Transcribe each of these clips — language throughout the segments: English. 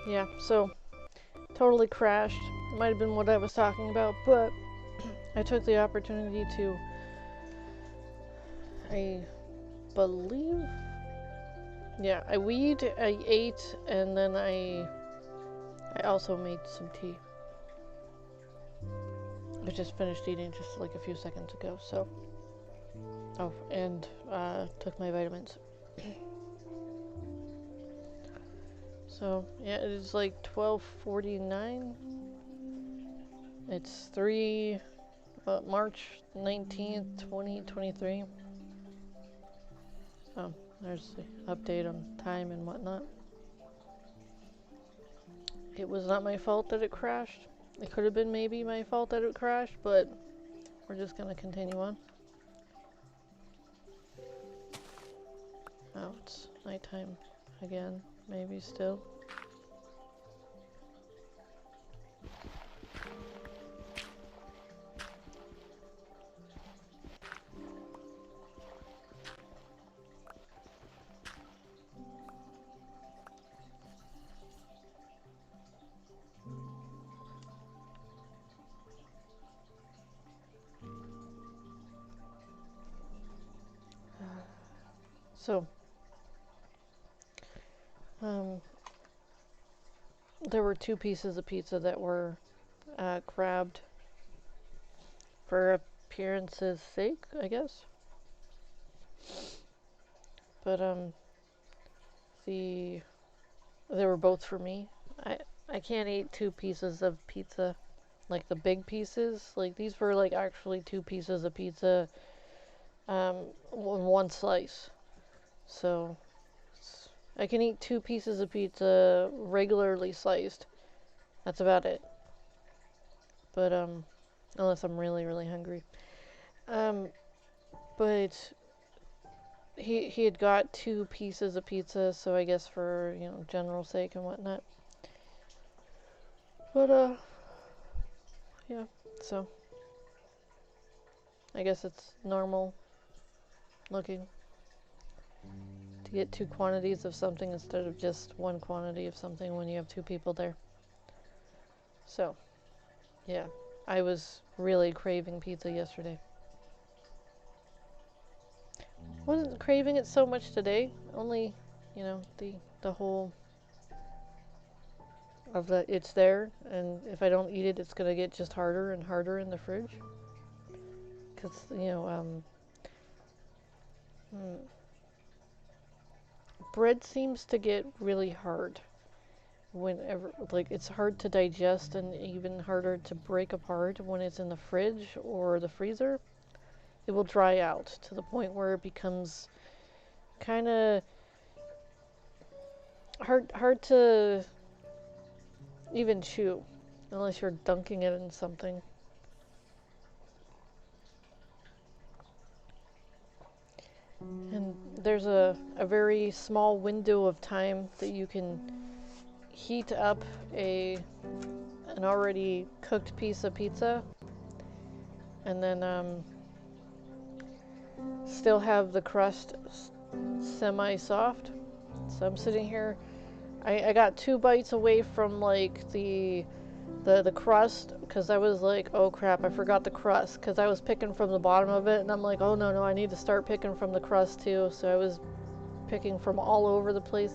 Yeah, so totally crashed. Might have been what I was talking about, but I took the opportunity to, I believe, yeah, I weed, I ate, and then I also made some tea. I just finished eating just like a few seconds ago, so. Oh, and took my vitamins. So, yeah, it is like 12:49. It's March 19th, 2023. Oh, there's the update on time and whatnot. It was not my fault that it crashed. It could have been maybe my fault that it crashed, but we're just gonna continue on. Oh, it's nighttime again, maybe still. So, there were 2 pieces of pizza that were grabbed for appearance's sake, I guess. But they were both for me. I can't eat 2 pieces of pizza, like the big pieces. Like these were like actually 2 pieces of pizza, one slice. So I can eat 2 pieces of pizza regularly sliced. That's about it. But unless I'm really really hungry. But he had got 2 pieces of pizza, so I guess for, general sake and whatnot. But yeah, so I guess it's normal looking to get 2 quantities of something instead of just 1 quantity of something when you have 2 people there. So, yeah, I was really craving pizza yesterday. Wasn't craving it so much today, only, the whole of the it's there, and if I don't eat it, it's gonna get just harder and harder in the fridge. Because, bread seems to get really hard whenever, like, it's hard to digest and even harder to break apart when it's in the fridge or the freezer. It will dry out to the point where it becomes kind of hard to even chew unless you're dunking it in something. And there's a very small window of time that you can heat up an already cooked piece of pizza and then still have the crust semi-soft. So I'm sitting here. I got 2 bites away from like the crust because I was like, oh crap, I forgot the crust because I was picking from the bottom of it, and I'm like, oh no, I need to start picking from the crust too. So I was picking from all over the place.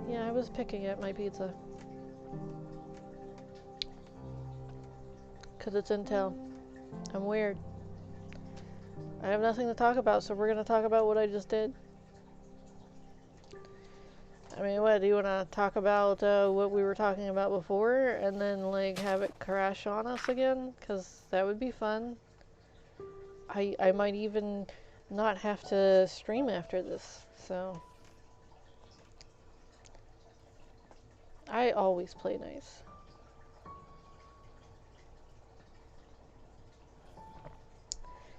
Yeah, I was picking at my pizza because it's Intel. I'm weird. I have nothing to talk about, so we're gonna talk about what I just did. I mean, what, do you want to talk about what we were talking about before and then, like, have it crash on us again? Because that would be fun. I might even not have to stream after this, so. I always play nice.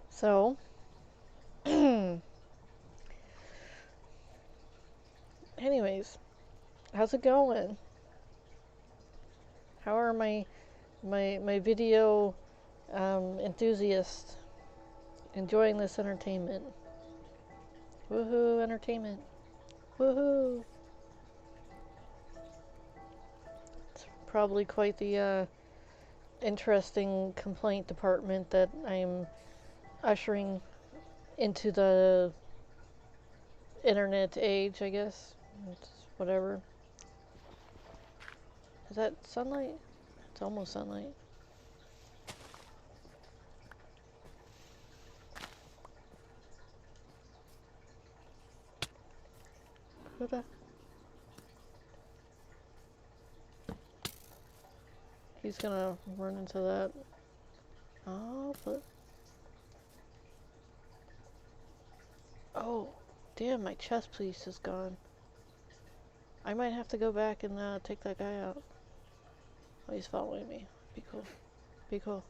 So, anyways, how's it going? How are my video enthusiasts enjoying this entertainment? Woohoo, entertainment. Woohoo. probably quite the interesting complaint department that I'm ushering into the internet age, I guess. It's whatever. Is that sunlight? It's almost sunlight. He's gonna run into that. Oh, but... Oh, damn, my chest piece is gone. I might have to go back and take that guy out. Oh, he's following me. Be cool. Be cool.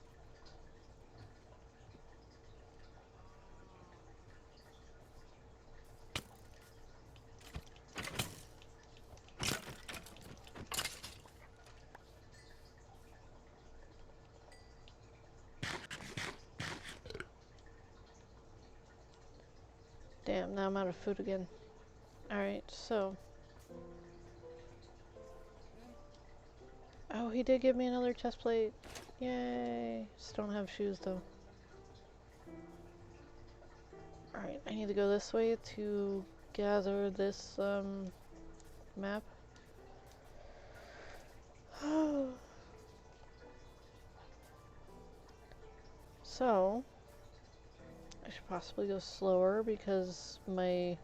Damn, now I'm out of food again. Alright, so... Oh, he did give me another chest plate. Yay. Just don't have shoes, though. Alright, I need to go this way to gather this, map. So... I should possibly go slower because my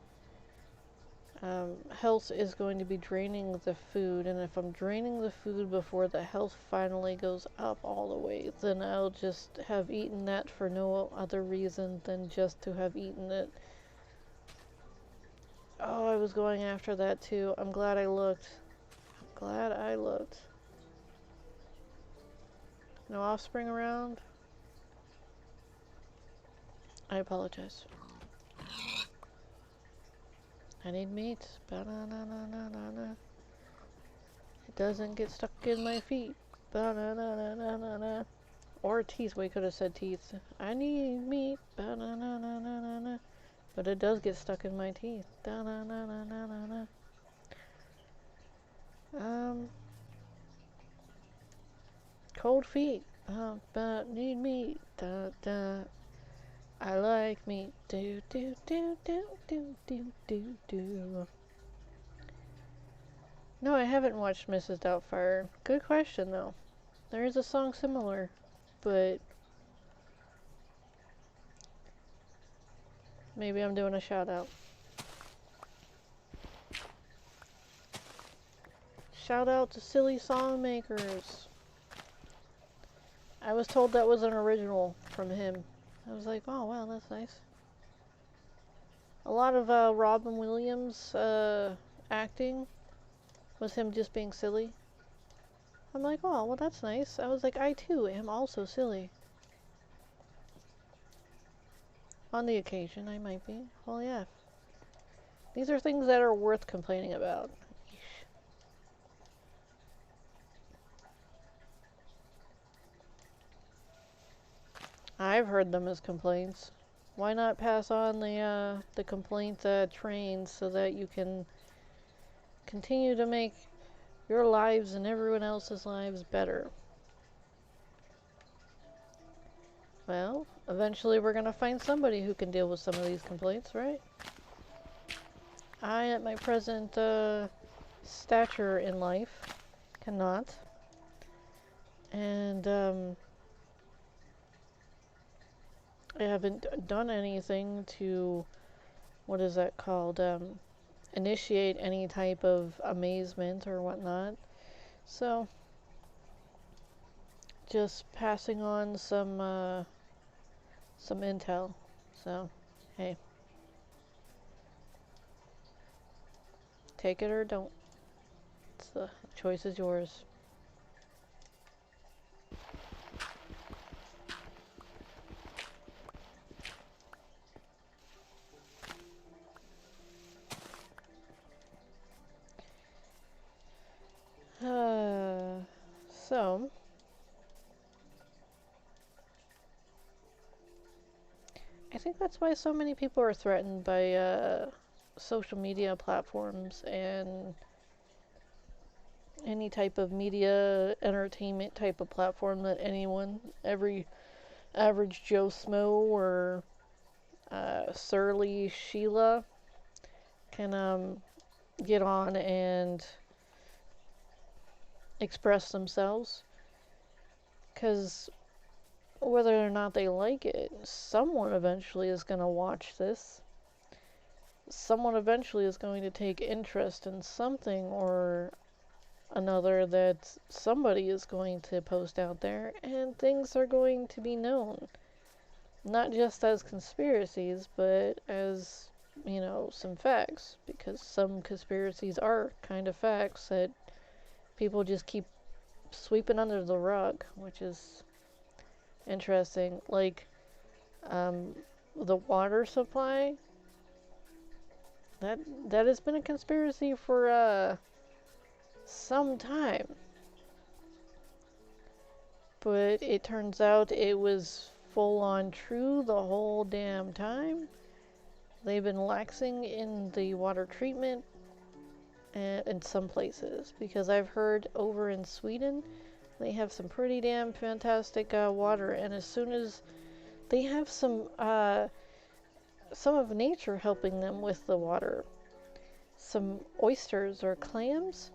health is going to be draining the food, and if I'm draining the food before the health finally goes up all the way, then I'll just have eaten that for no other reason than just to have eaten it. Oh, I was going after that too. I'm glad I looked. I'm glad I looked. No offspring around? I apologize. I need meat. Ba-na-na-na-na-na-na. It doesn't get stuck in my feet. Ba-na-na-na-na-na-na. Or teeth. We could have said teeth. I need meat. Ba-na-na-na-na-na-na. But it does get stuck in my teeth. Da-na-na-na-na-na-na. Cold feet. But need meat. Da-da. I like meat. Do do do do do do do do. No, I haven't watched Mrs. Doubtfire. Good question though. There is a song similar, but maybe I'm doing a shout out. Shout out to silly song makers. I was told that was an original from him. I was like, oh wow, that's nice. A lot of Robin Williams acting was him just being silly. I'm like, oh, well that's nice. I was like, I too am also silly. On the occasion, I might be. Well, yeah. These are things that are worth complaining about. I've heard them as complaints. Why not pass on the complaint train so that you can continue to make your lives and everyone else's lives better? Well, eventually we're gonna find somebody who can deal with some of these complaints, right? I, at my present stature in life, cannot. And I haven't done anything to, what is that called, initiate any type of amazement or whatnot. So, just passing on some intel. So, hey. Take it or don't. The choice is yours. So, I think that's why so many people are threatened by social media platforms and any type of media entertainment type of platform that anyone, every average Joe Smo or surly Sheila can get on and express themselves. Because whether or not they like it, someone eventually is going to watch this. Someone eventually is going to take interest in something or another that somebody is going to post out there, and things are going to be known. Not just as conspiracies, but as, some facts. Because some conspiracies are kind of facts that people just keep sweeping under the rug, which is interesting. Like, the water supply, that has been a conspiracy for some time. But it turns out it was full on true the whole damn time. They've been laxing in the water treatment in some places, because I've heard over in Sweden they have some pretty damn fantastic water, and as soon as they have some of nature helping them with the water, some oysters or clams,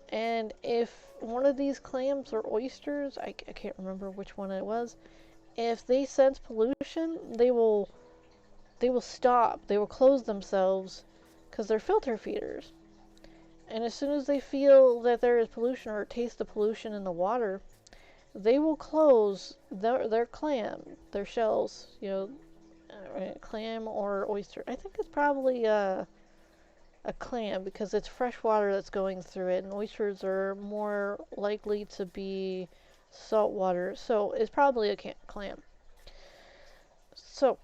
and if one of these clams or oysters, I can't remember which one it was, if they sense pollution, they will stop. They will close themselves because they're filter feeders. And as soon as they feel that there is pollution or taste the pollution in the water, they will close their clam, their shells, clam or oyster. I think it's probably a clam because it's fresh water that's going through it, and oysters are more likely to be salt water. So it's probably a clam. So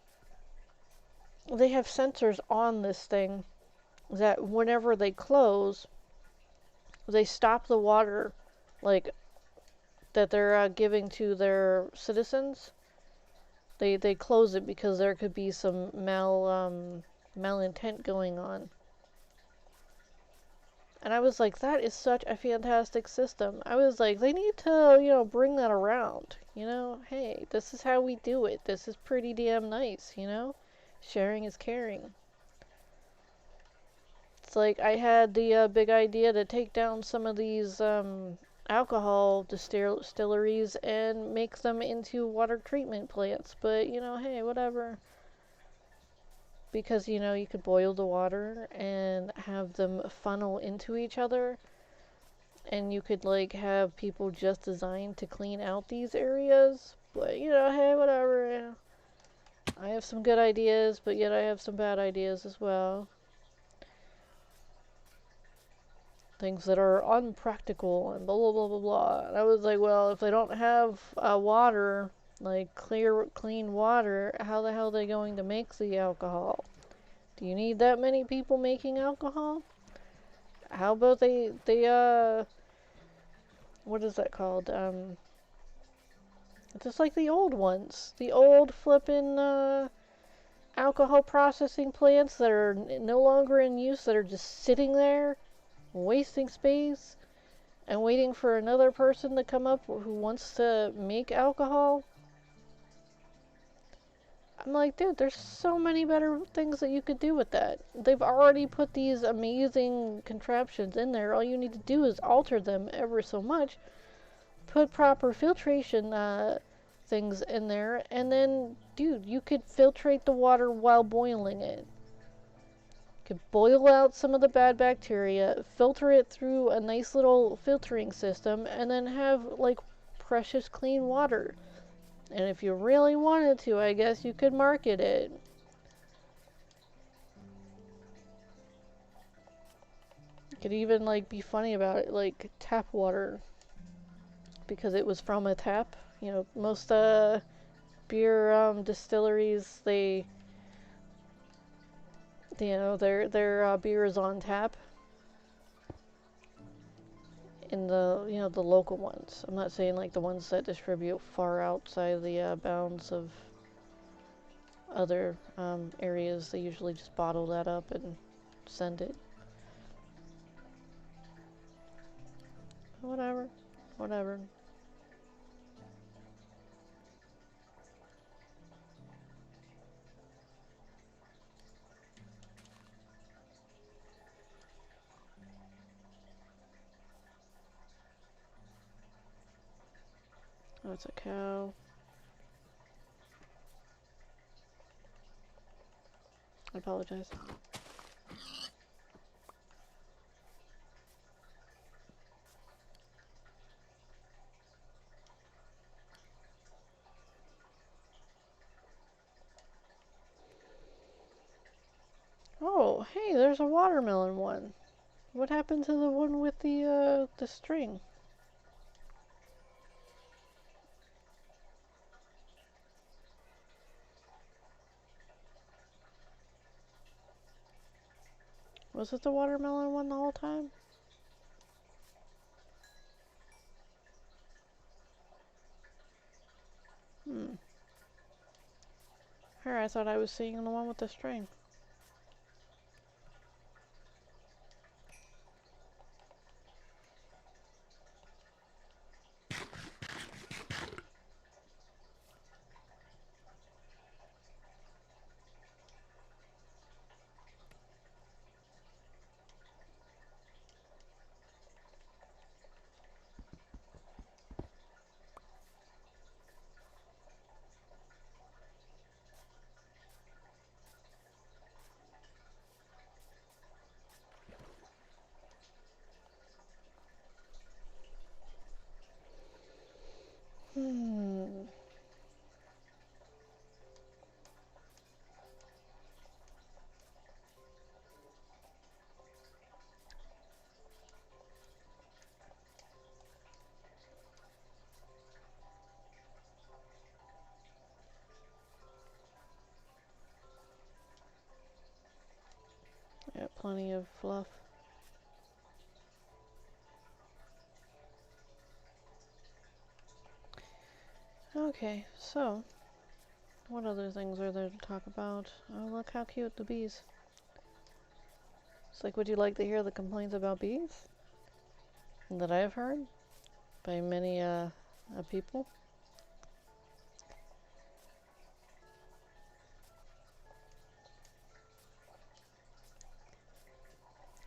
they have sensors on this thing that whenever they close, they stop the water, like, that they're giving to their citizens. They close it because there could be some malintent going on. And I was like, that is such a fantastic system. I was like, they need to, bring that around. Hey, this is how we do it. This is pretty damn nice, Sharing is caring. It's like I had the big idea to take down some of these alcohol distilleries and make them into water treatment plants. But, hey, whatever. Because, you could boil the water and have them funnel into each other. And you could, like, have people just designed to clean out these areas. But, hey, whatever. I have some good ideas, but yet I have some bad ideas as well. Things that are unpractical and blah blah blah blah blah. And I was like, well, if they don't have water, like clean water, how the hell are they going to make the alcohol? Do you need that many people making alcohol? How about they what is that called? Just like the old ones, the old flippin' alcohol processing plants that are no longer in use, that are just sitting there wasting space and waiting for another person to come up who wants to make alcohol. I'm like, dude, there's so many better things that you could do with that. They've already put these amazing contraptions in there. All you need to do is alter them ever so much, put proper filtration things in there, and then, dude, you could filtrate the water while boiling it. Could boil out some of the bad bacteria, filter it through a nice little filtering system, and then have, like, precious clean water. And if you really wanted to, I guess you could market it. You could even, like, be funny about it, like tap water, because it was from a tap. Most beer distilleries, their beer is on tap in the local ones. I'm not saying like the ones that distribute far outside the bounds of other areas. They usually just bottle that up and send it. Whatever. Whatever. Oh, it's a cow. I apologize. Oh, hey, there's a watermelon one. What happened to the one with the string? Was it the watermelon one the whole time? Hmm. Here, I thought I was seeing the one with the string. Hmm. Yeah, plenty of fluff. Okay, so what other things are there to talk about? Oh, look how cute the bees. It's like, would you like to hear the complaints about bees that I have heard by many people?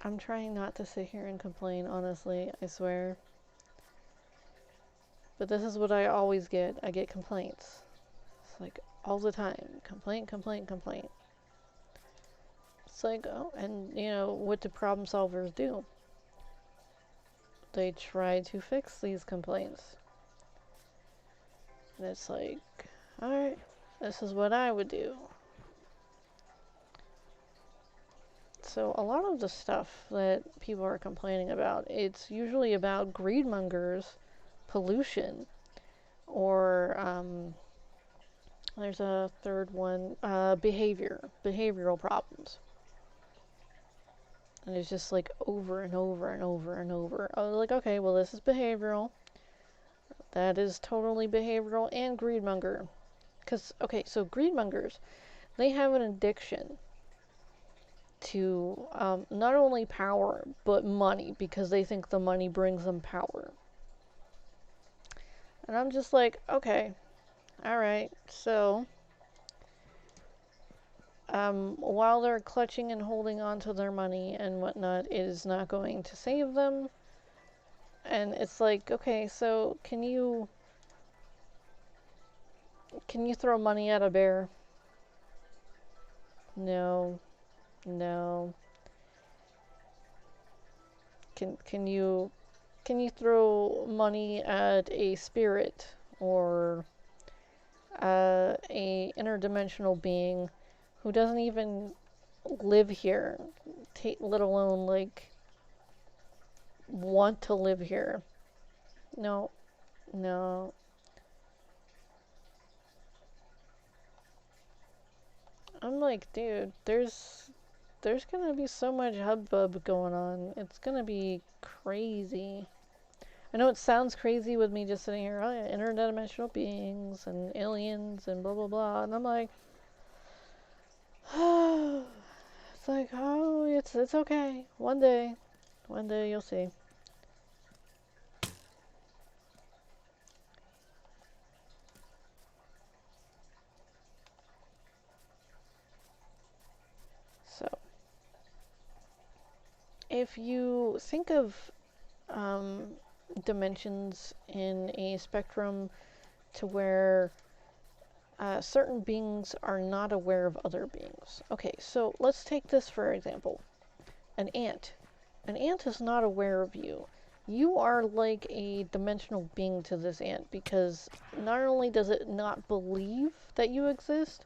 I'm trying not to sit here and complain, honestly, I swear. But this is what I always get. I get complaints. It's like all the time. Complaint, complaint, complaint. It's like, oh, and you know, what do problem solvers do? They try to fix these complaints. And it's like, alright, this is what I would do. So a lot of the stuff that people are complaining about, it's usually about greedmongers, pollution, or there's a third one, behavioral problems. And it's just like over and over and over and over. Oh, like, okay, well, this is behavioral. That is totally behavioral and greedmonger. Because, okay, so greedmongers, they have an addiction to not only power, but money, because they think the money brings them power. And I'm just like, okay, alright, so while they're clutching and holding on to their money and whatnot, it is not going to save them. And it's like, okay, so can you throw money at a bear? No, no. Can you throw money at a spirit or a interdimensional being who doesn't even live here, let alone like want to live here? No, no. I'm like, dude, there's gonna be so much hubbub going on. It's gonna be crazy. I know it sounds crazy with me just sitting here, oh yeah, interdimensional beings and aliens and blah blah blah, and I'm like, it's like, oh, it's okay. One day you'll see. if you think of dimensions in a spectrum to where certain beings are not aware of other beings. Okay, so let's take this for example. An ant. An ant is not aware of you. You are like a dimensional being to this ant because not only does it not believe that you exist,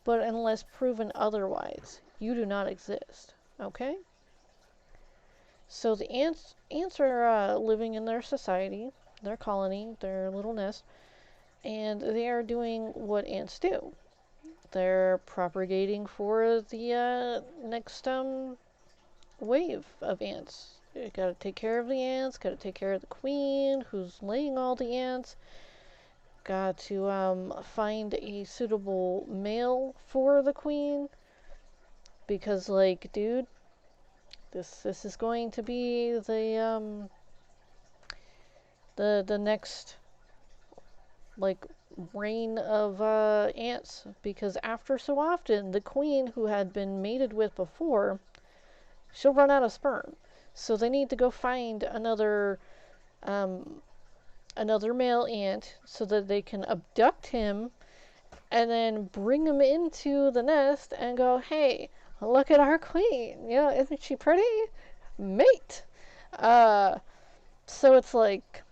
but unless proven otherwise, you do not exist. Okay? So the ants are living in their society, their colony, their little nest, and they are doing what ants do. They're propagating for the next wave of ants. You gotta take care of the ants, gotta take care of the queen who's laying all the ants. Got to find a suitable male for the queen because, like, dude, this is going to be the next like reign of ants because after so often the queen who had been mated with before, she'll run out of sperm. So they need to go find another male ant so that they can abduct him and then bring him into the nest and go, hey, look at our queen. You know, isn't she pretty? Mate. So it's like,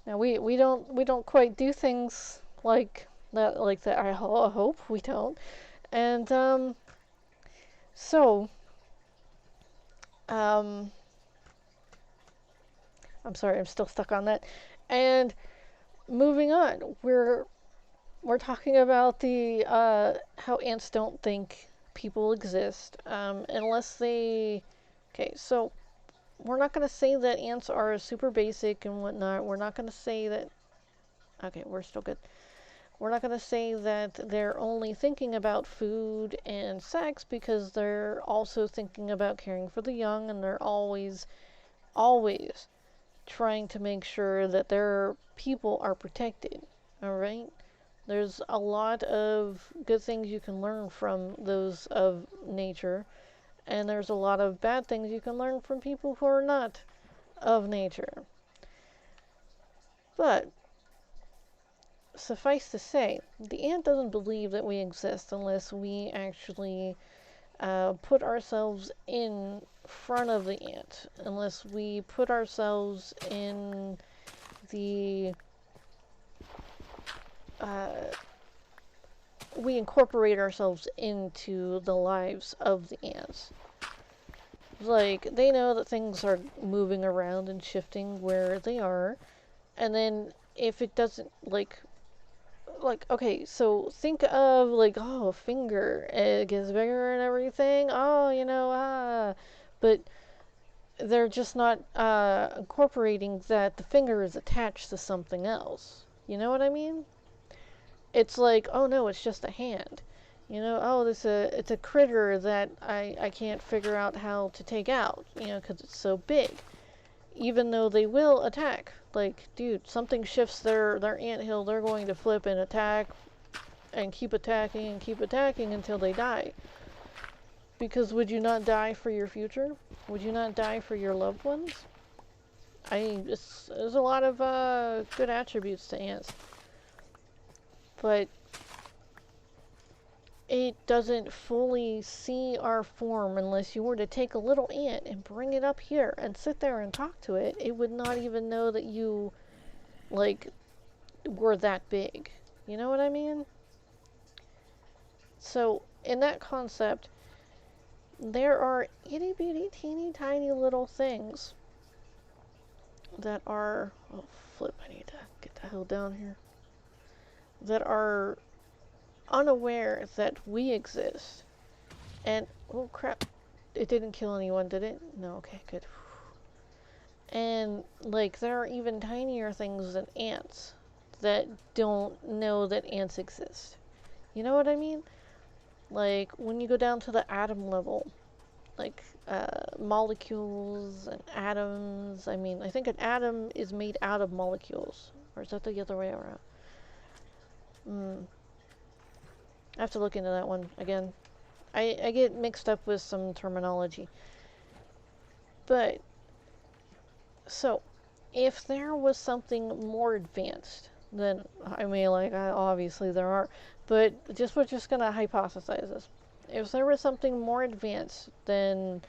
now we don't quite do things like that. I hope we don't. And so I'm sorry, I'm still stuck on that. And moving on, we're talking about the how ants don't think people exist unless they. Okay, so we're not going to say that ants are super basic and whatnot. We're not going to say that. Okay, we're still good. We're not going to say that they're only thinking about food and sex because they're also thinking about caring for the young, and they're always trying to make sure that their people are protected. All right? There's a lot of good things you can learn from those of nature, and there's a lot of bad things you can learn from people who are not of nature. But suffice to say, the ant doesn't believe that we exist unless we actually put ourselves in front of the ant, unless we put ourselves in the we incorporate ourselves into the lives of the ants. Like, they know that things are moving around and shifting where they are, and then if it doesn't, like okay, so think of, like, oh, a finger, it gets bigger and everything, oh, but they're just not incorporating that the finger is attached to something else. You know what I mean? It's like, oh no, it's just a hand. Oh, it's a critter that I can't figure out how to take out, because it's so big. Even though they will attack. Like, dude, something shifts their anthill, they're going to flip and attack and keep attacking until they die. Because would you not die for your future? Would you not die for your loved ones? There's a lot of good attributes to ants. But it doesn't fully see our form unless you were to take a little ant and bring it up here and sit there and talk to it. It would not even know that you, like, were that big. You know what I mean? So, in that concept, there are itty bitty teeny tiny little things that are, oh flip, I need to get the hell down here, that are unaware that we exist. And, oh crap, it didn't kill anyone, did it? No, okay, good. And, like, there are even tinier things than ants that don't know that ants exist. You know what I mean? Like, when you go down to the atom level, like, molecules and atoms. I mean, I think an atom is made out of molecules. Or is that the other way around? I have to look into that one again. I get mixed up with some terminology. But, so, if there was something more advanced, then, I mean, like, obviously there are, but we're just gonna hypothesize this. If there was something more advanced than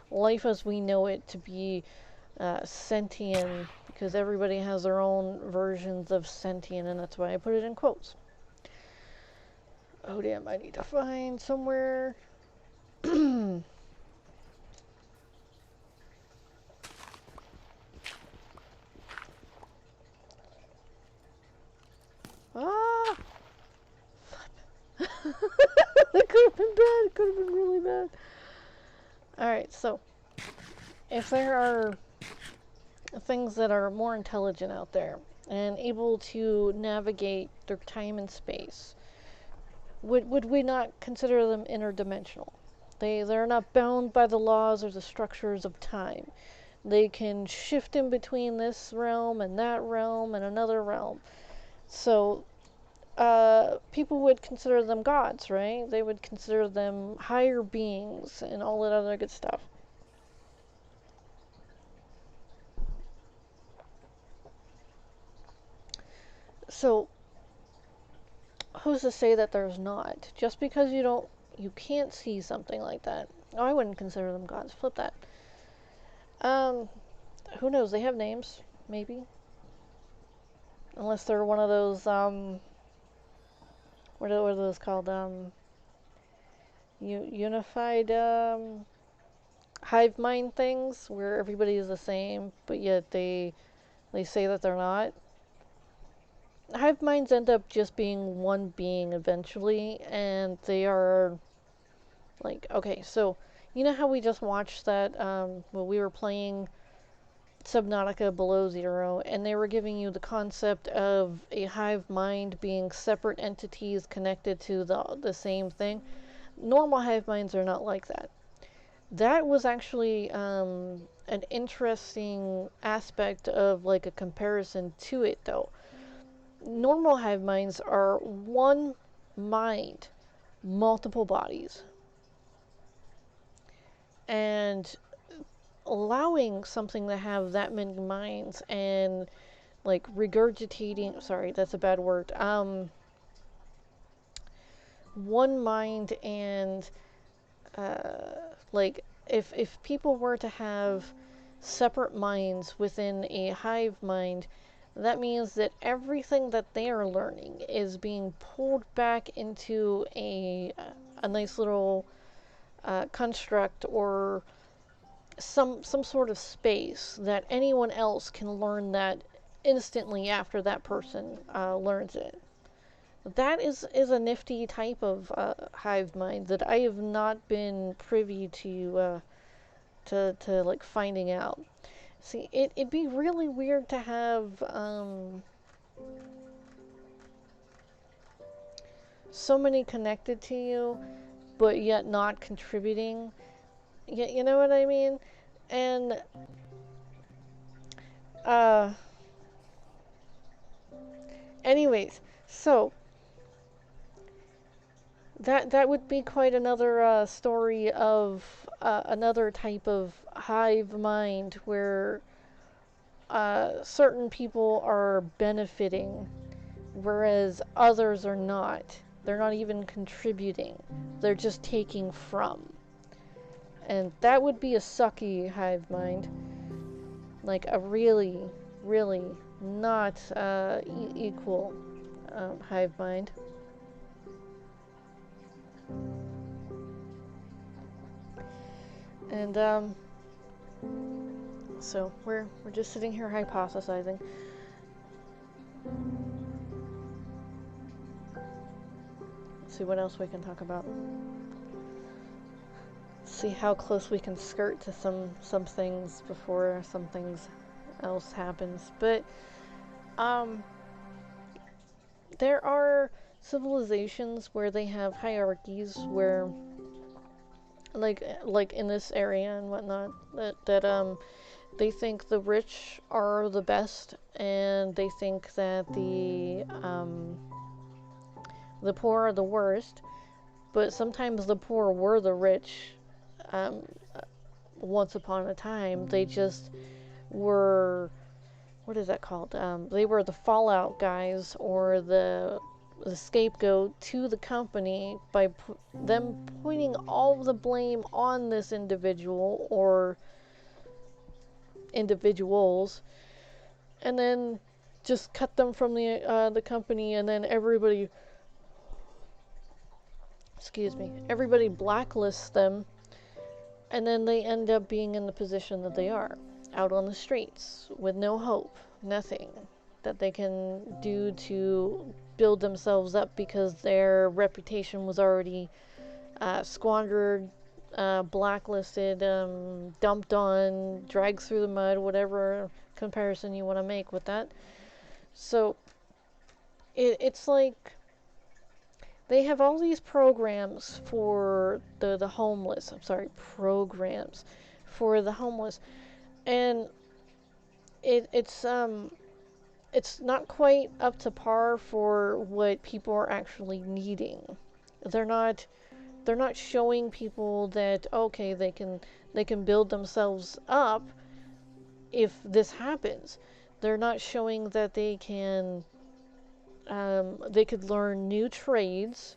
life as we know it to be sentient, because everybody has their own versions of sentient, and that's why I put it in quotes. Oh, damn, I need to find somewhere. Ah! That could have been bad. It could have been really bad. Alright, so if there are things that are more intelligent out there and able to navigate through time and space, would we not consider them interdimensional? They're not bound by the laws or the structures of time. They can shift in between this realm and that realm and another realm. So people would consider them gods, right? They would consider them higher beings and all that other good stuff. So, who's to say that there's not? Just because you can't see something like that. Oh, I wouldn't consider them gods. Flip that. Um, who knows? They have names, maybe. Unless they're one of those, what are those called? Unified, hive mind things, where everybody is the same, but yet they say that they're not. Hive minds end up just being one being eventually, and they are like, okay, so you know how we just watched that when we were playing Subnautica Below Zero, and they were giving you the concept of a hive mind being separate entities connected to the same thing. Normal hive minds are not like that. That was actually an interesting aspect of like a comparison to it, though. Normal hive minds are one mind, multiple bodies, and allowing something to have that many minds and like regurgitating, sorry, that's a bad word, one mind and like if people were to have separate minds within a hive mind, that means that everything that they are learning is being pulled back into a nice little construct or some sort of space that anyone else can learn that instantly after that person learns it. That is a nifty type of hive mind that I have not been privy to like finding out. See, it'd be really weird to have so many connected to you, but yet not contributing. You know what I mean? And uh, anyways, so that would be quite another story of another type of hive mind where certain people are benefiting, whereas others are not. They're not even contributing. They're just taking from. And that would be a sucky hive mind. Like a really, really not equal hive mind. And so we're just sitting here hypothesizing. Let's see what else we can talk about. See how close we can skirt to some things before something else happens. But there are civilizations where they have hierarchies where like in this area and whatnot that they think the rich are the best, and they think that the poor are the worst. But sometimes the poor were the rich, um, once upon a time. They just were, what is that called? They were the fallout guys, or the scapegoat to the company by them pointing all the blame on this individual or individuals, and then just cut them from the company, and then everybody, excuse me, everybody blacklists them, and then they end up being in the position that they are, out on the streets with no hope, nothing that they can do to build themselves up because their reputation was already squandered, blacklisted, dumped on, dragged through the mud, whatever comparison you want to make with that. So it's like they have all these programs for the homeless. I'm sorry, programs for the homeless, and it's not quite up to par for what people are actually needing. They're not they're not showing people that okay, they can build themselves up if this happens. They're not showing that they could learn new trades,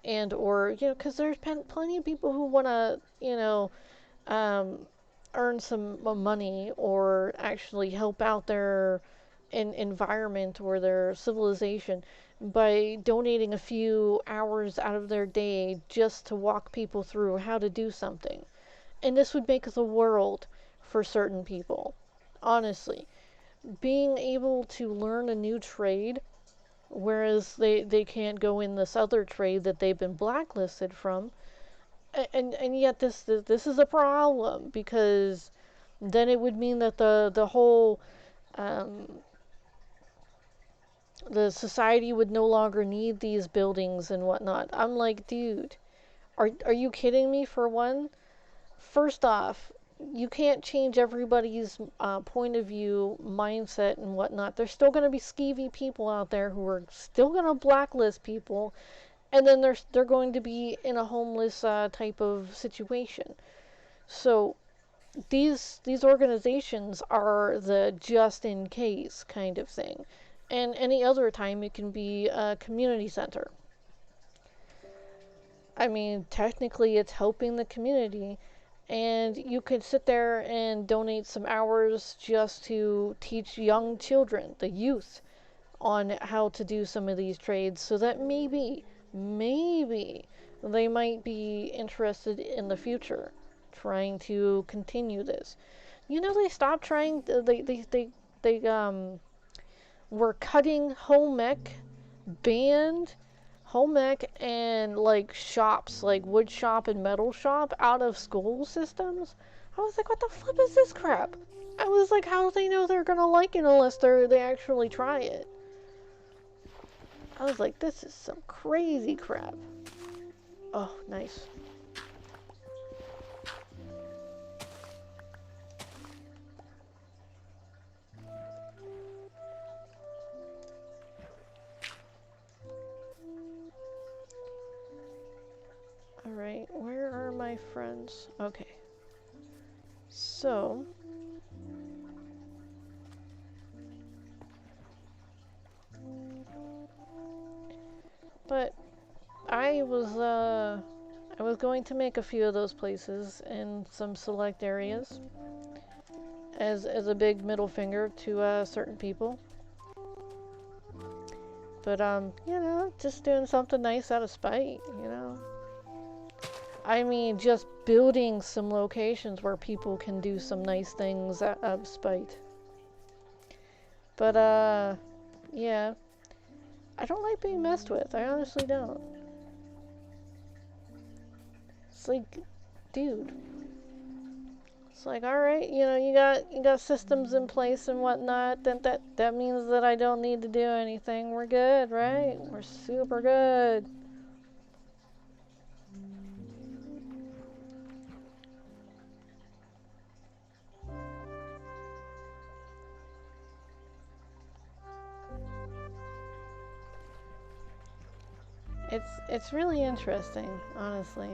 and or because there's plenty of people who want to um, earn some money or actually help out their environment or their civilization by donating a few hours out of their day just to walk people through how to do something. And this would make the world for certain people. Honestly, being able to learn a new trade, whereas they can't go in this other trade that they've been blacklisted from, and yet this is a problem, because then it would mean that the whole um, the society would no longer need these buildings and whatnot. I'm like, dude, are you kidding me? For one, first off, you can't change everybody's point of view, mindset, and whatnot. There's still going to be skeevy people out there who are still going to blacklist people, and then they're going to be in a homeless type of situation. So these organizations are the just in case kind of thing, and any other time it can be a community center. I mean, technically it's helping the community, and you could sit there and donate some hours just to teach young children, the youth, on how to do some of these trades, so that maybe they might be interested in the future trying to continue this. They stopped trying. They were cutting home ec, banned home ec, and like shops, like wood shop and metal shop, out of school systems. I was like, what the flip is this crap? I was like, how do they know they're gonna like it unless they actually try it? I was like, this is some crazy crap. Oh, nice. Alright, where are my friends? Okay. So, but I was going to make a few of those places in some select areas as a big middle finger to certain people. But just doing something nice out of spite. I mean, just building some locations where people can do some nice things out of spite. But yeah, I don't like being messed with. I honestly don't. It's like, dude. It's like, all right, you got systems in place and whatnot. That means that I don't need to do anything. We're good, right? We're super good. It's really interesting, honestly.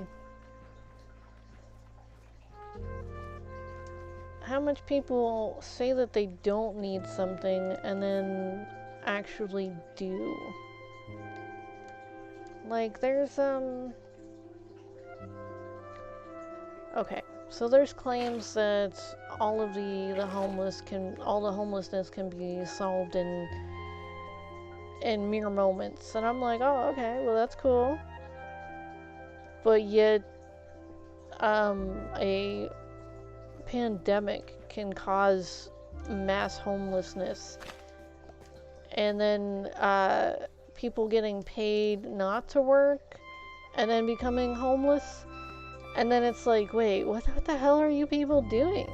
how much people say that they don't need something and then actually do. Like, there's, okay, so there's claims that all of all the homelessness can be solved in mere moments. And I'm like, oh, okay, well, that's cool. But yet, a pandemic can cause mass homelessness. And then, people getting paid not to work and then becoming homeless. And then it's like, wait, what the hell are you people doing?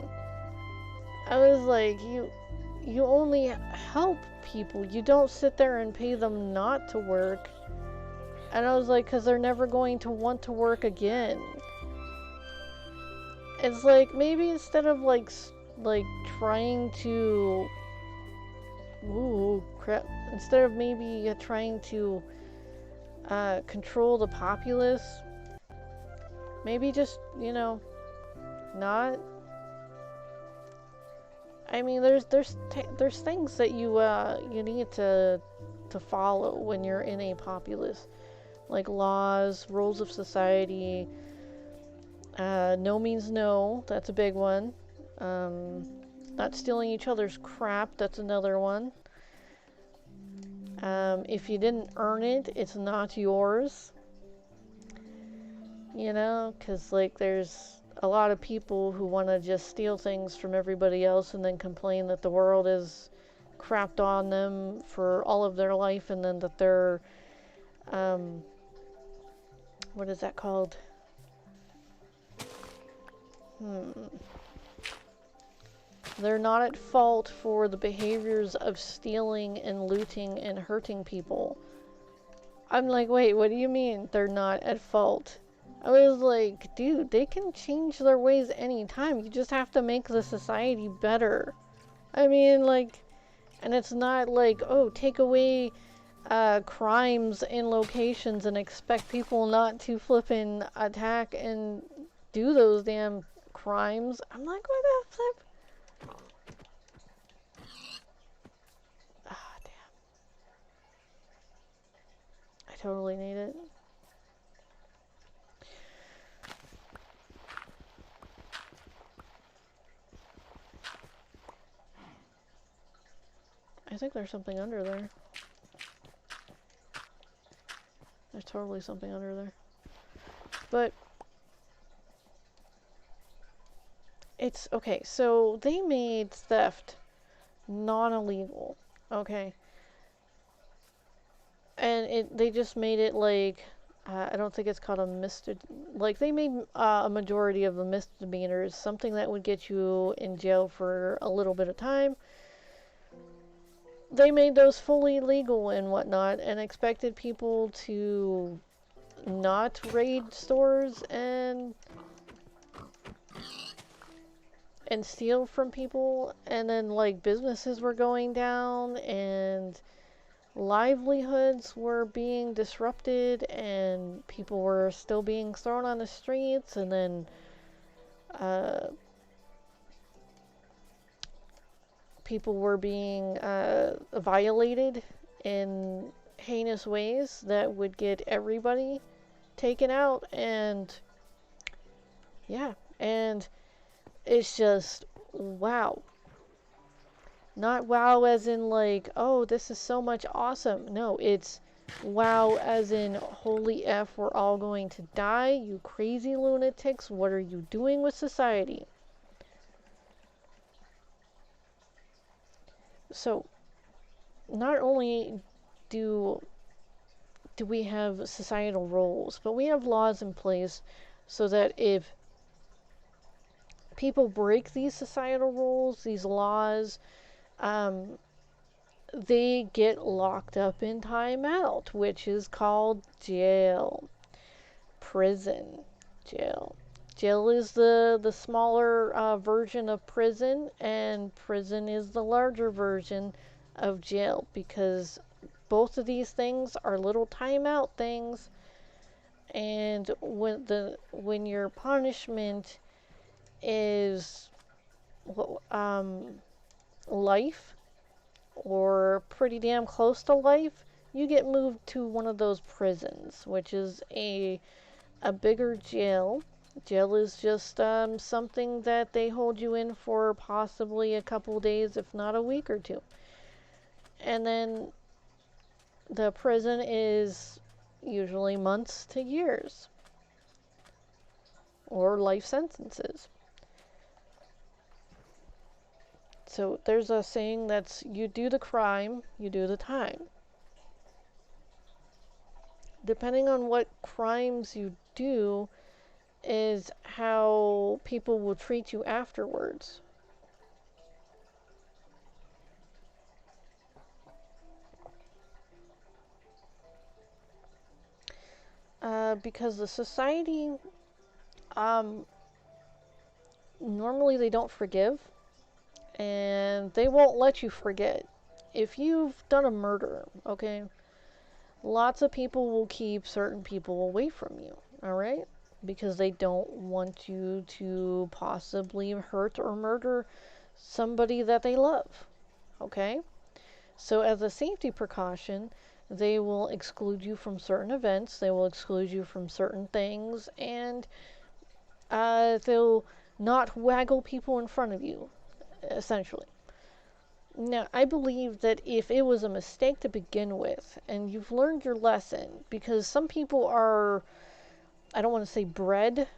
I was like, you only help people. You don't sit there and pay them not to work. And I was like, because they're never going to want to work again. It's like, maybe instead of like trying to, ooh, crap. Instead of maybe trying to control the populace, maybe just, not. I mean, there's things that you need to follow when you're in a populace, like laws, rules of society. No means no. That's a big one. Not stealing each other's crap. That's another one. If you didn't earn it, it's not yours. Because, like, there's a lot of people who want to just steal things from everybody else and then complain that the world is crapped on them for all of their life, and then that they're, what is that called? They're not at fault for the behaviors of stealing and looting and hurting people. I'm like, wait, what do you mean they're not at fault? I was like, dude, they can change their ways anytime. You just have to make the society better. I mean, like, and it's not like, oh, take away crimes in locations and expect people not to flippin' attack and do those damn crimes. I'm like, what the flip? Ah, damn. I totally need it. I think there's something under there. There's totally something under there. But it's okay, so they made theft non-illegal, okay? And they just made it like, I don't think it's called a like, they made a majority of the misdemeanors something that would get you in jail for a little bit of time. They made those fully legal and whatnot, and expected people to not raid stores and steal from people. And then, like, businesses were going down and livelihoods were being disrupted and people were still being thrown on the streets. And then people were being violated in heinous ways that would get everybody taken out. And yeah, and it's just wow. Not wow as in like, oh, this is so much awesome. No, it's wow as in, holy F, we're all going to die, you crazy lunatics. What are you doing with society? So, not only do we have societal roles, but we have laws in place so that if people break these societal rules, these laws, they get locked up in timeout, which is called jail. Prison. Jail. Jail is the smaller version of prison, and prison is the larger version of jail, because both of these things are little timeout things. And when your punishment is life or pretty damn close to life, you get moved to one of those prisons, which is a bigger jail. Jail is just something that they hold you in for possibly a couple days, if not a week or two. And then the prison is usually months to years or life sentences. So there's a saying that's you do the crime, you do the time. Depending on what crimes you do, is how people will treat you afterwards. Because the society, um, normally they don't forgive, and they won't let you forget. If you've done a murder, okay, lots of people will keep certain people away from you, alright? Because they don't want you to possibly hurt or murder somebody that they love, okay? So, as a safety precaution, they will exclude you from certain events, they will exclude you from certain things, and they'll not waggle people in front of you, essentially. Now, I believe that if it was a mistake to begin with, and you've learned your lesson, because some people are, I don't want to say bred,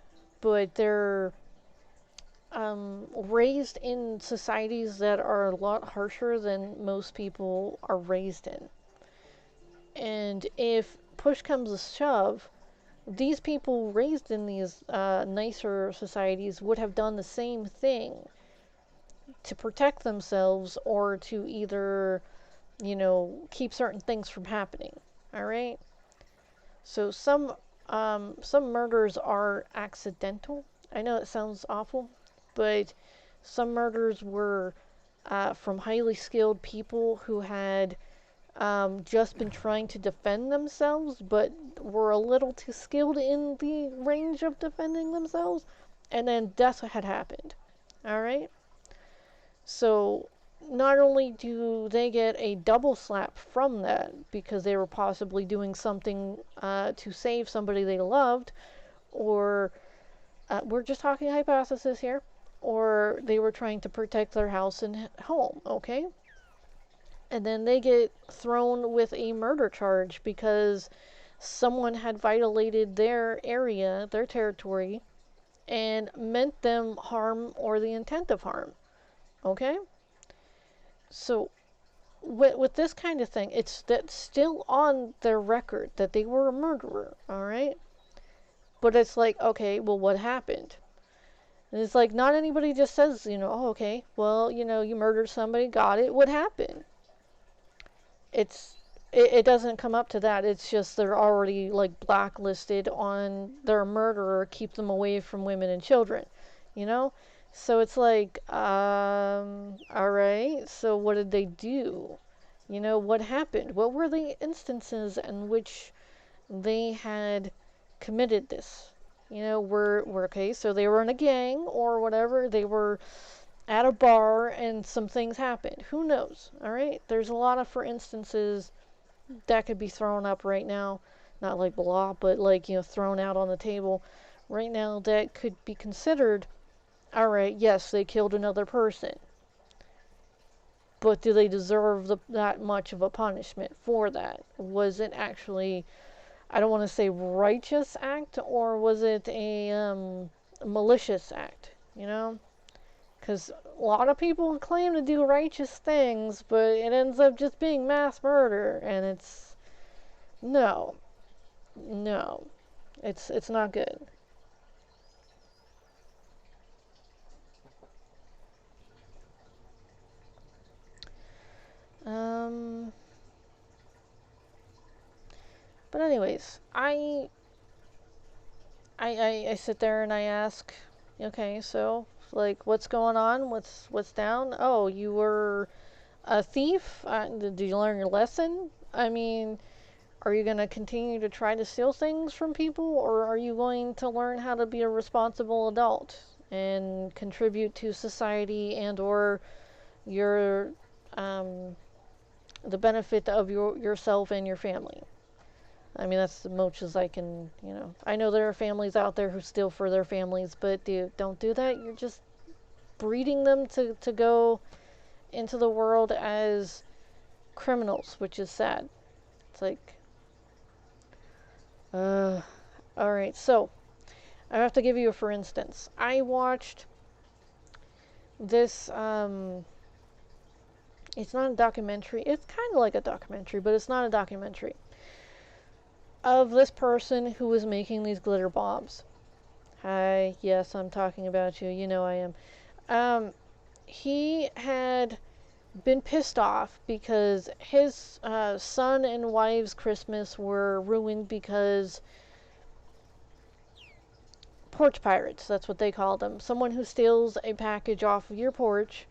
but they're raised in societies that are a lot harsher than most people are raised in. And if push comes to shove, these people raised in these nicer societies would have done the same thing to protect themselves or to either, keep certain things from happening. All right. So some murders are accidental. I know it sounds awful, but some murders were from highly skilled people who had just been trying to defend themselves, but were a little too skilled in the range of defending themselves, and then death had happened. All right? So, not only do they get a double slap from that because they were possibly doing something to save somebody they loved, or we're just talking hypothesis here, or they were trying to protect their house and home, okay? And then they get thrown with a murder charge because someone had violated their area, their territory, and meant them harm or the intent of harm. Okay? So, with this kind of thing, it's that's still on their record that they were a murderer, alright? But it's like, okay, well, what happened? And it's like, not anybody just says, oh, okay, well, you murdered somebody, got it, what happened? it's it doesn't come up to that. It's just they're already like blacklisted on their murderer, keep them away from women and children, you know? So it's like, all right, so what did they do? What happened? What were the instances in which they had committed this? Were okay, so they were in a gang or whatever, they were at a bar and some things happened. Who knows? All right. There's a lot of for instances that could be thrown up right now. Not like blah, but like, thrown out on the table right now that could be considered, all right, yes, they killed another person. But do they deserve that much of a punishment for that? Was it actually, I don't want to say righteous act, or was it a malicious act? Because a lot of people claim to do righteous things, but it ends up just being mass murder, and it's no, no, it's not good. Um, but anyways, I sit there and I ask, okay, so like, what's going on? What's down? Oh, you were a thief? Did you learn your lesson? I mean, are you going to continue to try to steal things from people, or are you going to learn how to be a responsible adult? and contribute to society and or your the benefit of yourself and your family. I mean, that's as much as I can, I know there are families out there who steal for their families, but don't do that. You're just breeding them to go into the world as criminals, which is sad. It's like, alright, so I have to give you a for instance. I watched this, it's not a documentary. It's kind of like a documentary, but it's not a documentary. Of this person who was making these glitter bombs. Hi, yes, I'm talking about you. You know I am. He had been pissed off because his son and wife's Christmas were ruined because porch pirates, that's what they call them. Someone who steals a package off of your porch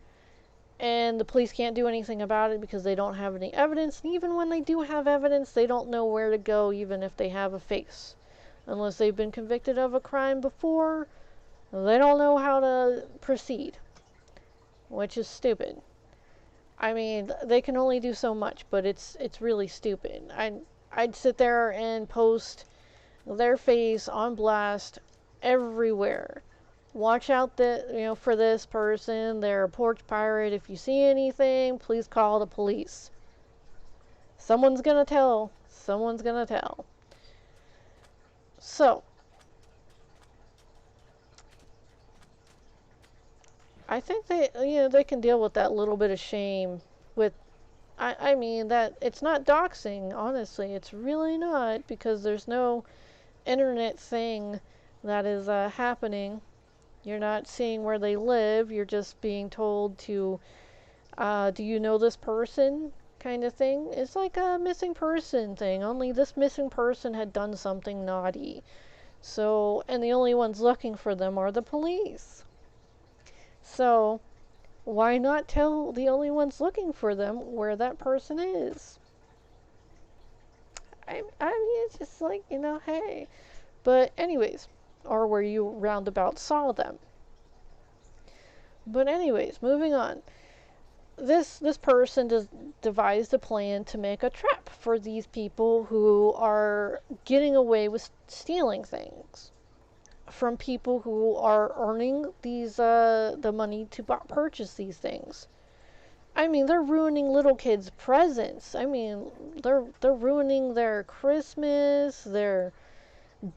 and the police can't do anything about it because they don't have any evidence. And even when they do have evidence, they don't know where to go, even if they have a face. Unless they've been convicted of a crime before, they don't know how to proceed, which is stupid. I mean, they can only do so much, but it's really stupid. I'd sit there and post their face on blast everywhere. Watch out for this person. They're a porch pirate. If you see anything, please call the police. Someone's gonna tell. Someone's gonna tell. So, I think they can deal with that little bit of shame with, I mean, that it's not doxing, honestly. It's really not, because there's no internet thing that is happening. You're not seeing where they live. You're just being told to, do you know this person? Kind of thing. It's like a missing person thing. Only this missing person had done something naughty. So, and the only ones looking for them are the police. So, why not tell the only ones looking for them where that person is? I mean, it's just like, hey. But anyways, or where you roundabout saw them. But anyways, moving on. This person devised a plan to make a trap for these people who are getting away with stealing things from people who are earning these the money to purchase these things. I mean, they're ruining little kids' presents. I mean, they're ruining their Christmas, their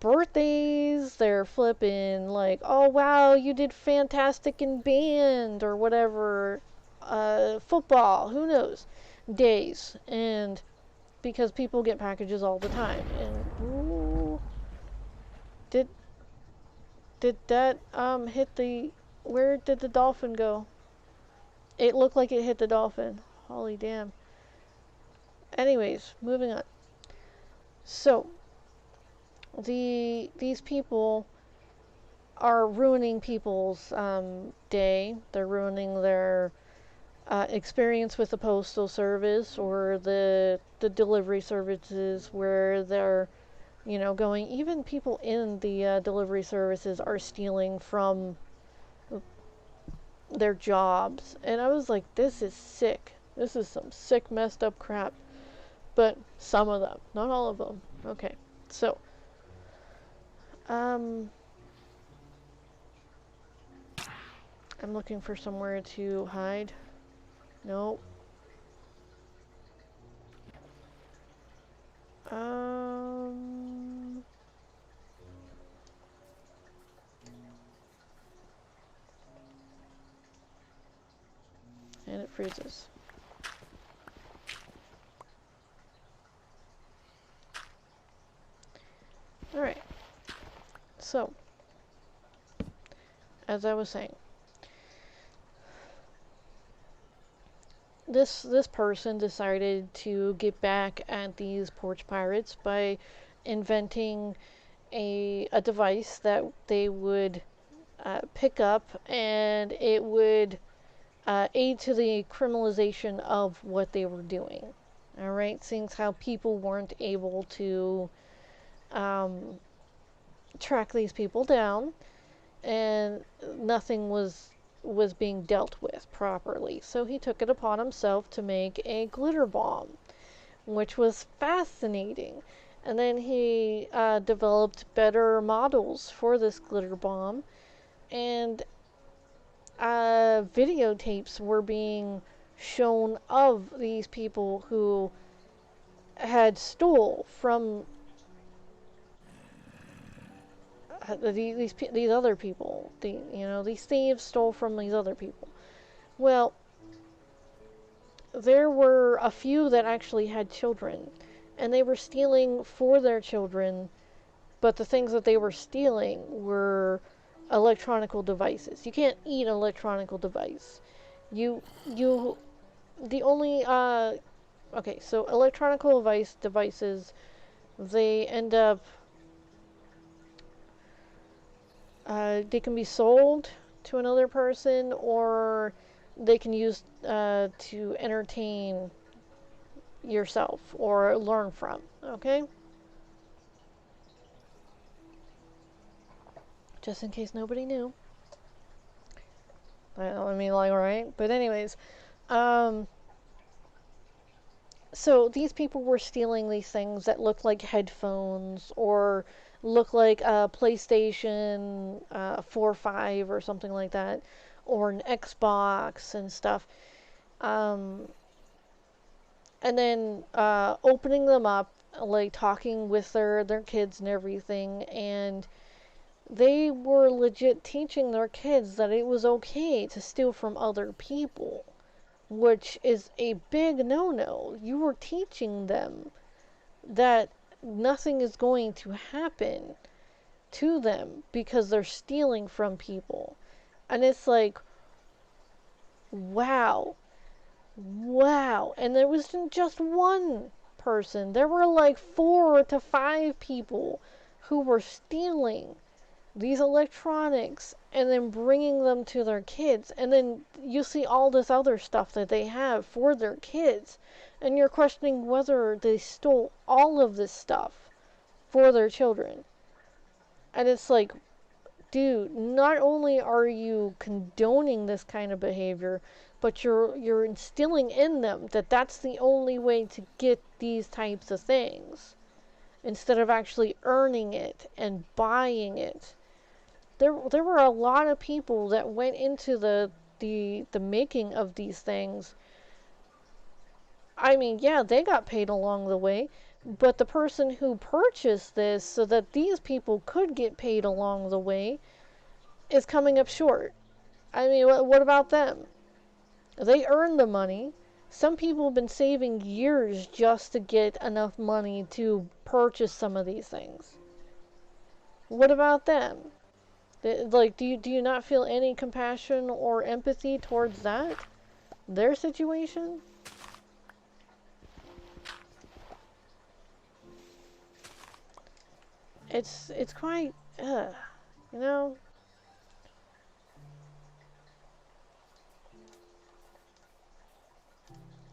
birthdays. They're flipping like, oh wow, you did fantastic in band or whatever, football, who knows, days. And because people get packages all the time. And ooh, did that hit the, where did the dolphin go? It looked like it hit the dolphin. Holy damn. Anyways, moving on. So these people are ruining people's day. They're ruining their experience with the postal service or the delivery services where they're going. Even people in the delivery services are stealing from their jobs. And I was like, this is sick. This is some sick, messed up crap. But some of them, not all of them. Okay, so I'm looking for somewhere to hide. Nope. And it freezes. Alright. So, as I was saying, this person decided to get back at these porch pirates by inventing a device that they would pick up, and it would aid to the criminalization of what they were doing. Alright, seeing how people weren't able to track these people down, and nothing was being dealt with properly. So he took it upon himself to make a glitter bomb, which was fascinating. And then he developed better models for this glitter bomb, and videotapes were being shown of these people who had stole from these other people. These thieves stole from these other people. Well, there were a few that actually had children, and they were stealing for their children, but the things that they were stealing were electronical devices. You can't eat an electronical device. You the only okay, so electronical devices, they end up they can be sold to another person, or they can use to entertain yourself or learn from. Okay, just in case nobody knew. I mean, like, right? But anyways, um, so these people were stealing these things that looked like headphones or look like a PlayStation 4 or 5 or something like that, or an Xbox and stuff. Um, and then opening them up, like talking with their kids and everything, and they were legit teaching their kids that it was okay to steal from other people, which is a big no-no. You were teaching them that nothing is going to happen to them because they're stealing from people. And it's like, wow. Wow. And there wasn't just one person. There were like 4 to 5 people who were stealing these electronics and then bringing them to their kids. And then you see all this other stuff that they have for their kids. And you're questioning whether they stole all of this stuff for their children. And it's like, dude, not only are you condoning this kind of behavior, but you're instilling in them that that's the only way to get these types of things, instead of actually earning it and buying it. There were a lot of people that went into the making of these things. I mean, yeah, they got paid along the way, but the person who purchased this so that these people could get paid along the way is coming up short. I mean, what about them? They earned the money. Some people have been saving years just to get enough money to purchase some of these things. What about them? Like, do you not feel any compassion or empathy towards that? Their situation? It's quite, you know?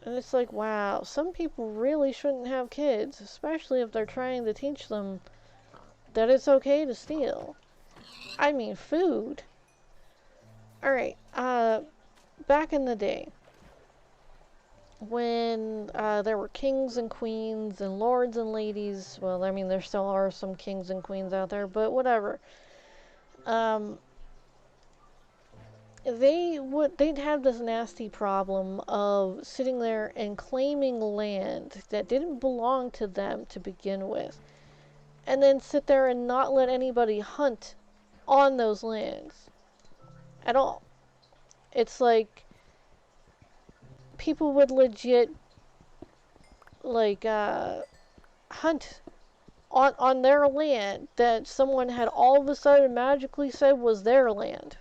And it's like, wow, some people really shouldn't have kids, especially if they're trying to teach them that it's okay to steal. I mean, food. Alright, back in the day, when there were kings and queens and lords and ladies, well, I mean, there still are some kings and queens out there, but whatever. Um, they'd have this nasty problem of sitting there and claiming land that didn't belong to them to begin with, and then sit there and not let anybody hunt on those lands at all. It's like people would legit like hunt on their land that someone had all of a sudden magically said was their land,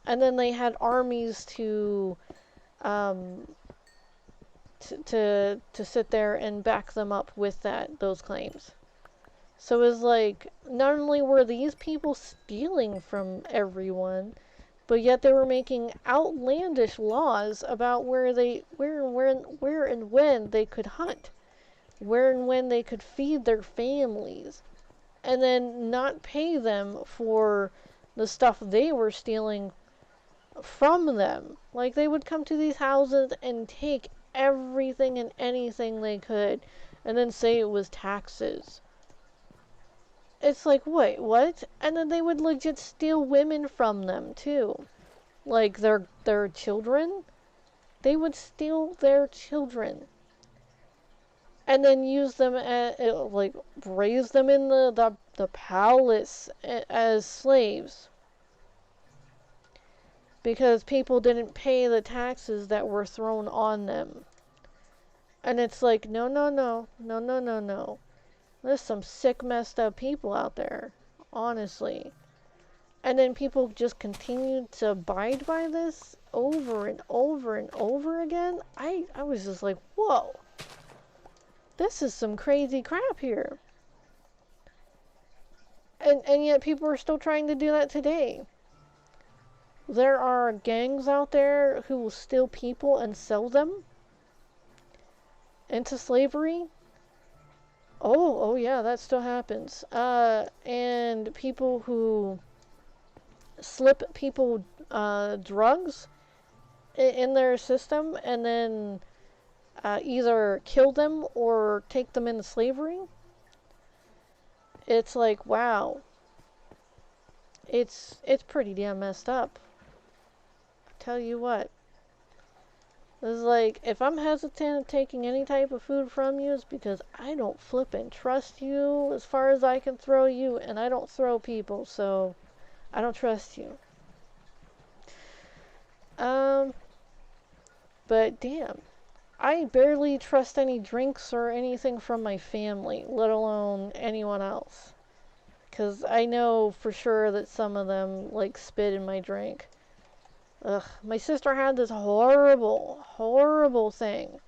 and then they had armies um, to sit there and back them up with those claims. So it was like, not only were these people stealing from everyone, but yet they were making outlandish laws about where and when they could hunt, where and when they could feed their families, and then not pay them for the stuff they were stealing from them. Like, they would come to these houses and take everything and anything they could and then say it was taxes. It's like, wait, what? And then they would legit steal women from them too. Like their children. They would steal their children. And then use them as, like, raise them in the palace as slaves. Because people didn't pay the taxes that were thrown on them. And it's like, no, no, no, no, no, no, no. There's some sick, messed up people out there, honestly. And then people just continued to abide by this over and over and over again. I was just like, whoa. This is some crazy crap here. And yet people are still trying to do that today. There are gangs out there who will steal people and sell them into slavery. Oh yeah, that still happens. And people who slip people drugs in their system and then either kill them or take them into slavery. It's like, wow. It's pretty damn messed up. I tell you what. It's like, if I'm hesitant of taking any type of food from you, it's because I don't flip and trust you as far as I can throw you, and I don't throw people, so I don't trust you. But damn, I barely trust any drinks or anything from my family, let alone anyone else. Because I know for sure that some of them, like, spit in my drink. Ugh, my sister had this horrible, horrible thing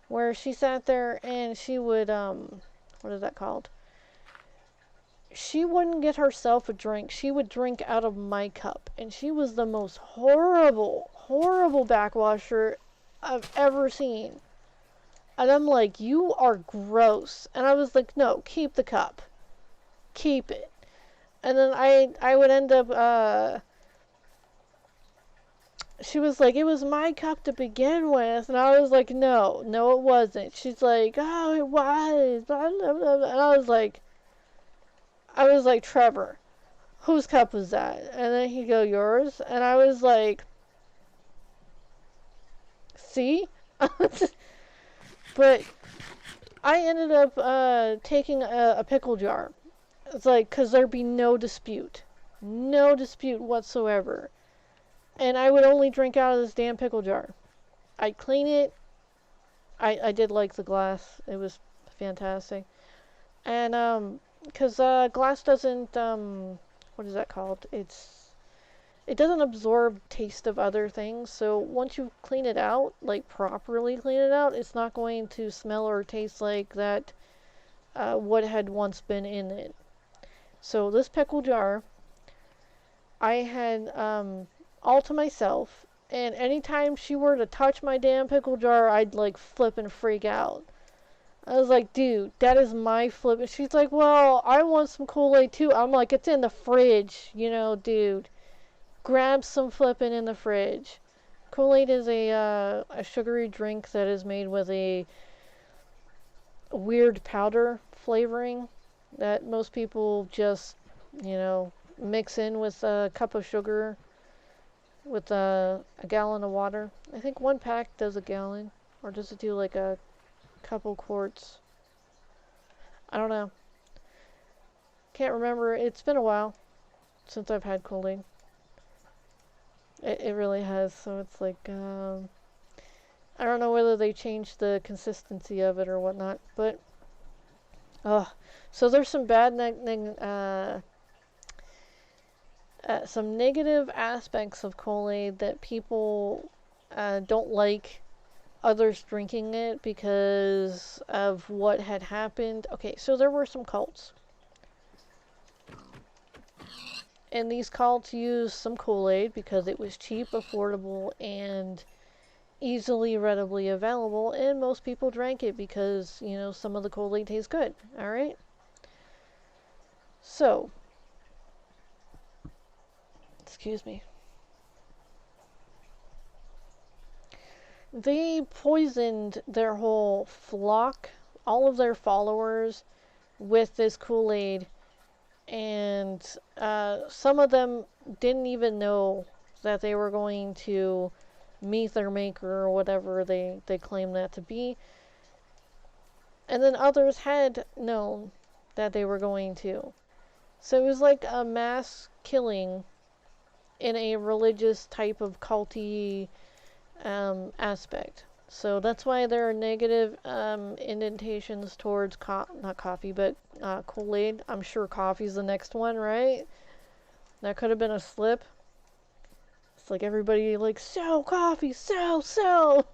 where she sat there and she would, what is that called? She wouldn't get herself a drink. She would drink out of my cup. And she was the most horrible, horrible backwasher I've ever seen. And I'm like, you are gross. And I was like, no, keep the cup. Keep it. And then I would end up, she was like, it was my cup to begin with. And I was like, no, it wasn't. She's like, oh, it was. Blah, blah, blah. And I was like, Trevor, whose cup was that? And then he'd go, yours. And I was like, see? But I ended up taking a pickle jar. It's like, because there'd be no dispute. No dispute whatsoever. And I would only drink out of this damn pickle jar. I'd clean it. I did like the glass. It was fantastic. And, because glass doesn't, what is that called? It doesn't absorb taste of other things. So once you clean it out, like properly clean it out, it's not going to smell or taste like that, what had once been in it. So this pickle jar, I had, all to myself, and anytime she were to touch my damn pickle jar, I'd like flip and freak out. I was like, dude, that is my flip. And she's like, well, I want some Kool-Aid too. I'm like, it's in the fridge, dude. Grab some flipping in the fridge. Kool-Aid is a sugary drink that is made with a weird powder flavoring that most people just, mix in with a cup of sugar with a gallon of water. I think one pack does a gallon, or does it do like a couple quarts? I don't know. Can't remember. It's been a while since I've had Kool-Aid. It really has. So it's like, I don't know whether they changed the consistency of it or whatnot, but so there's some bad some negative aspects of Kool-Aid that people don't like others drinking it because of what had happened. Okay, so there were some cults. And these cults used some Kool-Aid because it was cheap, affordable, and easily, readily available. And most people drank it because, some of the Kool-Aid tastes good. Alright? So, Excuse me. They poisoned their whole flock, all of their followers, with this Kool-Aid, and some of them didn't even know that they were going to meet their maker or whatever they claim that to be. And then others had known that they were going to. So it was like a mass killing in a religious type of culty aspect. So that's why there are negative indentations towards not coffee, but Kool-Aid. I'm sure coffee's the next one, right? That could have been a slip. It's like everybody like, sell coffee, sell.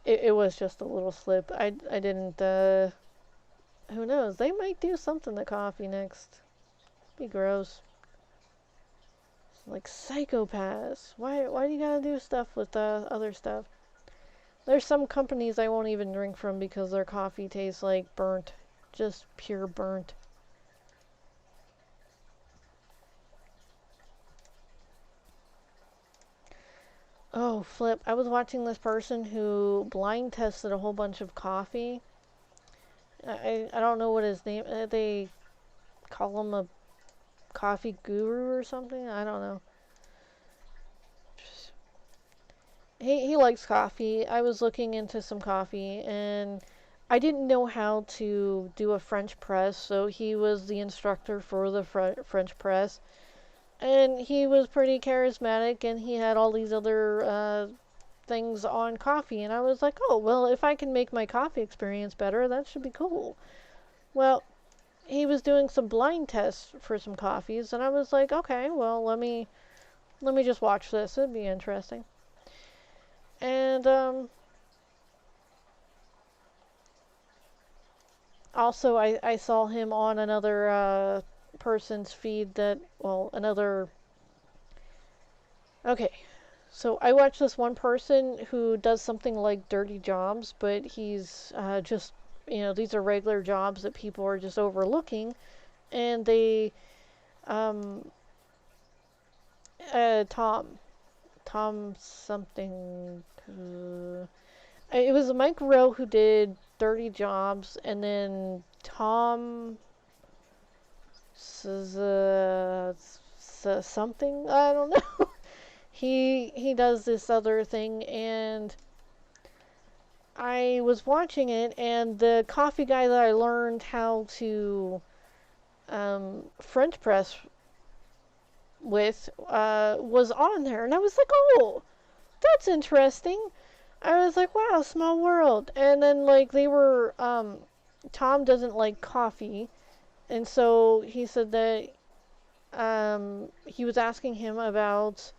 It was just a little slip. I didn't, who knows? They might do something to coffee next. Be gross. Like psychopaths. Why do you gotta do stuff with other stuff? There's some companies I won't even drink from because their coffee tastes like burnt. Just pure burnt. Oh, flip. I was watching this person who blind tested a whole bunch of coffee. I don't know what his name... they call him a coffee guru or something? I don't know. He likes coffee. I was looking into some coffee, and I didn't know how to do a French press, so he was the instructor for the French press. And he was pretty charismatic, and he had all these other things on coffee. And I was like, oh, well, if I can make my coffee experience better, that should be cool. Well, he was doing some blind tests for some coffees, and I was like, okay, well, let me just watch this. It'd be interesting. And also, I saw him on another person's feed that, well, another... Okay, so I watch this one person who does something like dirty jobs, but he's just, these are regular jobs that people are just overlooking, and they, Tom something, it was Mike Rowe who did dirty jobs, and then Tom something, I don't know. He does this other thing, and I was watching it, and the coffee guy that I learned how to French press with was on there, and I was like, oh, that's interesting. I was like, wow, small world. And then like they were Tom doesn't like coffee, and so he said that he was asking him about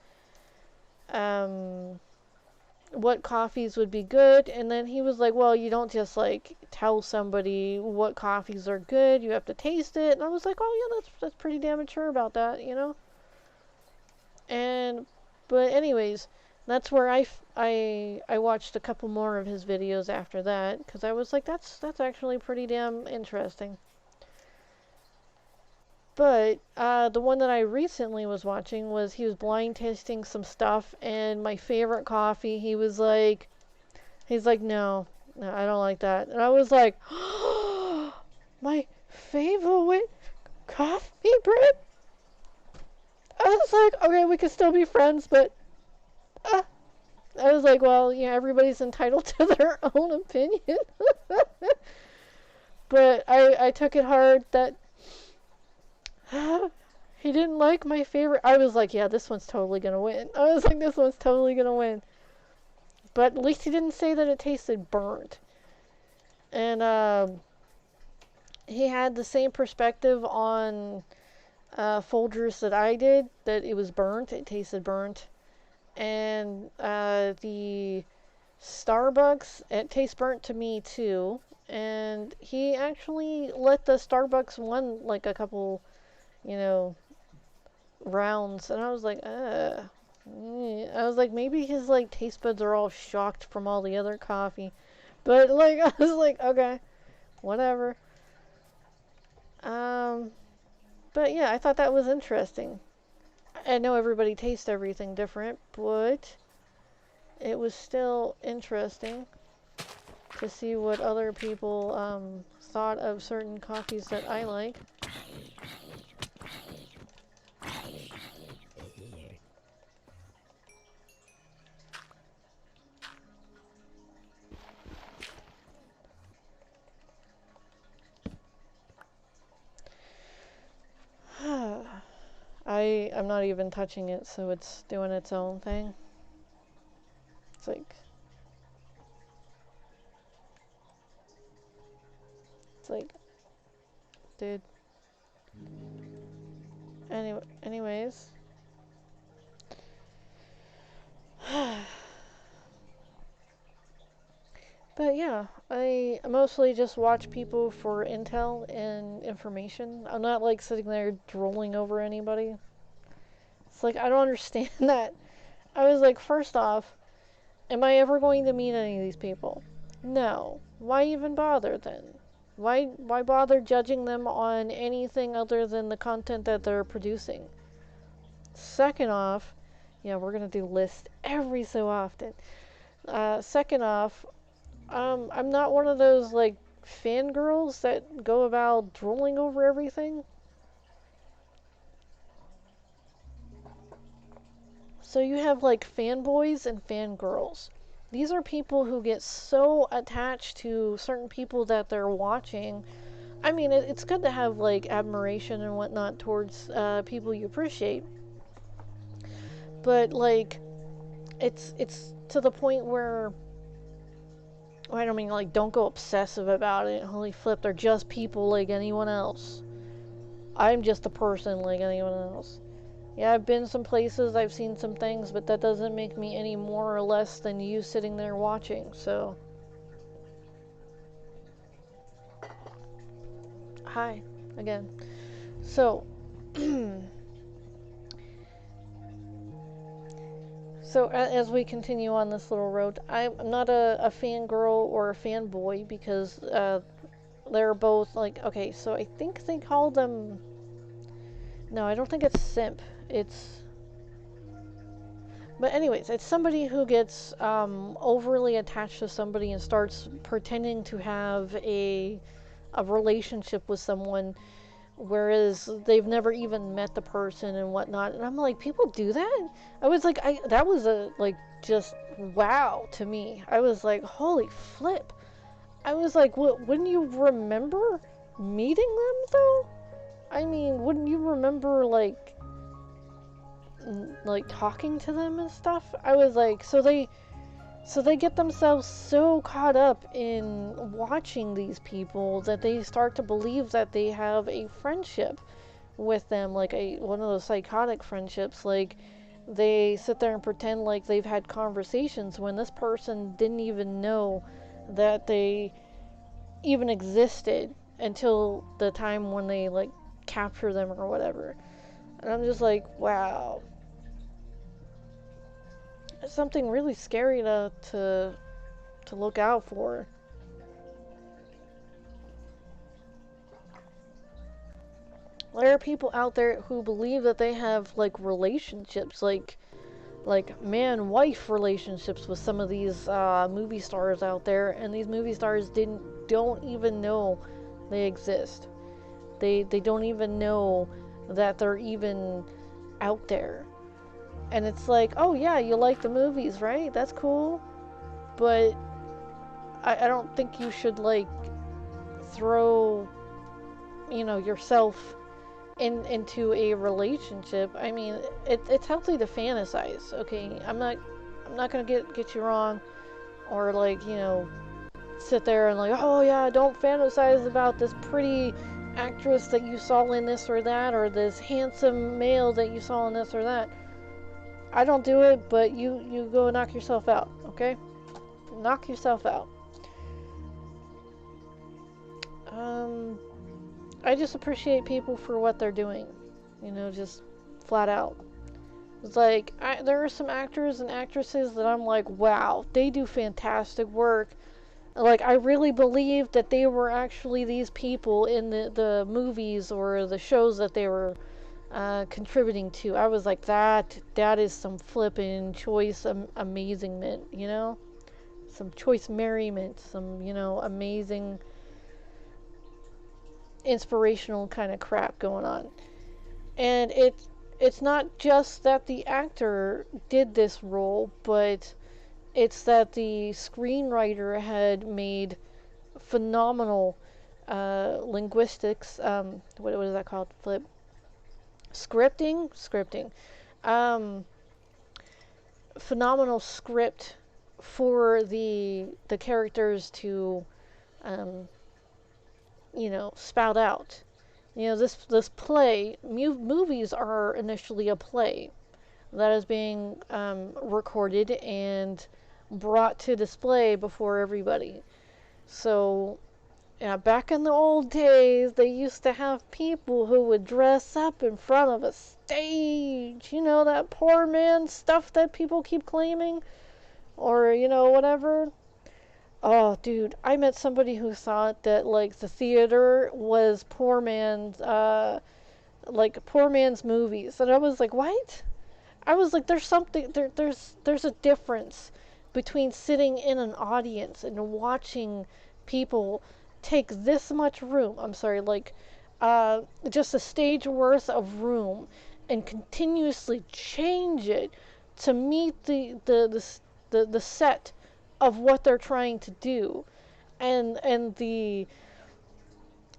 what coffees would be good, and then he was like, well, you don't just like tell somebody what coffees are good, you have to taste it. And I was like, oh yeah, that's pretty damn mature about that, and but anyways, that's where I watched a couple more of his videos after that, because I was like, that's actually pretty damn interesting. But the one that I recently was watching was he was blind tasting some stuff, and my favorite coffee, he's like, no, I don't like that. And I was like, oh, my favorite coffee bread? I was like, okay, we could still be friends, but I was like, well, yeah, everybody's entitled to their own opinion. But I took it hard that he didn't like my favorite. I was like, yeah, this one's totally gonna win. I was like, this one's totally gonna win. But at least he didn't say that it tasted burnt. And he had the same perspective on Folgers that I did, that it was burnt, it tasted burnt. And the Starbucks, it tastes burnt to me too. And he actually let the Starbucks one like a couple, rounds, and I was like, I was like, maybe his like taste buds are all shocked from all the other coffee. But like, I was like, okay, whatever. Um, but yeah, I thought that was interesting. I know everybody tastes everything different, but it was still interesting to see what other people thought of certain coffees that I like. I'm not even touching it, so it's doing its own thing. It's like it's like, dude. Anyways, but yeah, I mostly just watch people for intel and information. I'm not like sitting there drooling over anybody. It's like I don't understand that. I was like, first off, am I ever going to meet any of these people? No. Why even bother then? Why bother judging them on anything other than the content that they're producing? Second off, yeah, we're gonna do lists every so often. Second off, I'm not one of those like fangirls that go about drooling over everything. So you have like fanboys and fangirls. These are people who get so attached to certain people that they're watching. I mean, it's good to have like admiration and whatnot towards people you appreciate, but like it's to the point where I don't mean like don't go obsessive about it. Holy flip, they're just people like anyone else. I'm just a person like anyone else. Yeah, I've been some places, I've seen some things, but that doesn't make me any more or less than you sitting there watching. So, hi again. So, so as we continue on this little road, I'm not a fangirl or a fanboy because they're both like okay. So I think they call them. No, I don't think it's simp. It's But anyways, it's somebody who gets overly attached to somebody and starts pretending to have a relationship with someone, whereas they've never even met the person and whatnot. And I'm like, people do that? I was like, I that was a like just wow to me. I was like, holy flip. I was like, wouldn't you remember meeting them though? I mean, wouldn't you remember like talking to them and stuff? I was like, so they get themselves so caught up in watching these people that they start to believe that they have a friendship with them, like a one of those psychotic friendships. Like they sit there and pretend like they've had conversations when this person didn't even know that they even existed until the time when they like capture them or whatever. And I'm just like, wow, it's something really scary to look out for. There are people out there who believe that they have like relationships, like man wife relationships with some of these movie stars out there, and these movie stars don't even know they exist. They don't even know that they're even out there. And it's like, oh yeah, you like the movies, right? That's cool. But I don't think you should like throw yourself into a relationship. I mean, it's healthy to fantasize. Okay, I'm not gonna get you wrong, or like sit there and like, oh yeah, don't fantasize about this pretty actress that you saw in this or that, or this handsome male that you saw in this or that. I don't do it, but you go knock yourself out. Okay, knock yourself out. Um, I just appreciate people for what they're doing. Just flat out. It's like there are some actors and actresses that I'm like, wow, they do fantastic work, Like, I really believed that they were actually these people in the movies or the shows that they were contributing to. I was like, that is some flippin' choice amazingment, you know? Some choice merriment, some, amazing inspirational kind of crap going on. And it's not just that the actor did this role, but it's that the screenwriter had made phenomenal linguistics. What is that called? Flip scripting. Um, Phenomenal script for the characters to um, spout out. This play. Movies are initially a play that is being recorded and brought to display before everybody. So, yeah, back in the old days, they used to have people who would dress up in front of a stage. You know, that poor man stuff that people keep claiming? Or, whatever. Oh, dude, I met somebody who thought that, like, the theater was poor man's movies. And I was like, what? I was like, there's something, there's a difference between sitting in an audience and watching people take this much room. I'm sorry, like, just a stage worth of room and continuously change it to meet the set of what they're trying to do, and the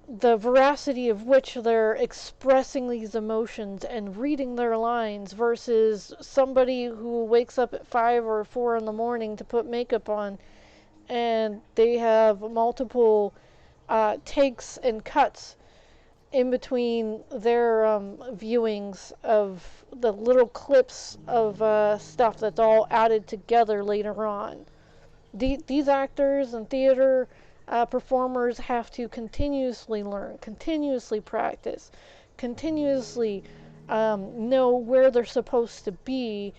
veracity of which they're expressing these emotions and reading their lines versus somebody who wakes up at 5 or 4 in the morning to put makeup on, and they have multiple takes and cuts in between their viewings of the little clips of stuff that's all added together later on. These actors and theater performers have to continuously learn, continuously practice, continuously know where they're supposed to be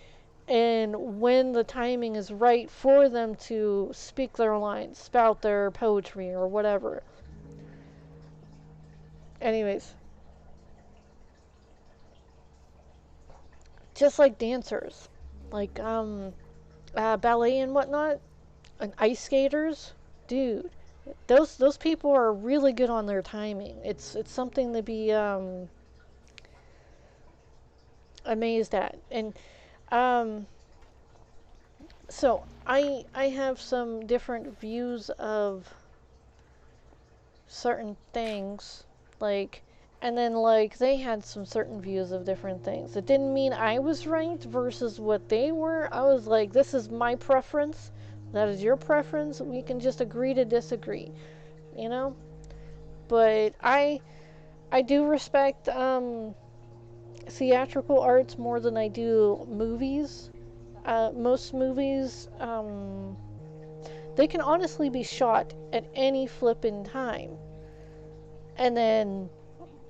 and when the timing is right for them to speak their lines, spout their poetry, or whatever. Anyways, just like dancers, like ballet and whatnot, and ice skaters, dude. Those people are really good on their timing. It's something to be amazed at. And um, so I have some different views of certain things, like, and then like they had some certain views of different things. It didn't mean I was right versus what they were. I was like, this is my preference, that is your preference. We can just agree to disagree, you know. But I do respect theatrical arts more than I do movies. Most movies, they can honestly be shot at any flippin' time and then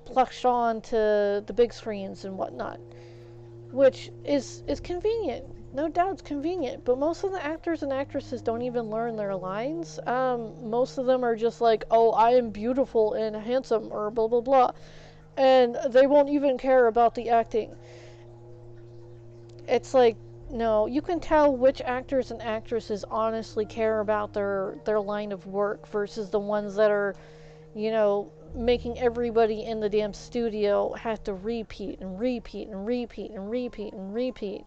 plucked on to the big screens and whatnot, which is convenient. No doubt it's convenient, but most of the actors and actresses don't even learn their lines. Most of them are just like, oh, I am beautiful and handsome, or blah blah blah, and they won't even care about the acting. It's like, no, you can tell which actors and actresses honestly care about their line of work versus the ones that are, making everybody in the damn studio have to repeat and repeat and repeat and repeat and repeat.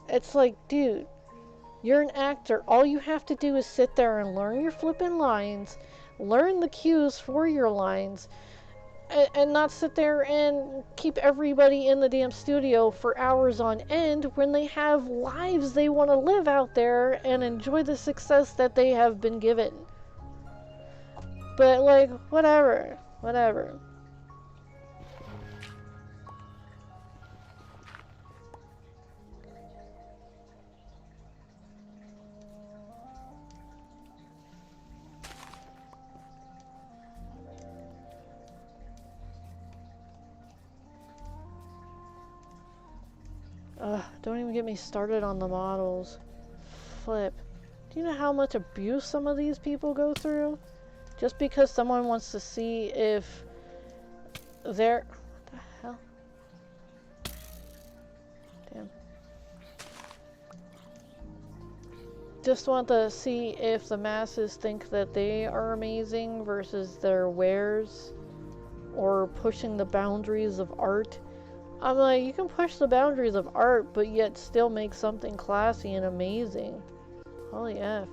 It's like, dude, you're an actor. All you have to do is sit there and learn your flippin' lines, learn the cues for your lines, and not sit there and keep everybody in the damn studio for hours on end when they have lives they want to live out there and enjoy the success that they have been given. But, like, whatever. Whatever. Ugh, don't even get me started on the models. Flip. Do you know how much abuse some of these people go through? Just because someone wants to see if they're... What the hell? Damn. Just want to see if the masses think that they are amazing versus their wares, or pushing the boundaries of art. I'm like, you can push the boundaries of art, but yet still make something classy and amazing. Holy F.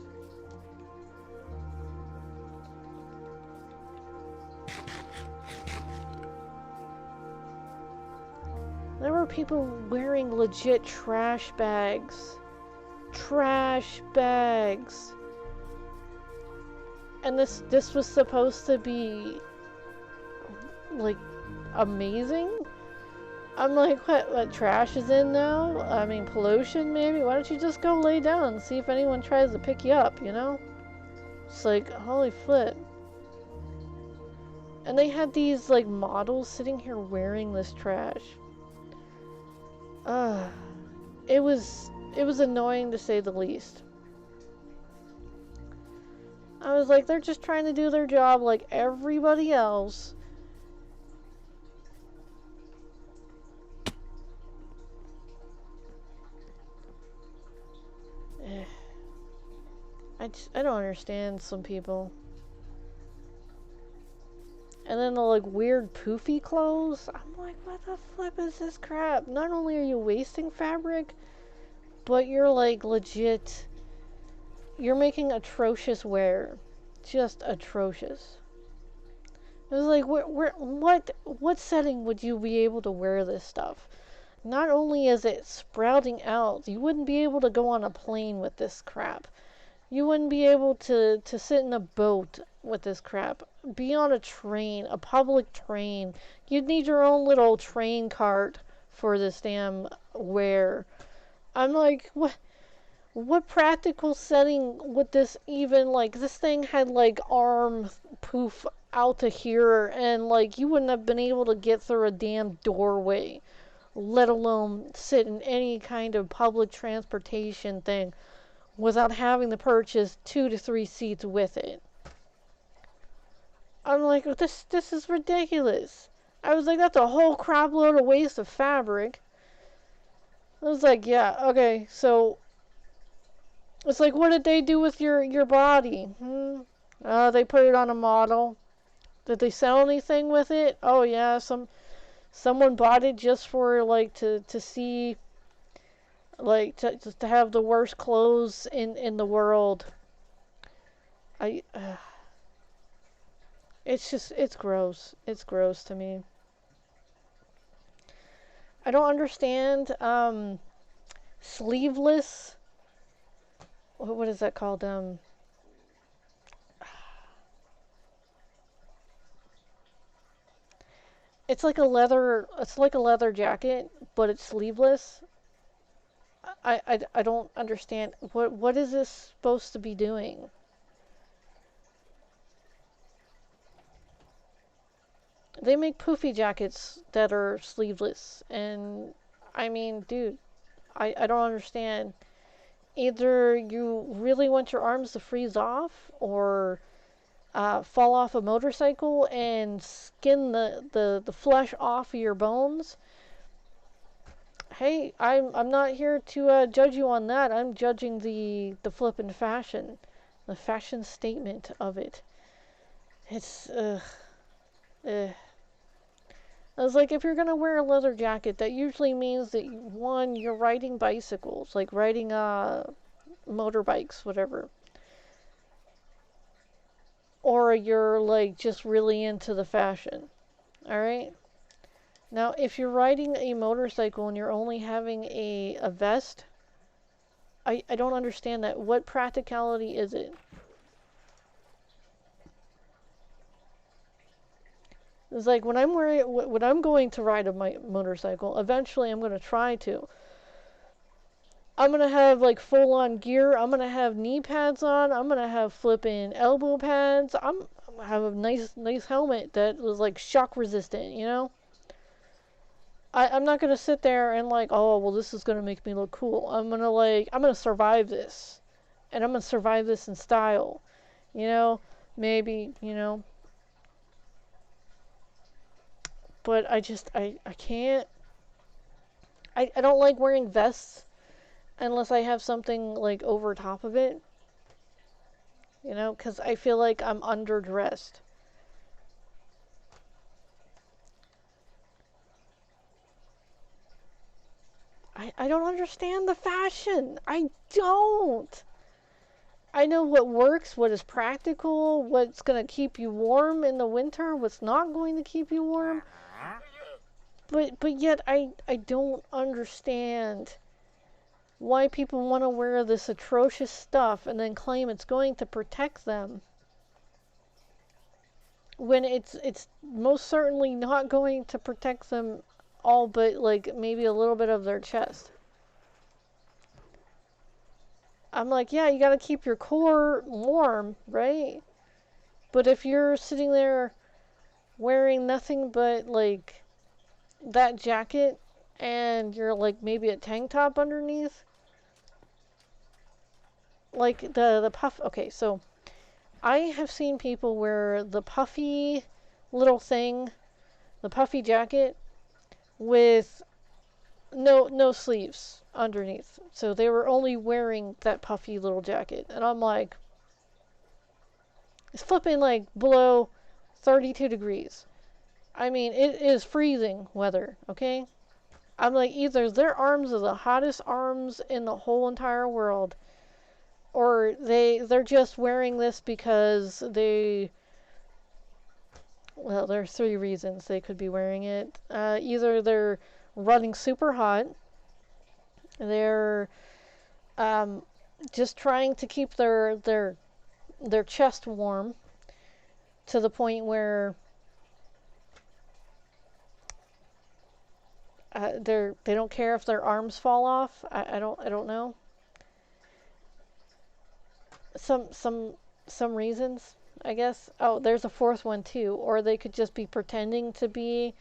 There were people wearing legit trash bags. Trash bags. And this was supposed to be like amazing? I'm like, what trash is in now? I mean, pollution maybe? Why don't you just go lay down and see if anyone tries to pick you up, you know? It's like, holy flip. And they had these like models sitting here wearing this trash. It was annoying to say the least. I was like, they're just trying to do their job like everybody else. I don't understand some people. And then the like weird poofy clothes. I'm like, what the flip is this crap? Not only are you wasting fabric, but you're like legit, you're making atrocious wear. Just atrocious. It was like, what setting would you be able to wear this stuff? Not only is it sprouting out, you wouldn't be able to go on a plane with this crap. You wouldn't be able to sit in a boat with this crap. Be on a train, a public train. You'd need your own little train cart for this damn wear. I'm like, what practical setting would this even, like, this thing had like arm poof out to here, and like you wouldn't have been able to get through a damn doorway, let alone sit in any kind of public transportation thing without having to purchase 2 to 3 seats with it. I'm like, this is ridiculous. I was like, that's a whole crap load of waste of fabric. I was like, yeah, okay, so it's like, what did they do with your body? They put it on a model. Did they sell anything with it? Oh yeah, someone bought it just for like to see, like just to have the worst clothes in the world. It's gross. It's gross to me. I don't understand sleeveless. What is that called? It's like a leather jacket, but it's sleeveless. I don't understand. What is this supposed to be doing? They make poofy jackets that are sleeveless, and I mean, dude, I don't understand. Either you really want your arms to freeze off, or fall off a motorcycle and skin the flesh off of your bones. Hey, I'm not here to judge you on that. I'm judging the flippin' fashion, the fashion statement of it. It's I was like, if you're gonna wear a leather jacket, that usually means that one, you're riding bicycles, like riding motorbikes, whatever. Or you're like just really into the fashion. Alright? Now, if you're riding a motorcycle and you're only having a vest, I don't understand that. What practicality is it? It's like when I'm going to ride my motorcycle, eventually I'm going to try to. I'm going to have like full on gear. I'm going to have knee pads on. I'm going to have flipping elbow pads. I'm going to have a nice helmet that was like shock resistant, you know? I'm not going to sit there and like, oh, well, this is going to make me look cool. I'm going to survive this. and I'm gonna survive this in style. You know, maybe, but I can't. I don't like wearing vests unless I have something like over top of it, because I feel like I'm underdressed. I don't understand the fashion. I don't. I know what works, what is practical, what's going to keep you warm in the winter, what's not going to keep you warm. But yet I don't understand why people want to wear this atrocious stuff and then claim it's going to protect them when it's most certainly not going to protect them all but like maybe a little bit of their chest. I'm like, yeah, you got to keep your core warm, right? But if you're sitting there wearing nothing but like that jacket and you're like maybe a tank top underneath, like the puff. Okay, so I have seen people wear the puffy little thing, the puffy jacket with no sleeves underneath. So they were only wearing that puffy little jacket. And I'm like, it's flipping like below 32 degrees. I mean, it is freezing weather, okay? I'm like, either their arms are the hottest arms in the whole entire world, or they're just wearing this because well, there are three reasons they could be wearing it. Either they're running super hot, they're just trying to keep their chest warm to the point where they don't care if their arms fall off. I don't know. Some reasons, I guess. Oh, there's a fourth one too. Or they could just be pretending to be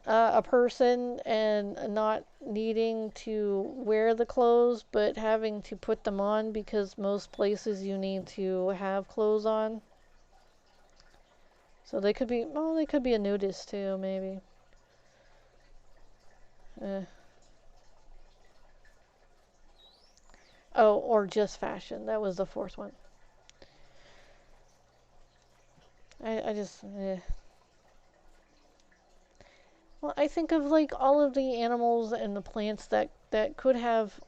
a person and not needing to wear the clothes, but having to put them on because most places you need to have clothes on. So they could be a nudist too, maybe. Eh. Oh, or just fashion. That was the fourth one. I just, Well, I think of like all of the animals and the plants that could have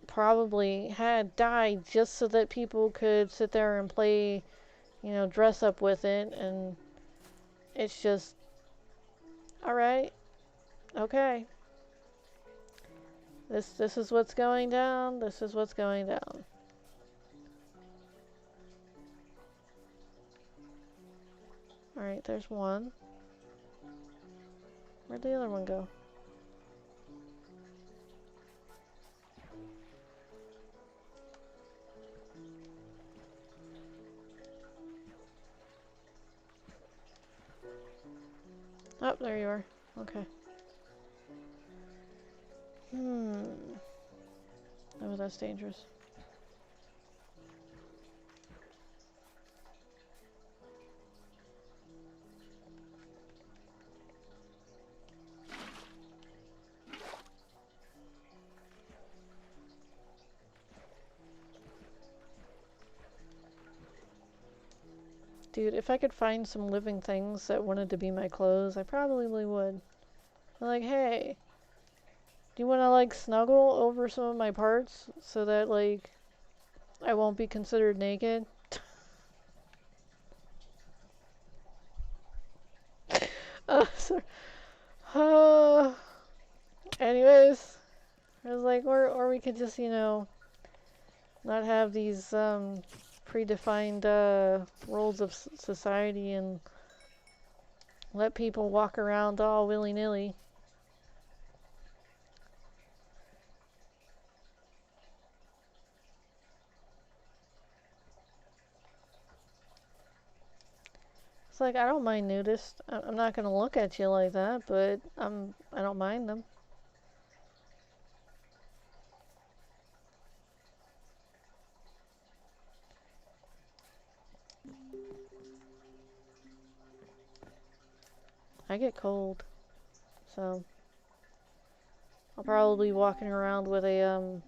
probably had died just so that people could sit there and play, dress up with it, and it's just, all right, okay. This is what's going down. This is what's going down. All right, there's one. Where'd the other one go? Oh, there you are. Okay. Oh, that's dangerous. Dude, if I could find some living things that wanted to be my clothes, I probably would. I'm like, hey, do you want to like snuggle over some of my parts so that like I won't be considered naked? Sorry. Anyways, I was like, or we could just, not have these predefined roles of society and let people walk around all willy-nilly. It's like, I don't mind nudists. I'm not gonna look at you like that, but I don't mind them. I get cold, so I'll probably be walking around with a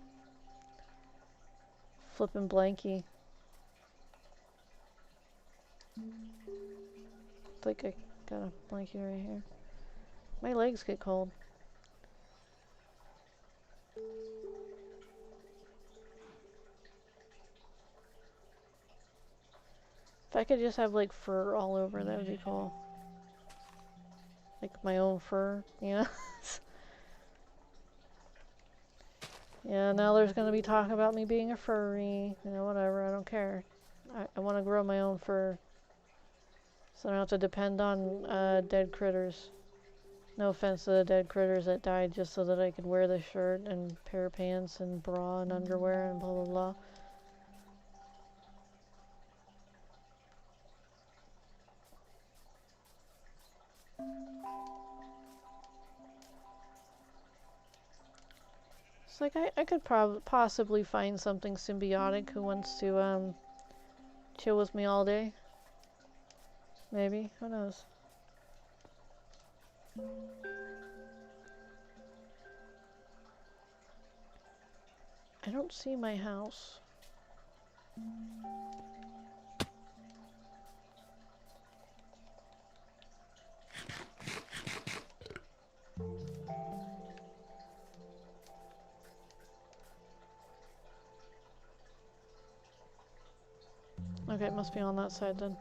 flippin' blankie. It's like I got a blanket right here. My legs get cold. If I could just have like fur all over, that would be cool. Like my own fur, you know? Yeah, now there's gonna be talk about me being a furry. You know, whatever, I don't care. I want to grow my own fur. So I don't have to depend on dead critters. No offense to the dead critters that died just so that I could wear the shirt and pair of pants and bra and underwear and blah blah blah. It's like I could possibly find something symbiotic who wants to chill with me all day. Maybe, who knows? I don't see my house. Okay, it must be on that side then.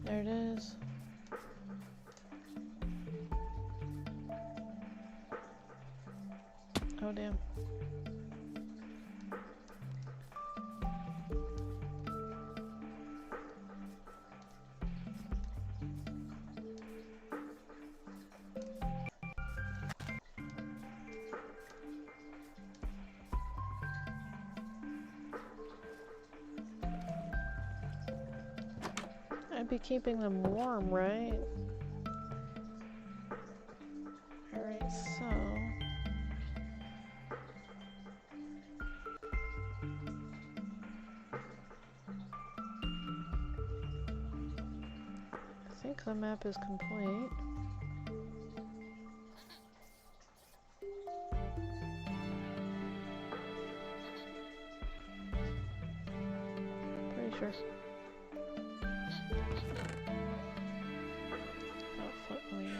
There it is. Oh damn. I'd be keeping them warm, right? Alright, so... I think the map is complete. Pretty sure. Oh, flip, let me go.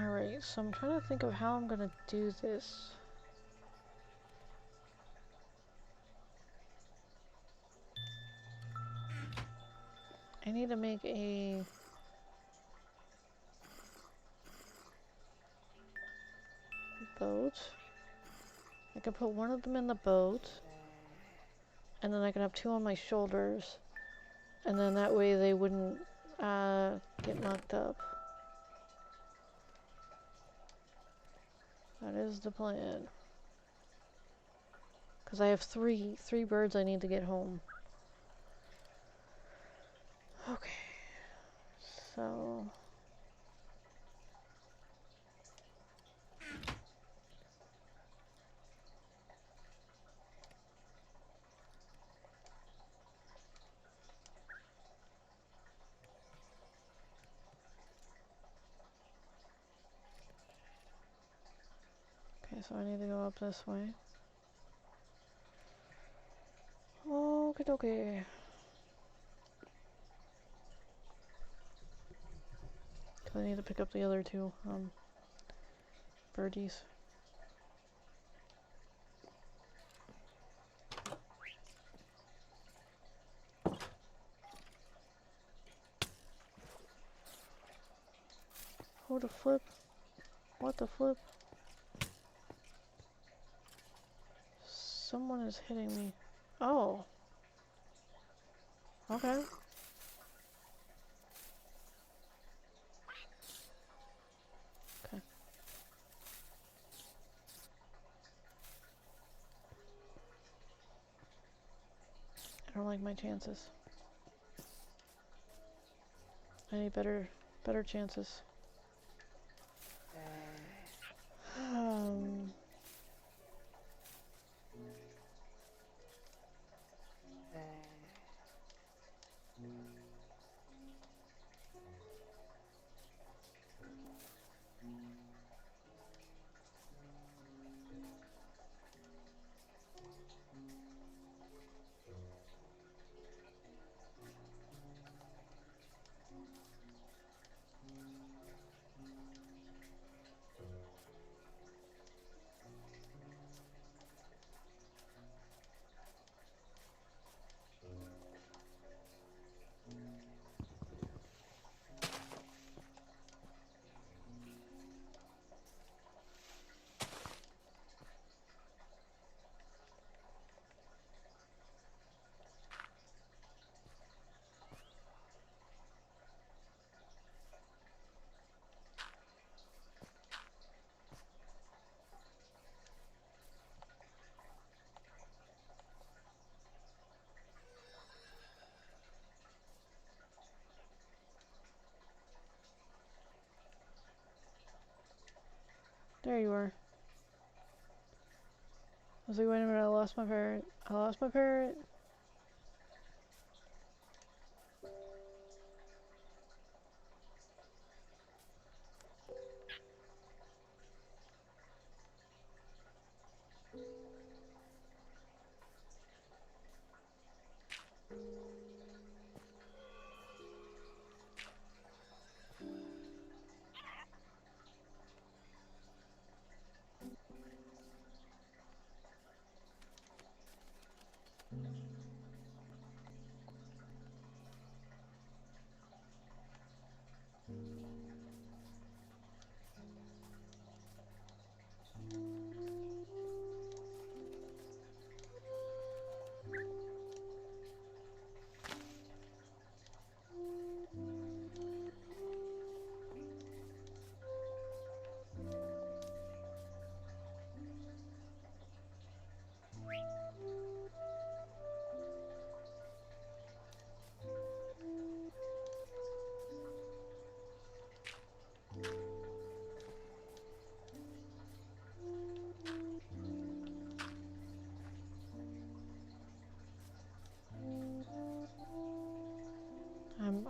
Alright, so I'm trying to think of how I'm gonna do this. I need to make a boat. I can put one of them in the boat, and then I can have two on my shoulders, and then that way they wouldn't get knocked up. That is the plan. Because I have three birds I need to get home. Okay. So... Okay, so I need to go up this way. Okie dokie. Because I need to pick up the other two birdies. Oh, the flip. What the flip? Someone is hitting me. Oh. Okay. Okay. I don't like my chances. I need better chances. There you are. I was like, wait a minute, I lost my parrot. I lost my parrot.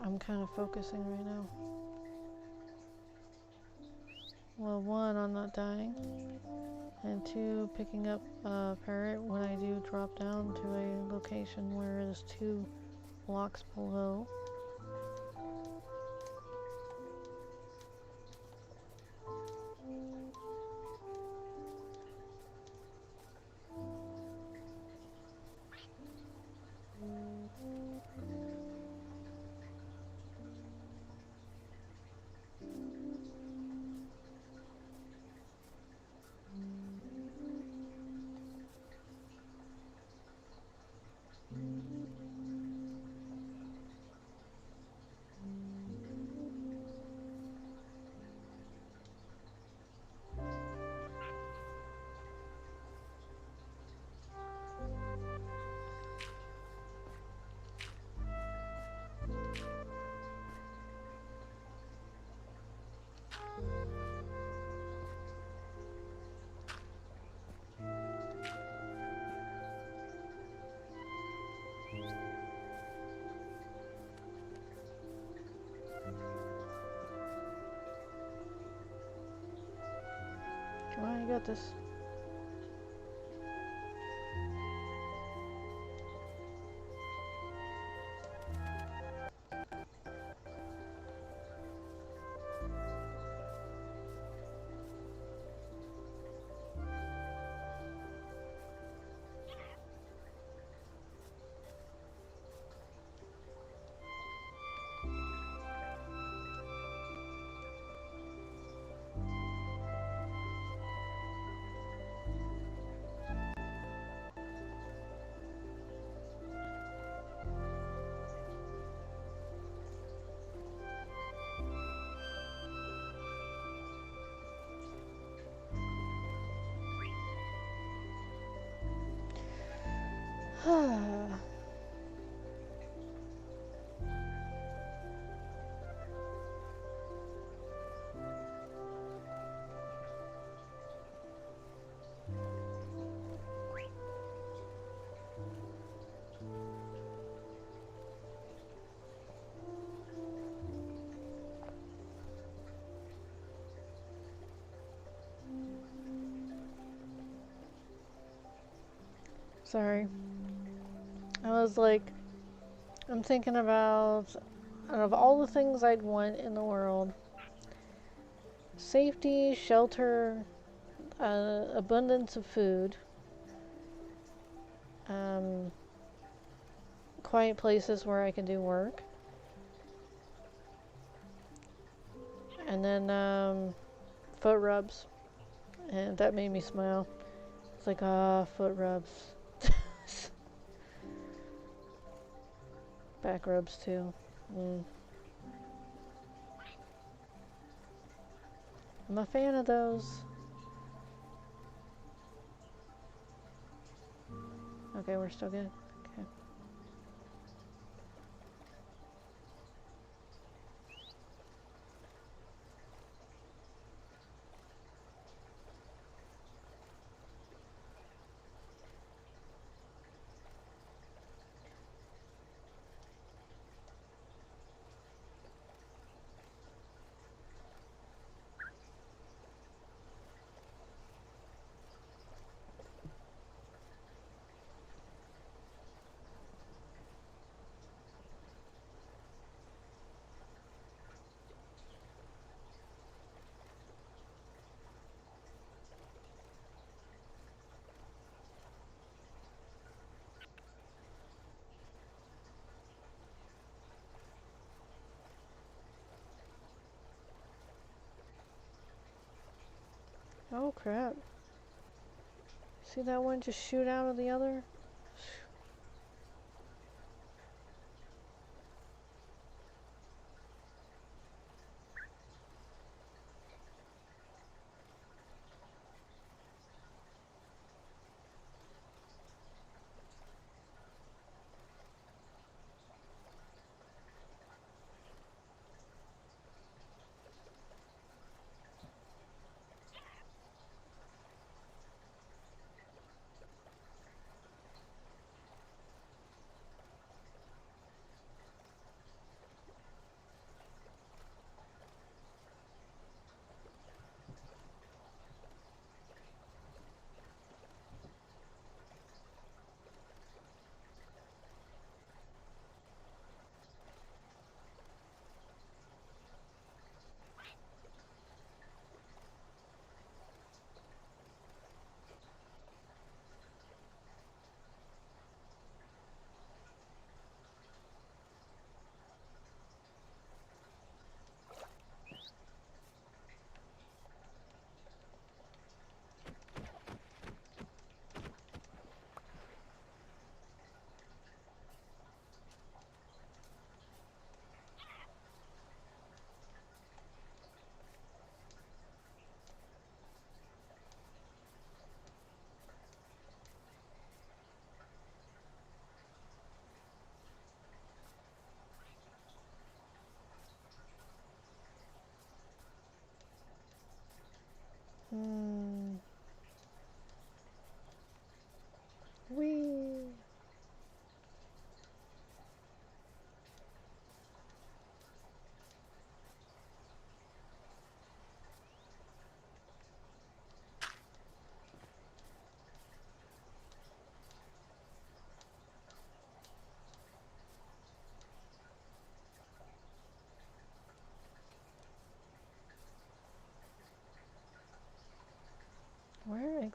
I'm kind of focusing right now. Well, one, on not dying, and two, picking up a parrot when I do drop down to a location where there's 2 blocks below. got this. Sorry. I was like, I'm thinking about, out of all the things I'd want in the world, safety, shelter, abundance of food, um, quiet places where I can do work, and then foot rubs. And that made me smile. It's like, foot rubs. Back rubs too. I'm a fan of those. Okay, we're still good. Okay. Oh crap. See that one just shoot out of the other?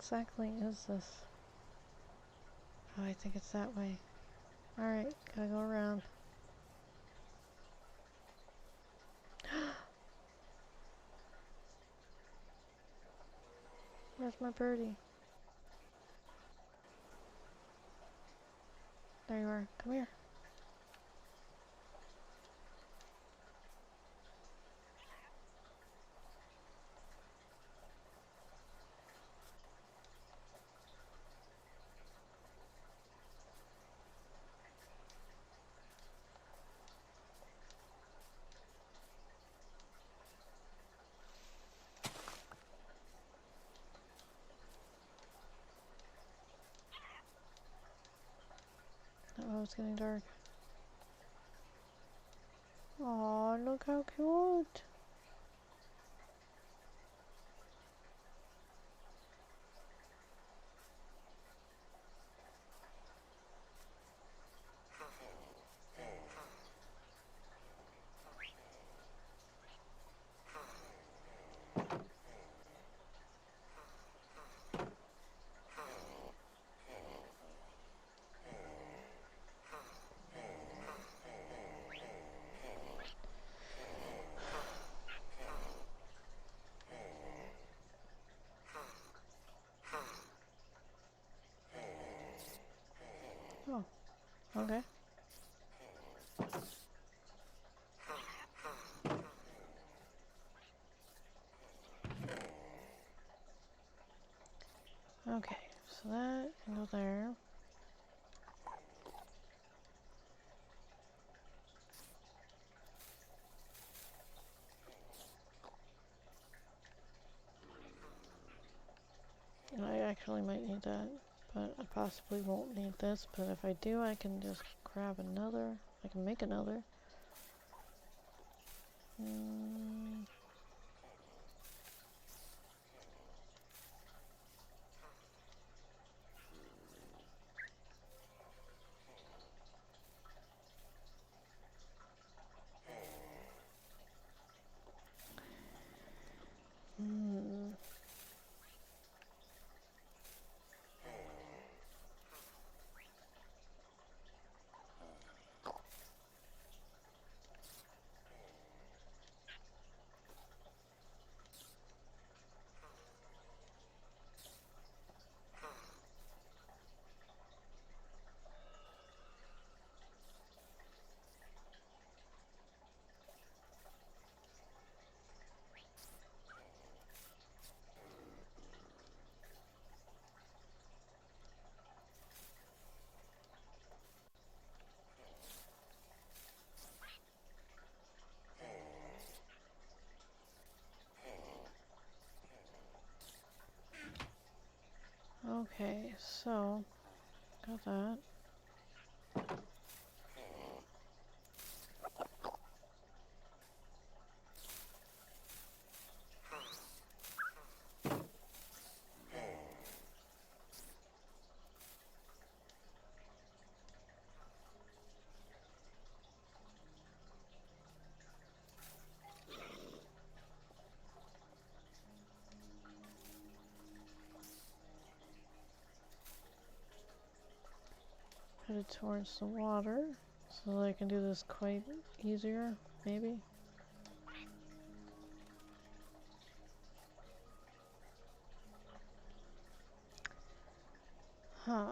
exactly is this? Oh, I think it's that way. Alright, gotta go around. Where's my birdie? There you are. Come here. Oh, it's getting dark. Aw, look how cute. Oh, okay. Okay, so that can go there. I actually might need that, but I possibly won't need this, but if I do, I can just grab another. I can make another. Okay, so got that. Headed towards the water, so that I can do this quite easier, maybe. Huh.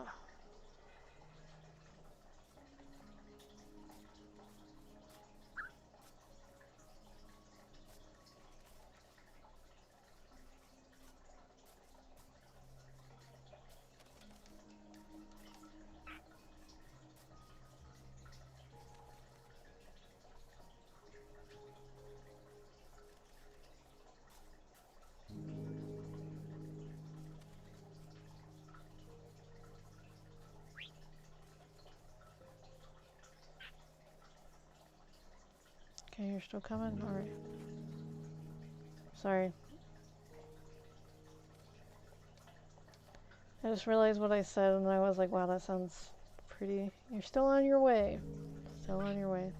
Okay, you're still coming? Alright. Sorry. I just realized what I said and I was like, wow, that sounds pretty. You're still on your way. Still on your way.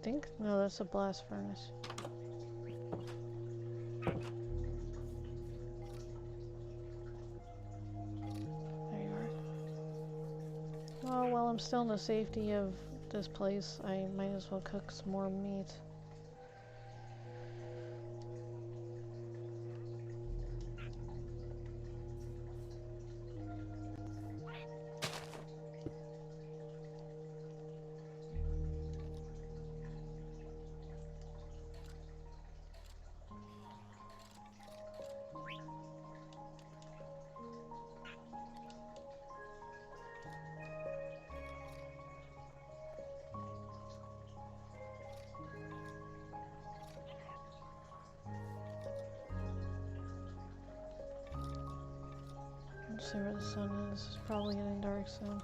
think? No, that's a blast furnace. There you are. Oh, well, I'm still in the safety of this place. I might as well cook some more meat. Let's see where the sun is. It's probably getting dark soon.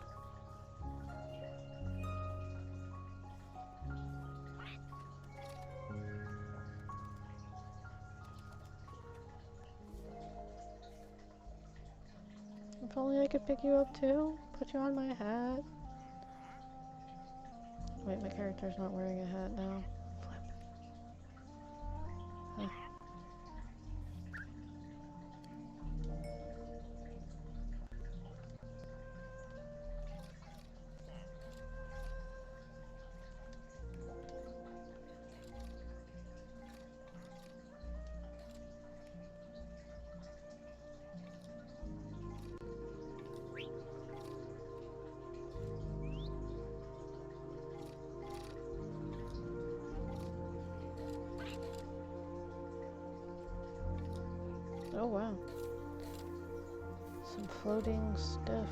If only I could pick you up too. Put you on my hat. Wait, my character's not wearing a hat now. Flip. Huh. Oh wow. Some floating stuff.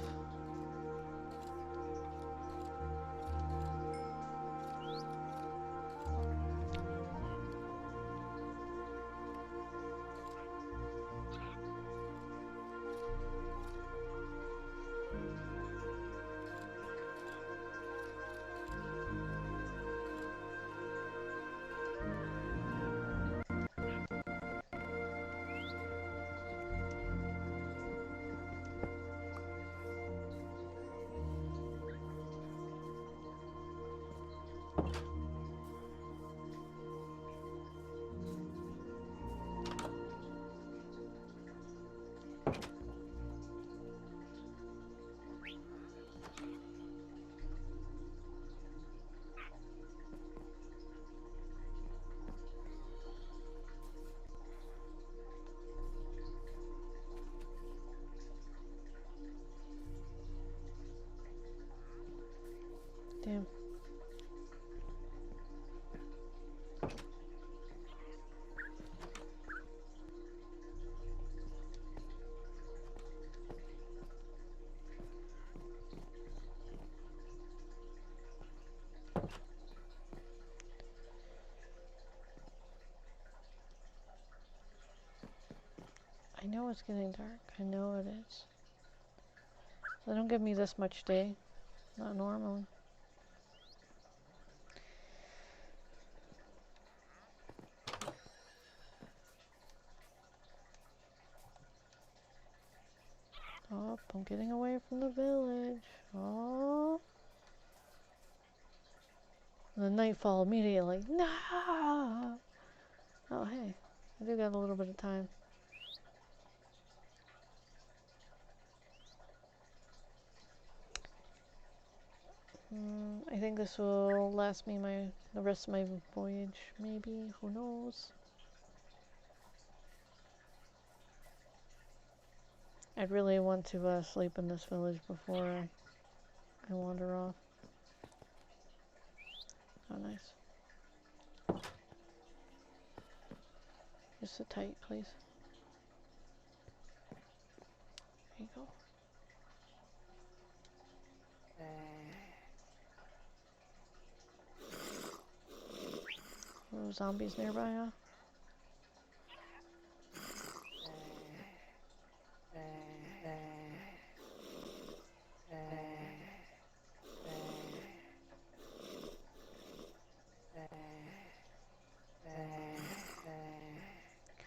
Damn. I know it's getting dark. I know it is. They don't give me this much day. Not normally. Oh, I'm getting away from the village. Oh. And the nightfall immediately. No! Oh, hey. I do got a little bit of time. I think this will last me the rest of my voyage, maybe. Who knows? I'd really want to sleep in this village before I wander off. Oh, nice. Just sit tight, please. There you go. Oh, zombies nearby, huh?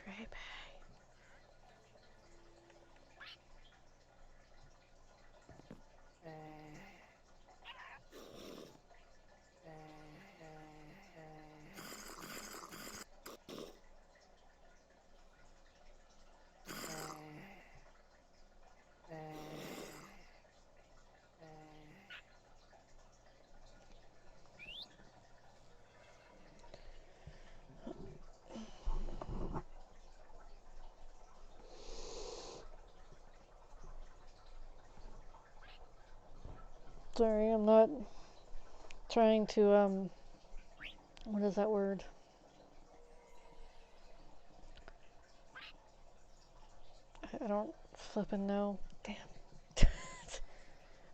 Creepy. Sorry, I'm not trying to, what is that word? I don't flippin' know. Damn.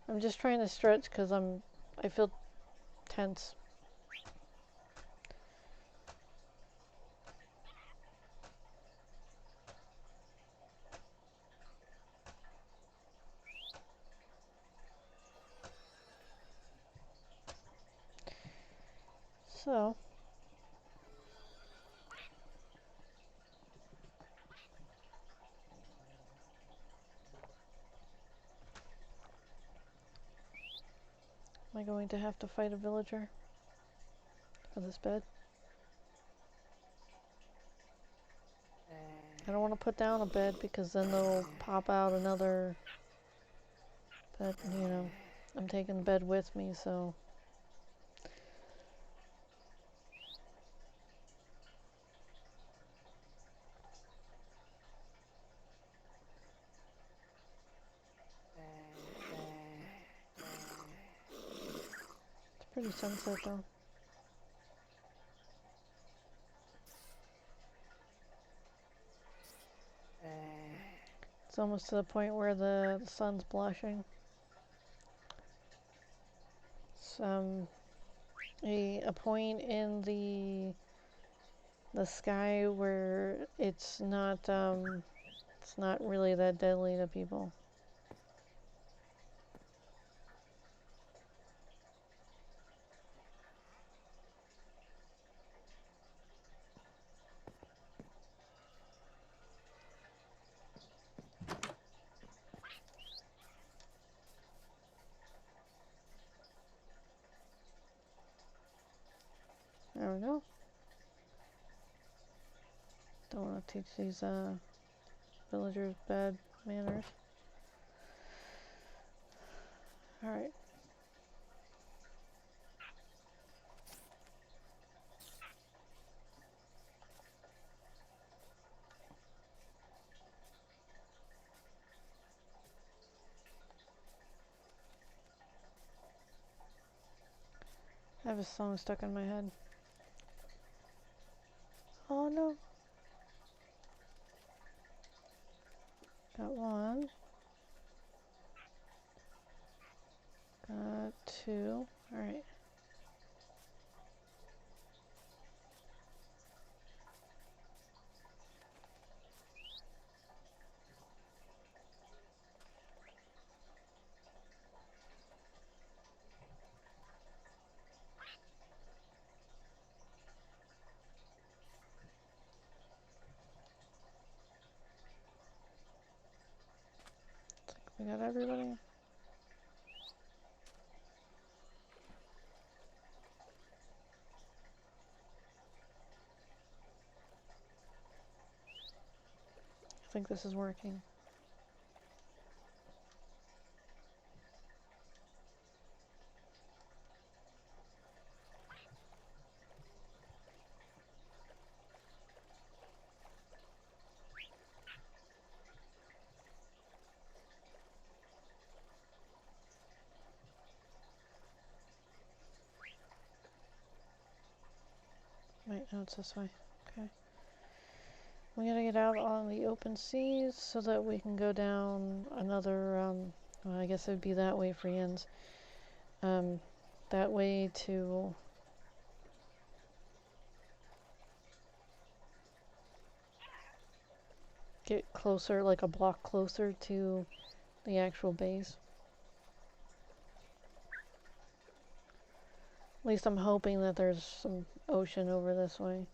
I'm just trying to stretch because I feel tense. So, am I going to have to fight a villager for this bed? I don't want to put down a bed because then they'll pop out another bed, you know. I'm taking the bed with me, so. It's pretty sunset though. It's almost to the point where the sun's blushing. It's a point in the sky where it's not really that deadly to people. I don't know. Don't want to teach these villagers bad manners. Alright. I have a song stuck in my head. Oh no. Got one. Got two. Alright. We got everybody. I think this is working. Wait, no, it's this way. Okay. We gotta get out on the open seas so that we can go down another, well, I guess it would be that way for Yins. That way to get closer, like a block closer to the actual base. At least I'm hoping that there's some ocean over this way.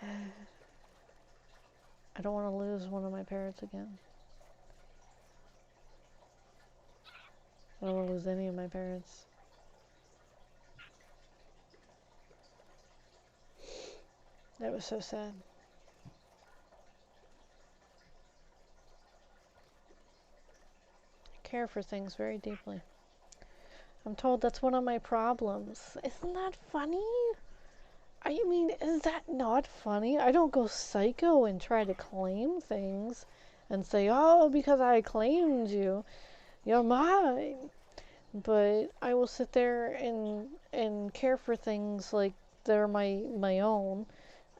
I don't want to lose one of my parrots again. I don't want to lose any of my parrots. That was so sad. I care for things very deeply. I'm told that's one of my problems. Isn't that funny? I mean, is that not funny? I don't go psycho and try to claim things and say, oh, because I claimed you. You're mine. But I will sit there and care for things like they're my own,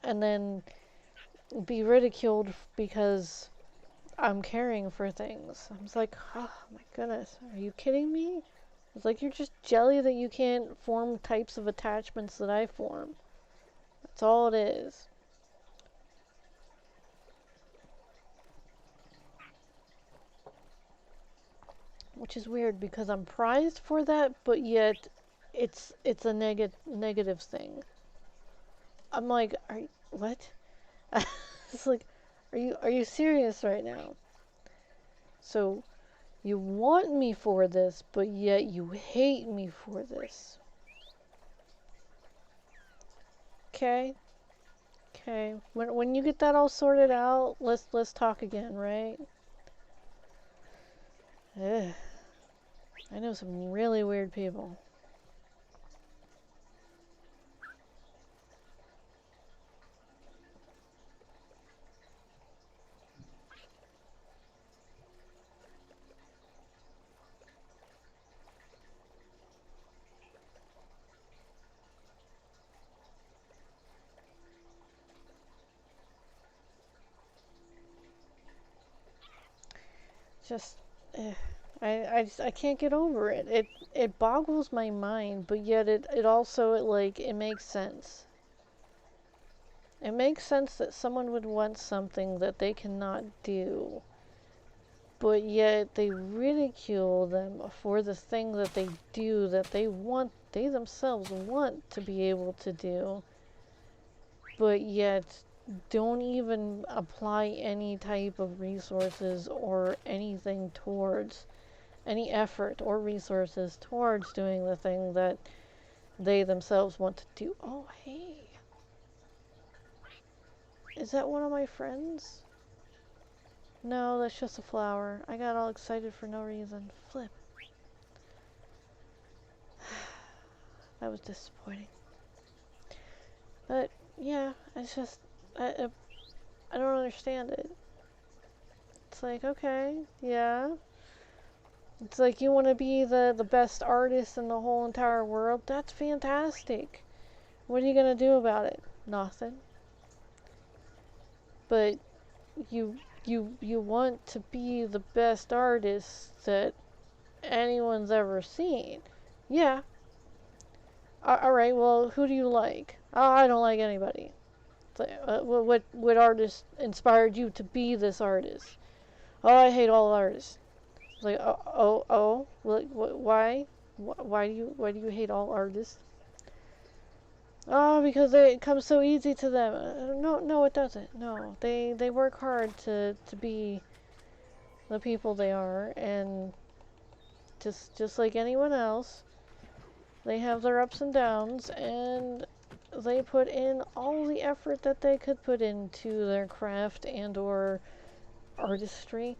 and then be ridiculed because I'm caring for things. I was like, oh my goodness, are you kidding me? It's like you're just jelly that you can't form types of attachments that I form. That's all it is. Which is weird because I'm prized for that, but yet it's a negative thing. I'm like, what? It's like, are you serious right now? So you want me for this, but yet you hate me for this. Okay? Okay. When you get that all sorted out, let's talk again, right? Ugh. I know some really weird people. Just, I can't get over it. It boggles my mind, but yet it also it makes sense. It makes sense that someone would want something that they cannot do, but yet they ridicule them for the thing that they do that they themselves want to be able to do, but yet don't even apply any type of resources or anything towards any effort or resources towards doing the thing that they themselves want to do. Oh, hey. Is that one of my friends? No, that's just a flower. I got all excited for no reason. Flip. That was disappointing. But, yeah, it's just, I don't understand it. It's like, okay, yeah. It's like you want to be the best artist in the whole entire world. That's fantastic. What are you going to do about it? Nothing. But you want to be the best artist that anyone's ever seen. Yeah. Alright, well, who do you like? Oh, I don't like anybody. What artist inspired you to be this artist? Oh, I hate all artists. It's like, why? Why do you hate all artists? Oh, because it comes so easy to them. No, it doesn't. No, they work hard to be the people they are, and just like anyone else, they have their ups and downs, and they put in all the effort that they could put into their craft and or artistry.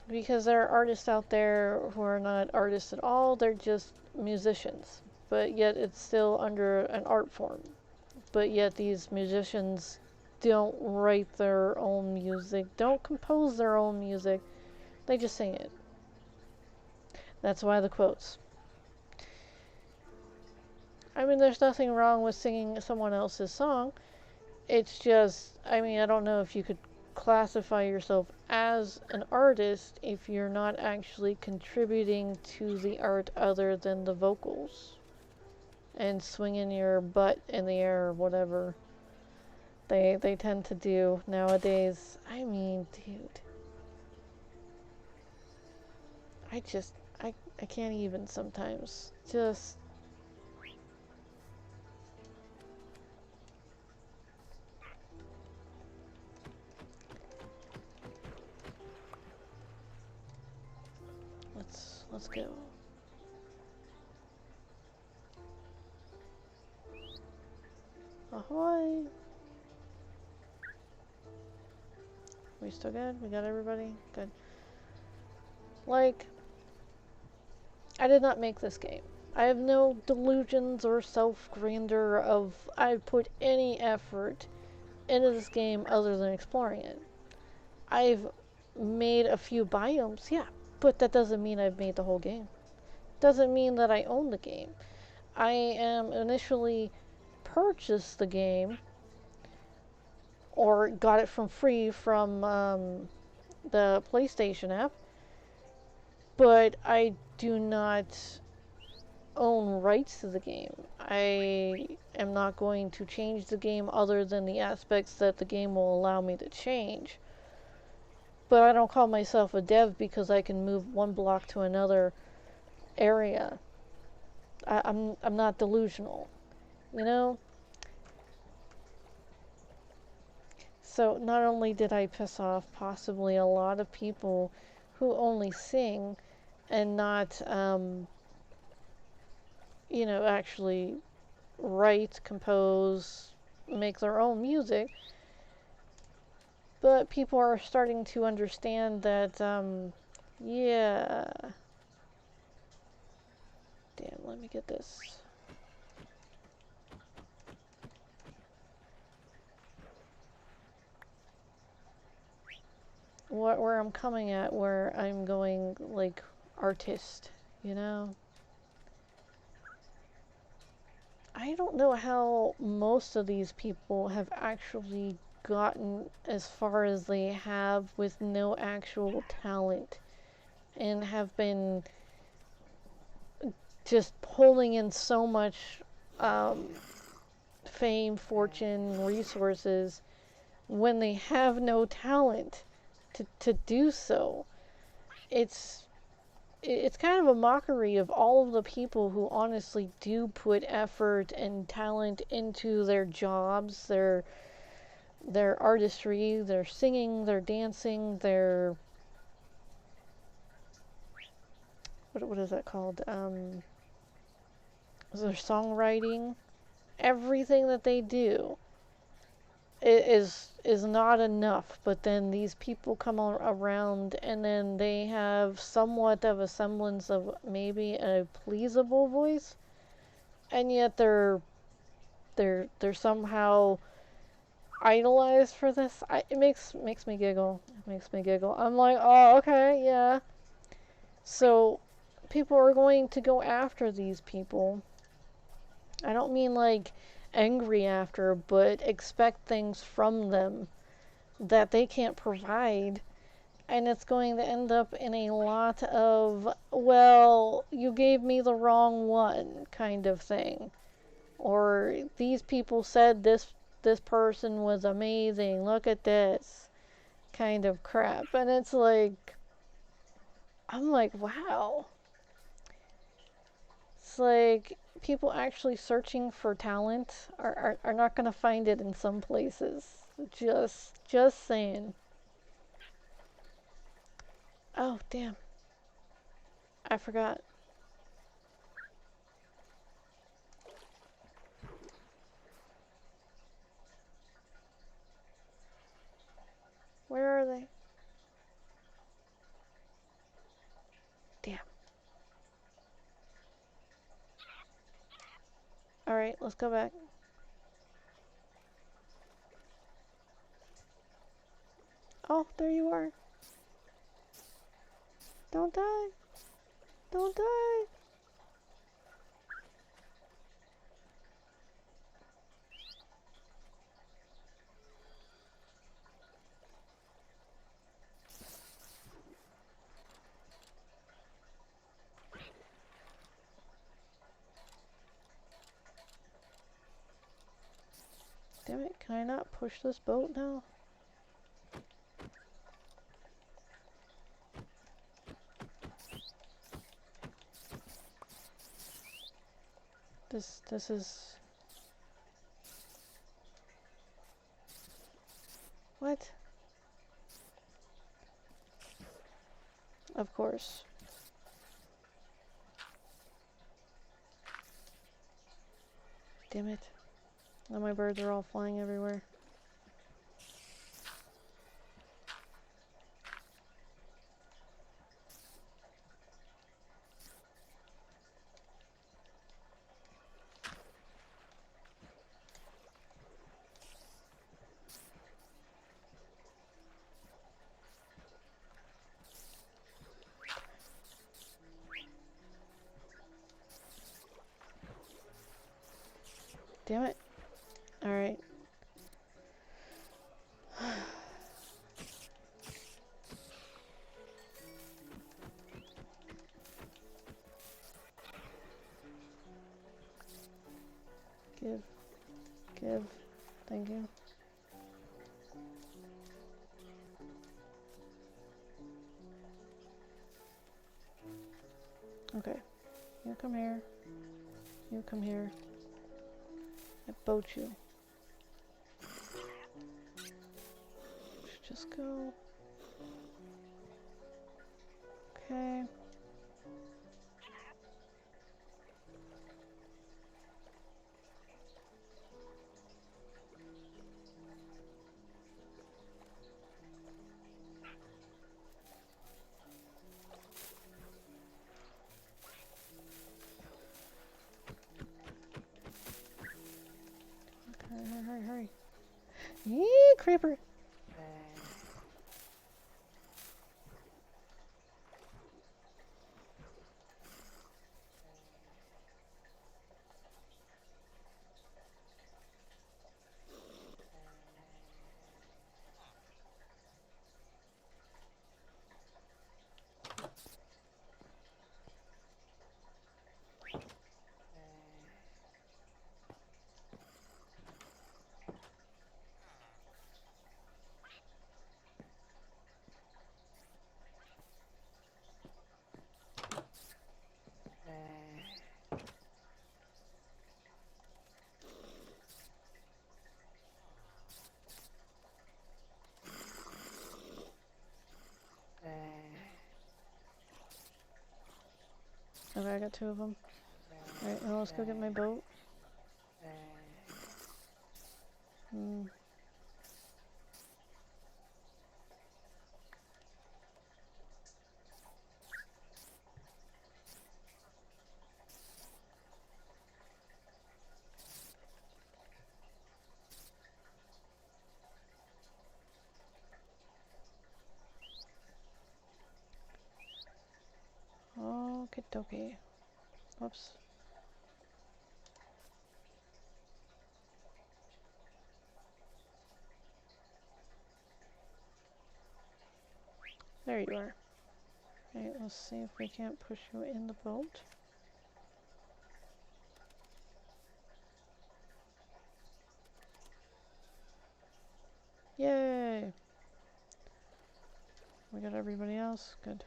Because there are artists out there who are not artists at all, they're just musicians. But yet it's still under an art form. But yet these musicians don't write their own music, don't compose their own music, they just sing it. That's why the quotes. I mean, there's nothing wrong with singing someone else's song. It's just, I mean, I don't know if you could classify yourself as an artist if you're not actually contributing to the art other than the vocals and swinging your butt in the air or whatever they tend to do nowadays. I mean, dude, I can't even sometimes. Just let's go. Ahoy! We still good? We got everybody? Good. Like, I did not make this game. I have no delusions or self-grandeur of I put any effort into this game other than exploring it. I've made a few biomes, yeah. But that doesn't mean I've made the whole game. Doesn't mean that I own the game. I am initially purchased the game or got it from free from the PlayStation app, but I do not own rights to the game. I am not going to change the game other than the aspects that the game will allow me to change. But I don't call myself a dev because I can move one block to another area. I'm not delusional, you know? So not only did I piss off possibly a lot of people who only sing and not, actually write, compose, make their own music, but people are starting to understand that, yeah. Damn, let me get this. Where I'm coming at, where I'm going, like, artist, you know? I don't know how most of these people have actually gotten as far as they have with no actual talent and have been just pulling in so much fame, fortune, resources when they have no talent to do so. It's kind of a mockery of all of the people who honestly do put effort and talent into their jobs, their artistry, their singing, their dancing, their what is that called? Their songwriting. Everything that they do is not enough, but then these people come around and then they have somewhat of a semblance of maybe a pleasable voice, and yet they're somehow idolized for this. It makes me giggle. It makes me giggle. I'm like, oh, okay, yeah. So people are going to go after these people. I don't mean like angry after, but expect things from them that they can't provide. And it's going to end up in a lot of, well, you gave me the wrong one kind of thing. Or these people said this person was amazing. Look at this kind of crap. And it's like, I'm like, wow. It's like people actually searching for talent are not going to find it in some places. Just saying. Oh, damn. I forgot. Where are they? Damn. Alright, let's go back. Oh, there you are. Don't die. Don't die. Damn it, can I not push this boat now? This is... What? Of course. Damn it. Now my birds are all flying everywhere. Damn it. Alright. Give. Thank you. Okay. You come here. You come here. I boat you. Should just go. Okay. Hurry. Yee, creeper. Okay, I got 2 of them. Alright, now let's go get my boat. Okie dokie. Whoops. There you are. Alright, let's see if we can't push you in the boat. Yay! We got everybody else. Good.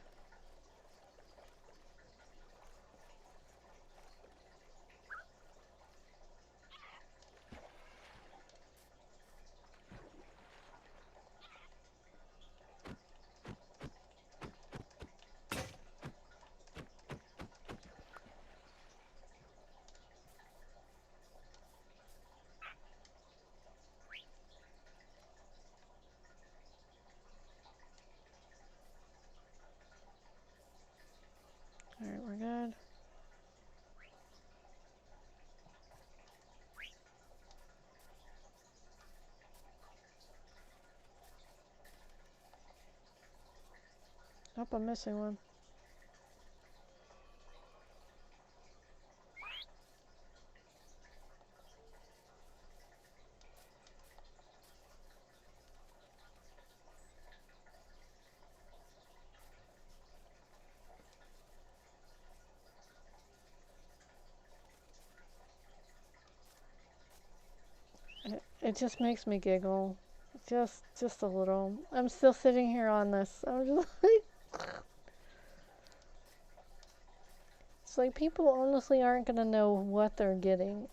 Alright, we're good. Oh, I'm missing one. It just makes me giggle. Just a little. I'm still sitting here on this. I'm just like... It's like people honestly aren't going to know what they're getting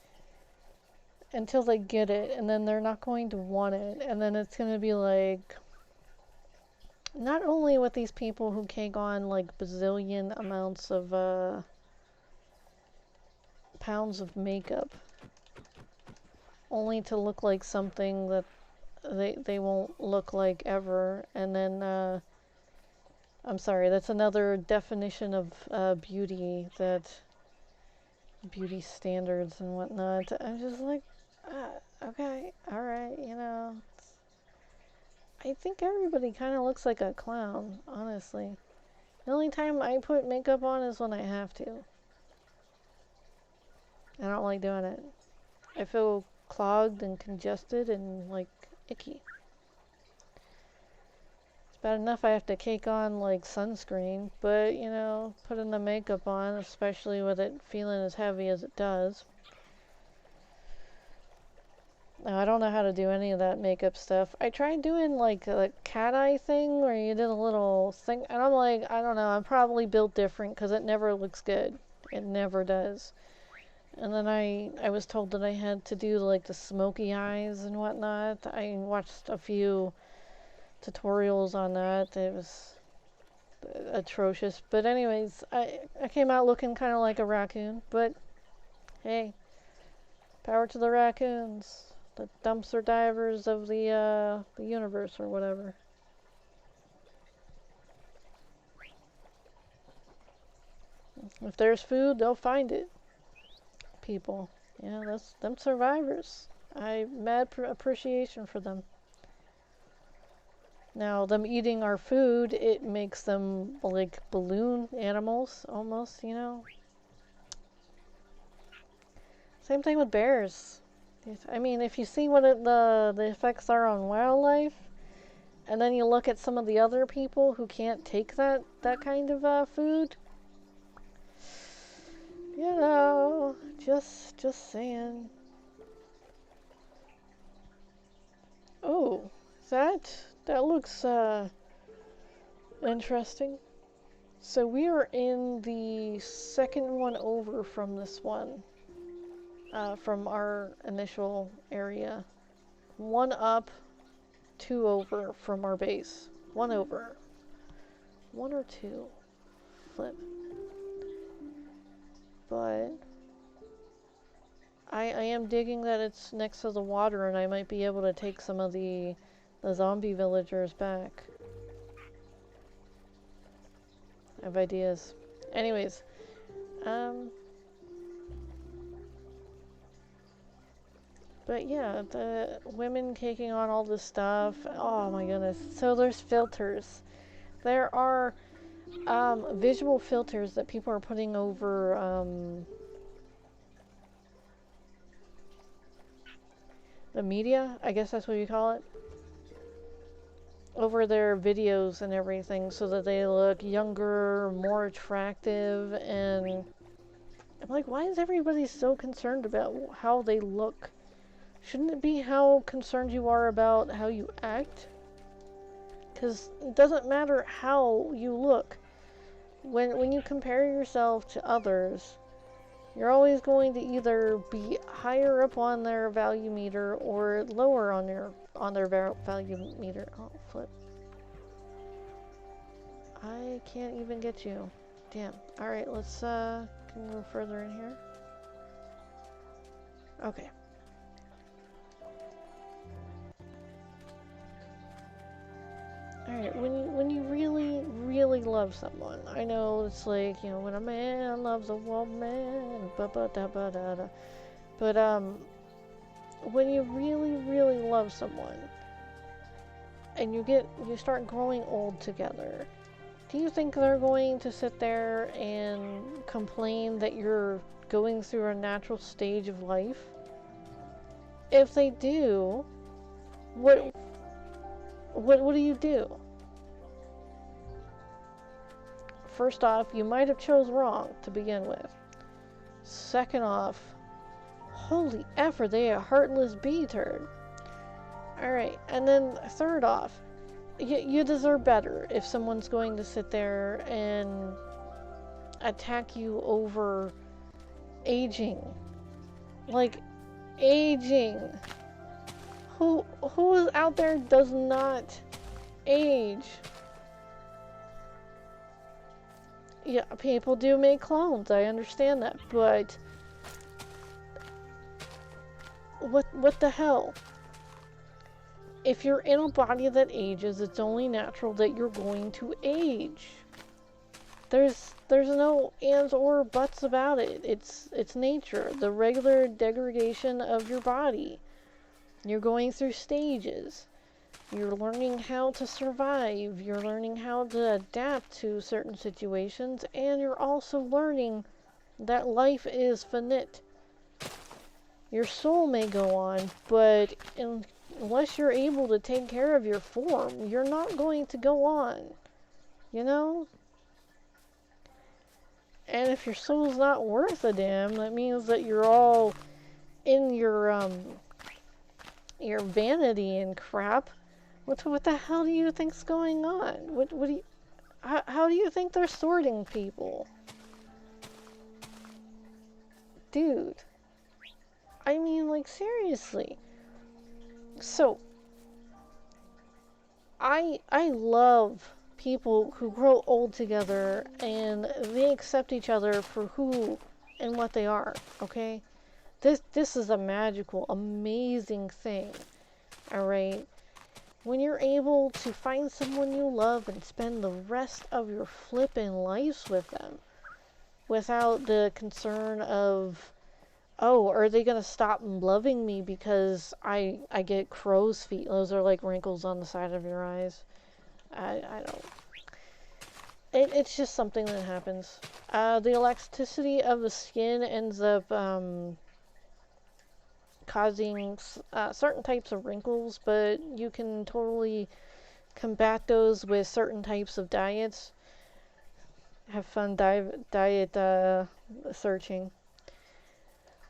until they get it, and then they're not going to want it, and then it's going to be like... Not only with these people who cake on like bazillion amounts of pounds of makeup only to look like something that they won't look like ever, and then I'm sorry, that's another definition of beauty, that beauty standards and whatnot. I'm just like, okay, alright, you know. I think everybody kind of looks like a clown, honestly. The only time I put makeup on is when I have to. I don't like doing it. I feel clogged and congested and like icky. It's bad enough I have to cake on like sunscreen, but you know, putting the makeup on, especially with it feeling as heavy as it does. Now, I don't know how to do any of that makeup stuff. I tried doing like a cat eye thing where you did a little thing, and I'm like, I don't know, I'm probably built different because it never looks good. It never does. And then I was told that I had to do like the smoky eyes and whatnot. I watched a few tutorials on that. It was atrocious. But anyways, I came out looking kind of like a raccoon. But hey, power to the raccoons. The dumpster divers of the universe or whatever. If there's food, they'll find it. People, yeah, that's them survivors. I mad appreciation for them. Now, them eating our food, it makes them like balloon animals, almost, you know. Same thing with bears. I mean, if you see what the effects are on wildlife, and then you look at some of the other people who can't take that kind of food, you know, just saying. Oh, that looks interesting. So we are in the second one over from this one. From our initial area. One up, two over from our base. One over. One or two. Flip. But I am digging that it's next to the water and I might be able to take some of the zombie villagers back. I have ideas. Anyways, but yeah, the women taking on all this stuff. Oh my goodness. So there's filters. There are visual filters that people are putting over the media. I guess that's what you call it. Over their videos and everything so that they look younger, more attractive. And I'm like, why is everybody so concerned about how they look? Shouldn't it be how concerned you are about how you act? Because it doesn't matter how you look. When you compare yourself to others, you're always going to either be higher up on their value meter or lower on their value meter. Oh, flip. I can't even get you. Damn. Alright, let's can we move further in here? Okay. Alright, when you really, really love someone, I know it's like, you know, when a man loves a woman, ba-ba-da-ba-da-da. But, when you really, really love someone, and you start growing old together, do you think they're going to sit there and complain that you're going through a natural stage of life? If they do, what do you do? First off, you might have chose wrong to begin with. Second off, holy F, are they a heartless bee turd? Alright, and then third off, you deserve better if someone's going to sit there and attack you over aging. Like, aging. Who is out there does not age? Yeah, people do make clones, I understand that, but what the hell? If you're in a body that ages, it's only natural that you're going to age. There's no ands or buts about it. It's nature, the regular degradation of your body. You're going through stages. You're learning how to survive. You're learning how to adapt to certain situations. And you're also learning that life is finite. your soul may go on, but unless you're able to take care of your form, you're not going to go on, you know? And if your soul's not worth a damn, that means that you're all in your vanity and crap. What the hell do you think's going on? What do you, how do you think they're sorting people? Dude. I mean, like, seriously. So, I love people who grow old together and they accept each other for who and what they are, okay? This is a magical, amazing thing, alright? When you're able to find someone you love and spend the rest of your flippin' lives with them without the concern of, oh, are they gonna stop loving me because I get crow's feet? Those are like wrinkles on the side of your eyes. I don't. It's just something that happens. The elasticity of the skin ends up causing certain types of wrinkles, but you can totally combat those with certain types of diets. Have fun diet searching.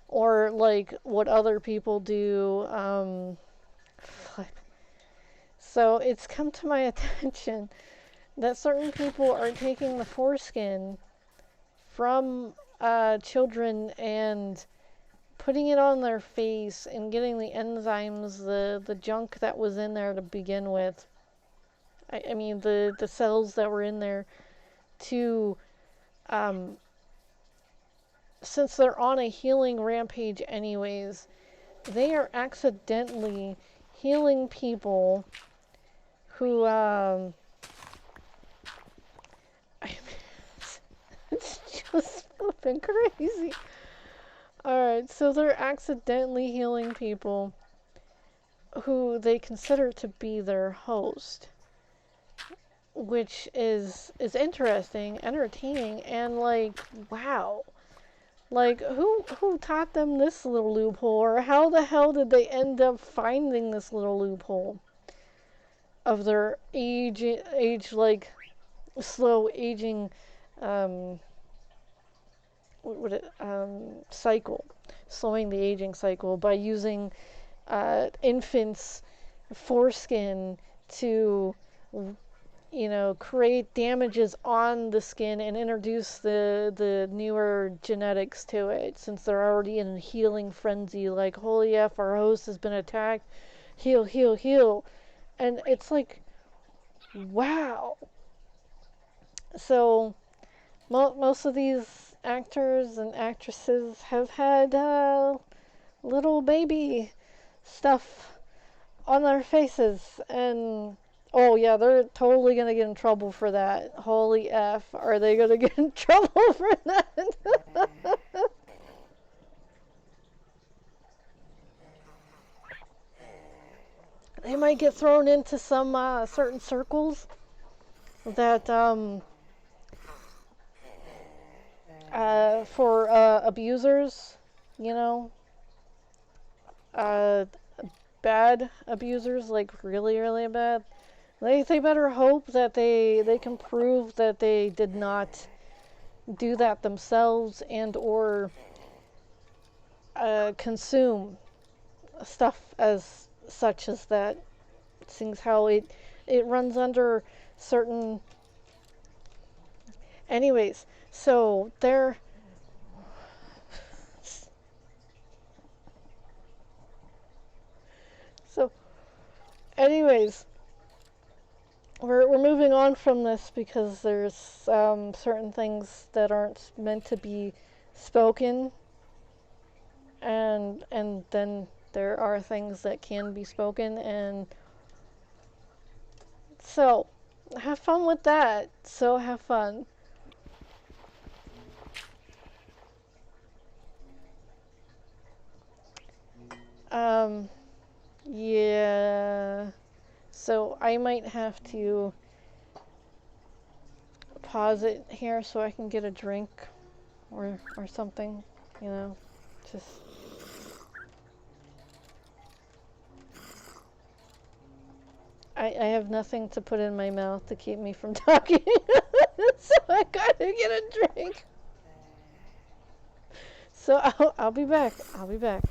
Or like what other people do. So it's come to my attention that certain people are taking the foreskin from children and putting it on their face and getting the enzymes, the junk that was in there to begin with. I mean, the cells that were in there to, since they're on a healing rampage anyways, they are accidentally healing people who, it's just flipping crazy. Alright, so they're accidentally healing people who they consider to be their host, which is interesting, entertaining, and like, wow. Like, who taught them this little loophole, or how the hell did they end up finding this little loophole of their age like, slow aging, cycle, slowing the aging cycle by using infants' foreskin to, create damages on the skin and introduce the newer genetics to it, since they're already in a healing frenzy, like, holy F, our host has been attacked, heal, heal, heal. And it's like, wow. So, most of these actors and actresses have had little baby stuff on their faces, and oh yeah, they're totally gonna get in trouble for that. Holy F, are they gonna get in trouble for that? They might get thrown into some certain circles that for abusers, you know, uh, bad abusers, like really, really bad. They better hope that they can prove that they did not do that themselves and or consume stuff as such as that. Seeing how it runs under certain. Anyways, so they're. So, anyways, we're moving on from this because there's certain things that aren't meant to be spoken, and then there are things that can be spoken, and so have fun with that. So have fun. Um, yeah. So I might have to pause it here so I can get a drink or something, just I have nothing to put in my mouth to keep me from talking. So I gotta get a drink. So I'll be back. I'll be back.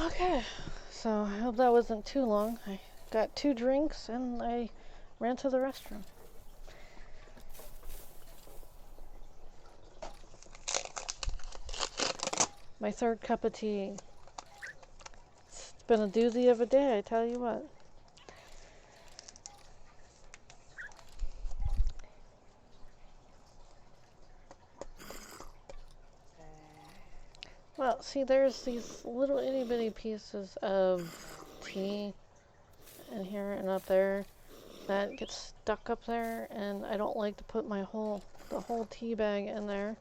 Okay. So I hope that wasn't too long. I got 2 drinks and I ran to the restroom. My 3rd cup of tea. It's been a doozy of a day, I tell you what. Well, see, there's these little itty bitty pieces of tea in here and up there that gets stuck up there, and I don't like to put the whole tea bag in there.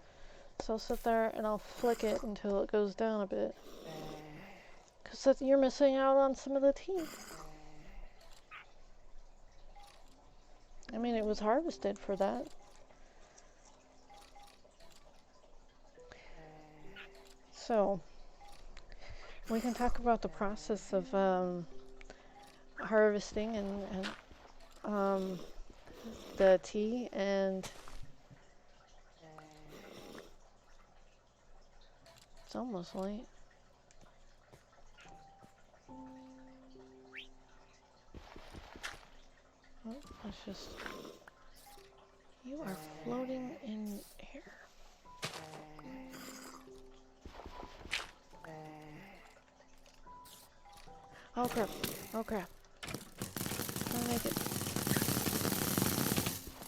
So I'll sit there and I'll flick it until it goes down a bit. Because you're missing out on some of the tea. I mean, it was harvested for that. So, we can talk about the process of harvesting and the tea, and it's almost late. Oh, let's just... You are floating in air. Oh crap. Oh crap. Trying to make it.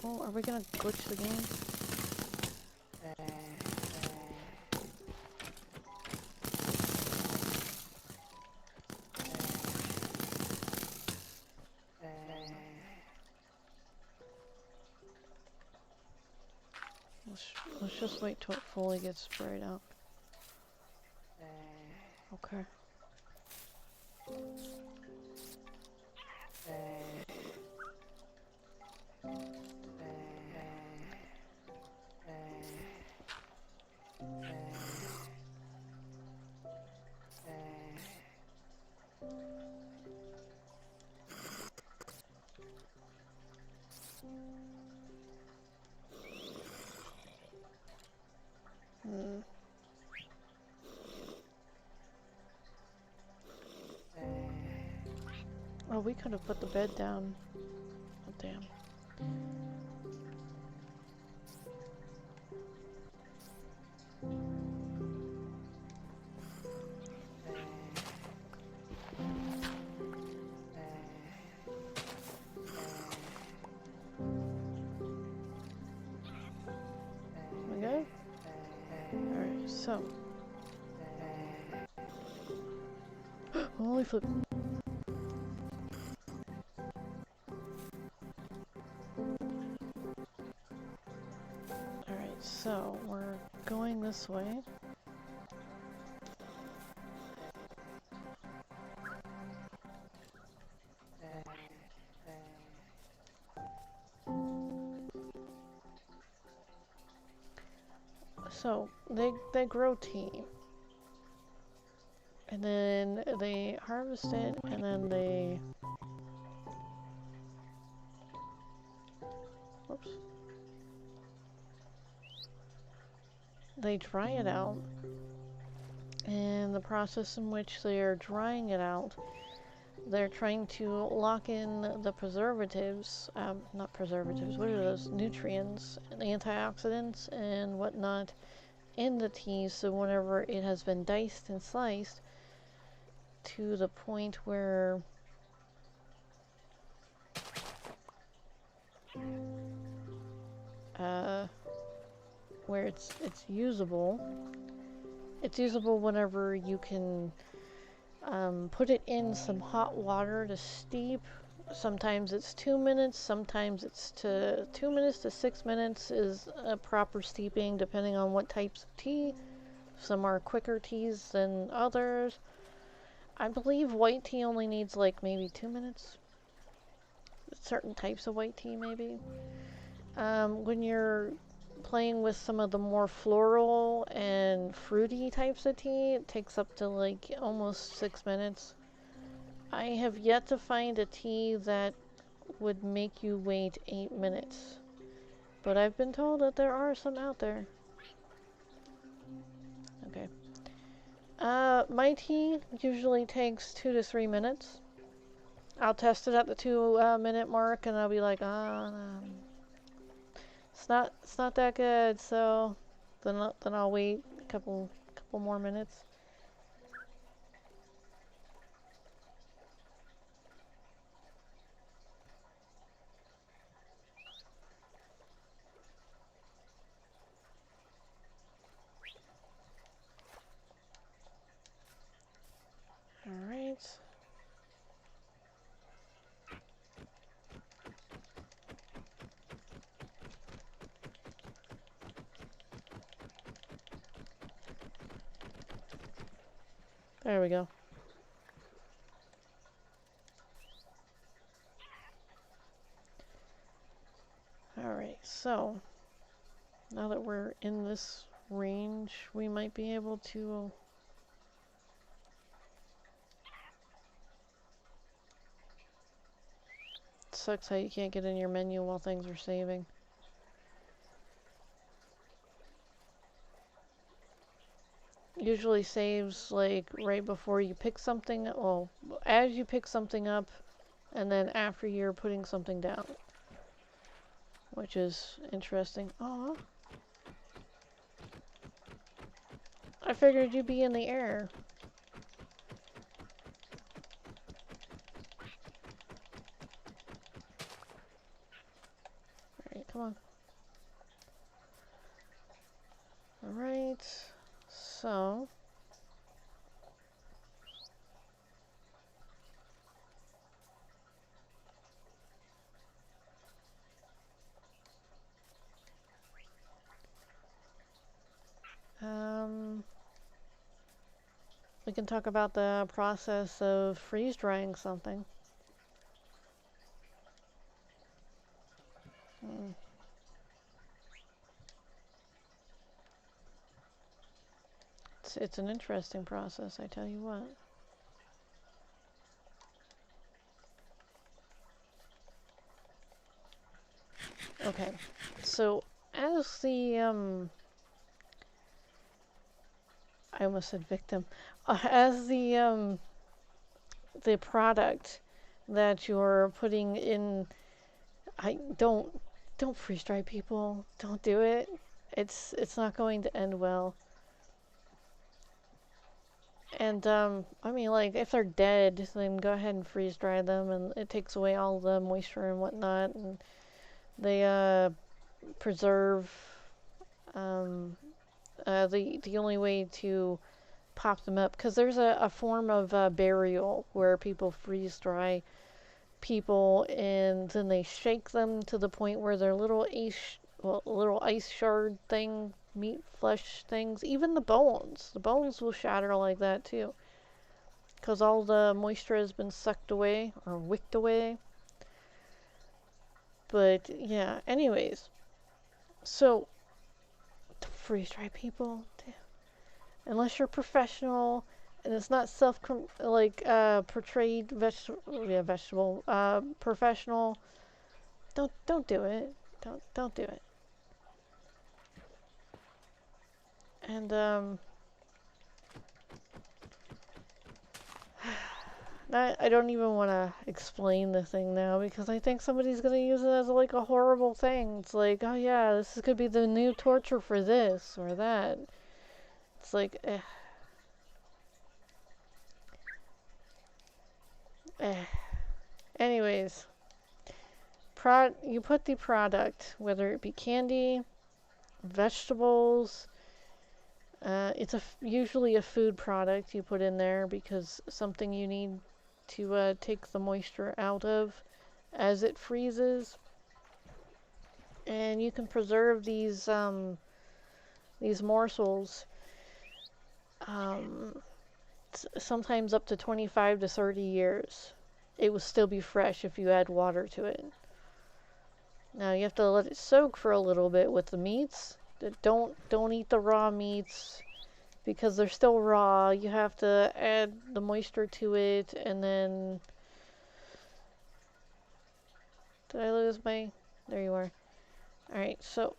Oh, are we gonna glitch the game? Let's just wait till it fully gets sprayed out. Okay. Oh, we could have put the bed down. Oh, damn. We good? Alright, so. Holy flip. Alright, so we're going this way. So, they grow tea. And then they harvest it, and then they... Whoops. They dry it out. And the process in which they are drying it out, they're trying to lock in the preservatives, not preservatives, what are those? Nutrients, and antioxidants, and whatnot in the tea, so whenever it has been diced and sliced to the point where it's usable. It's usable whenever you can put it in some hot water to steep. Sometimes it's 2 minutes, sometimes it's 2 minutes to 6 minutes is a proper steeping depending on what types of tea. Some are quicker teas than others. I believe white tea only needs like maybe 2 minutes. Certain types of white tea maybe. When you're playing with some of the more floral and fruity types of tea, it takes up to like almost 6 minutes. I have yet to find a tea that would make you wait 8 minutes. But I've been told that there are some out there. Okay. My tea usually takes 2 to 3 minutes. I'll test it at the 2 minute mark and I'll be like, it's not that good, so then I'll wait a couple more minutes. All right. There we go. so now that we're in this range, we might be able to. Sucks how you can't get in your menu while things are saving. Usually saves like right before you pick something, well, as you pick something up, and then after you're putting something down, which is interesting. Aw, I figured you'd be in the air. Alright, come on. Alright, so we can talk about the process of freeze drying something. It's an interesting process, I tell you what. Okay, so as the I almost said victim. As the product that you're putting in, I don't freeze dry, people. Don't do it. It's not going to end well. And I mean, like, if they're dead, then go ahead and freeze dry them, and it takes away all the moisture and whatnot, and they preserve. The only way to pop them up, because there's a form of burial where people freeze dry people, and then they shake them to the point where they're little ice shard thing, meat flesh things. Even the bones will shatter like that too, because all the moisture has been sucked away or wicked away. But yeah, anyways, so freeze dry people, unless you're professional and it's not portrayed vegetable professional, don't do it. Don't do it. And I don't even want to explain the thing now, because I think somebody's going to use it as like a horrible thing. It's like, oh yeah, this could be the new torture for this or that. It's like, Anyways, you put the product, whether it be candy, vegetables, it's usually a food product you put in there, because something you need to take the moisture out of as it freezes. And you can preserve these morsels sometimes up to 25 to 30 years. It will still be fresh if you add water to it. Now you have to let it soak for a little bit with the meats. Don't eat the raw meats, because they're still raw. You have to add the moisture to it, and then did I lose my? There you are. Alright, so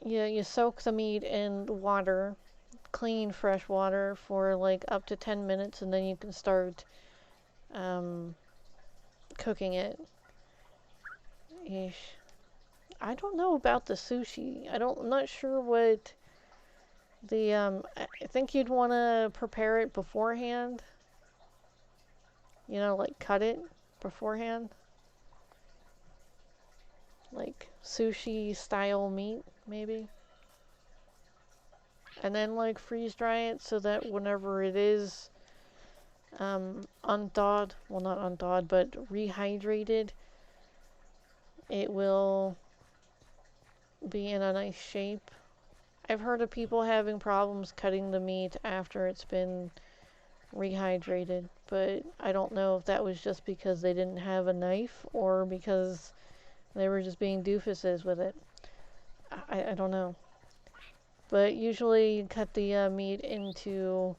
yeah, you soak the meat in water, clean fresh water, for like up to 10 minutes, and then you can start cooking it. Eesh. I don't know about the sushi. I'm not sure what the I think you'd want to prepare it beforehand. You know, like cut it beforehand. Like sushi style meat, maybe. And then like freeze dry it so that whenever it is unthawed, well, not unthawed, but rehydrated, it will be in a nice shape. I've heard of people having problems cutting the meat after it's been rehydrated, but I don't know if that was just because they didn't have a knife, or because They were just being doofuses with it. I don't know. But usually you cut the meat into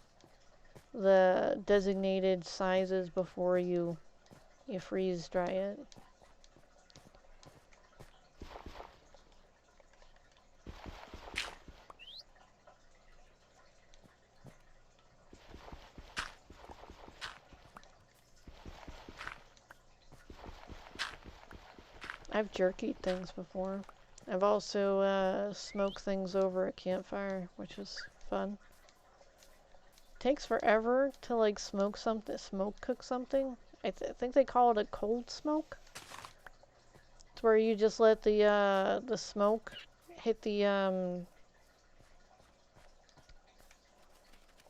the designated sizes before you freeze dry it. I've jerkied things before. I've also smoked things over a campfire, which was fun. Takes forever to like smoke cook something. I think they call it a cold smoke. It's where you just let the smoke hit the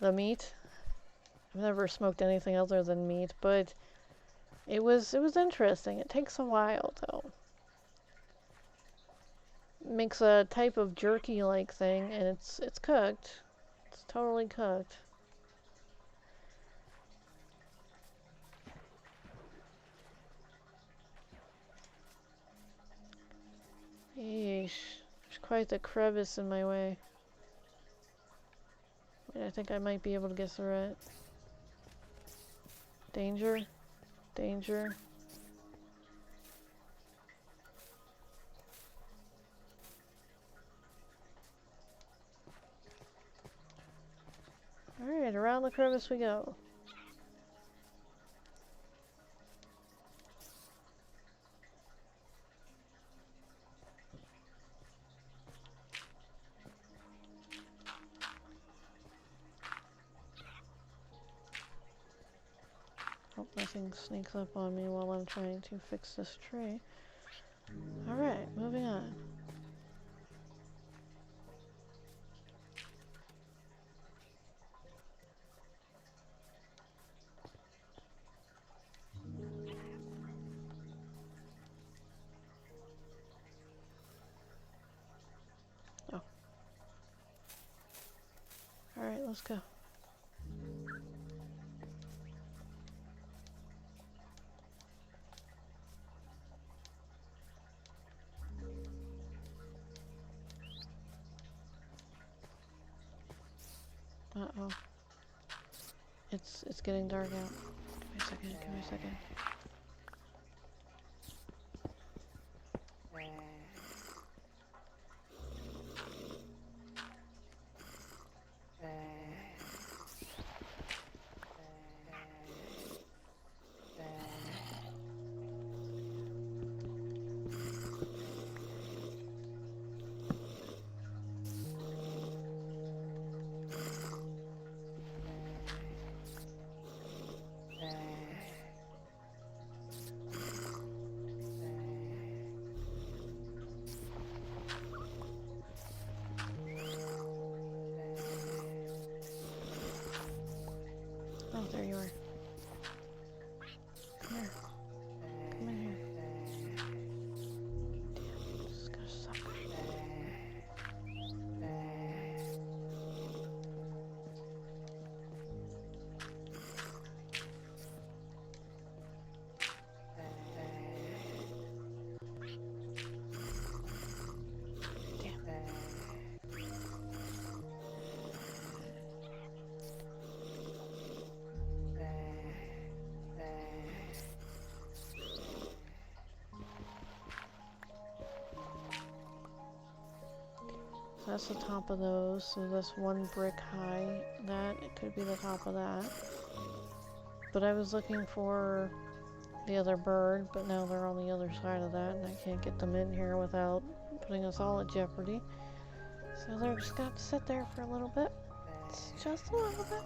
meat. I've never smoked anything other than meat, but it was interesting. It takes a while though. It makes a type of jerky like thing, and it's cooked. It's totally cooked. Yeesh. There's quite the crevice in my way. Wait, I think I might be able to get through it. Danger. Danger. Alright, around the crevice we go. Hope nothing sneaks up on me while I'm trying to fix this tree. Alright, moving on. Oh. Alright, let's go. Uh-oh. It's getting dark out. Give me a second, give me a second. Oh, there you are. Come here. Come in here. Damn, this is gonna suck. That's the top of those, so that's one brick high. It could be the top of that. But I was looking for the other bird, but now they're on the other side of that, and I can't get them in here without putting us all at jeopardy. So they're just got to sit there for a little bit. It's just a little bit.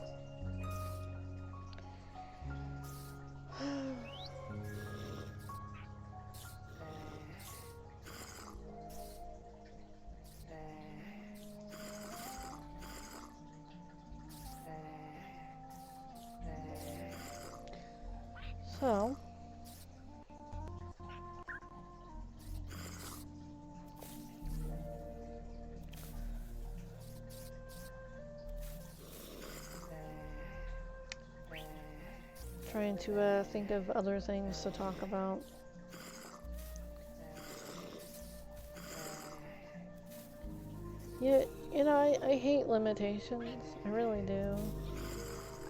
So, trying to think of other things to talk about. Yeah, you know, I hate limitations. I really do.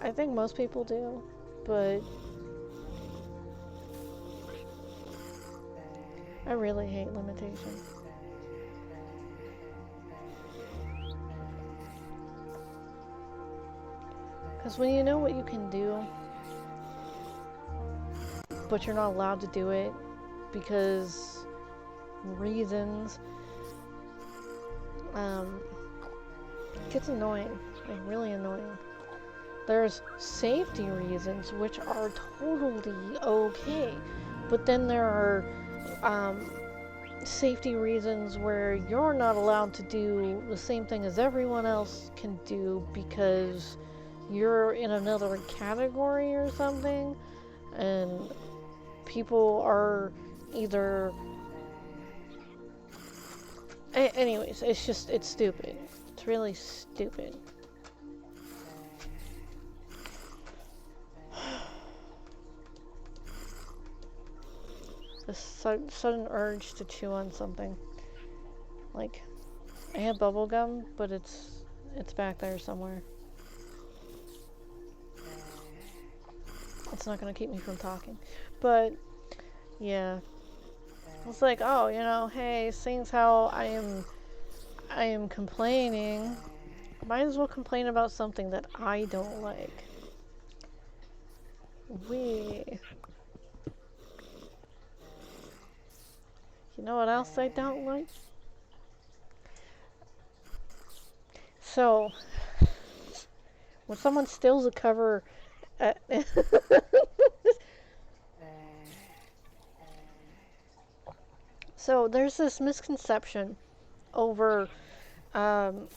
I think most people do, but I really hate limitations. Because when you know what you can do, but you're not allowed to do it because reasons, it gets annoying, like really annoying. There's safety reasons, which are totally okay, but then there are safety reasons where you're not allowed to do the same thing as everyone else can do because you're in another category or something, and people are either. Anyways, it's stupid. It's really stupid. This sudden urge to chew on something. Like, I have bubble gum, but it's back there somewhere. It's not gonna keep me from talking. But yeah. It's like, oh, you know, hey, seeing how I am complaining, might as well complain about something that I don't like. You know what else I don't like? So, when someone steals a cover so there's this misconception over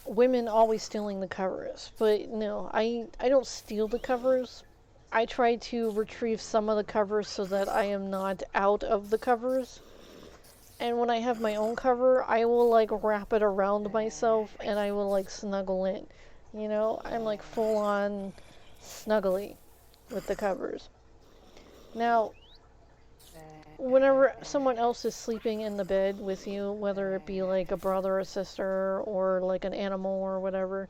women always stealing the covers. But no, I don't steal the covers. I try to retrieve some of the covers so that I am not out of the covers. And when I have my own cover, I will like wrap it around myself and I will like snuggle in. You know, I'm like full on snuggly with the covers. Now, whenever someone else is sleeping in the bed with you, whether it be like a brother or sister or like an animal or whatever,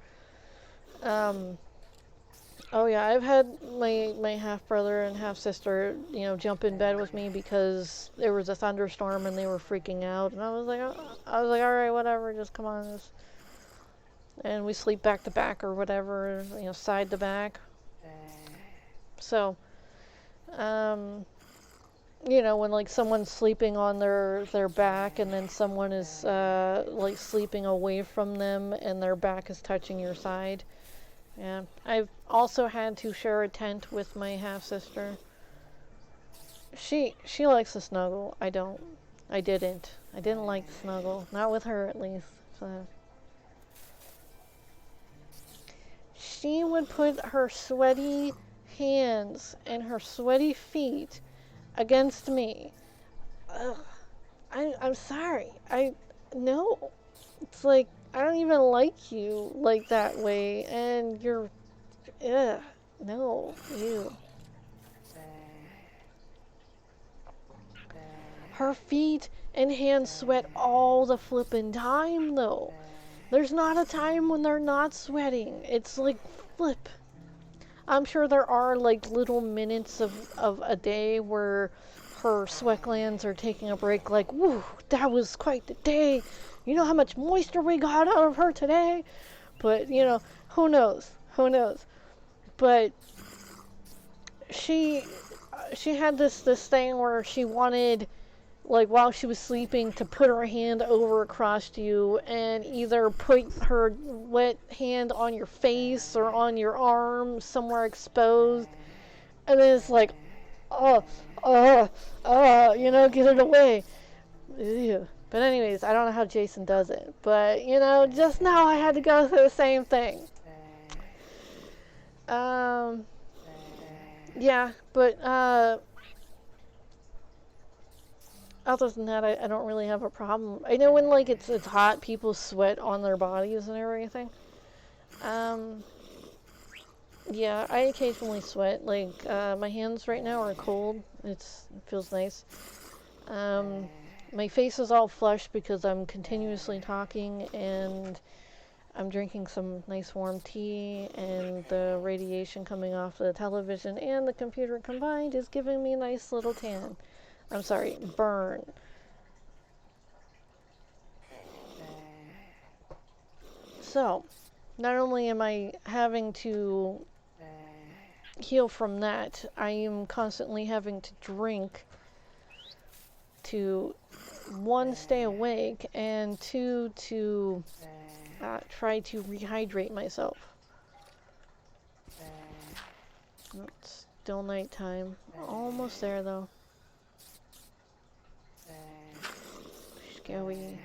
oh yeah, I've had my half brother and half sister, you know, jump in bed with me because there was a thunderstorm and they were freaking out, and I was like, all right, whatever, just come on, and we sleep back to back or whatever, you know, side to back. So, you know, when like someone's sleeping on their back and then someone is like sleeping away from them and their back is touching your side. Yeah, I've also had to share a tent with my half sister. She likes to snuggle. I don't. I didn't. I didn't like to snuggle. Not with her, at least. So. She would put her sweaty hands and her sweaty feet against me. Ugh. I'm sorry. No. It's like, I don't even like you like that way, and you're, ugh, no, ew. Her feet and hands sweat all the flippin' time, though. There's not a time when they're not sweating. It's like, flip. I'm sure there are, like, little minutes of a day where her sweat glands are taking a break, like, woo, that was quite the day. You know how much moisture we got out of her today? But, you know, who knows? Who knows? But she had this thing where she wanted, like, while she was sleeping, to put her hand over across you and either put her wet hand on your face or on your arm somewhere exposed. And then it's like, you know, get it away. Ew. But anyways, I don't know how Jason does it. But, you know, just now I had to go through the same thing. Yeah, but, other than that, I don't really have a problem. I know when, like, it's hot, people sweat on their bodies and everything. Yeah, I occasionally sweat. Like, my hands right now are cold. It feels nice. My face is all flushed because I'm continuously talking, and I'm drinking some nice warm tea, and the radiation coming off the television and the computer combined is giving me a nice little tan. I'm sorry, burn. So, not only am I having to heal from that, I am constantly having to drink to, one, stay awake, and two, to try to rehydrate myself. It's still nighttime. Almost there, though. Scary.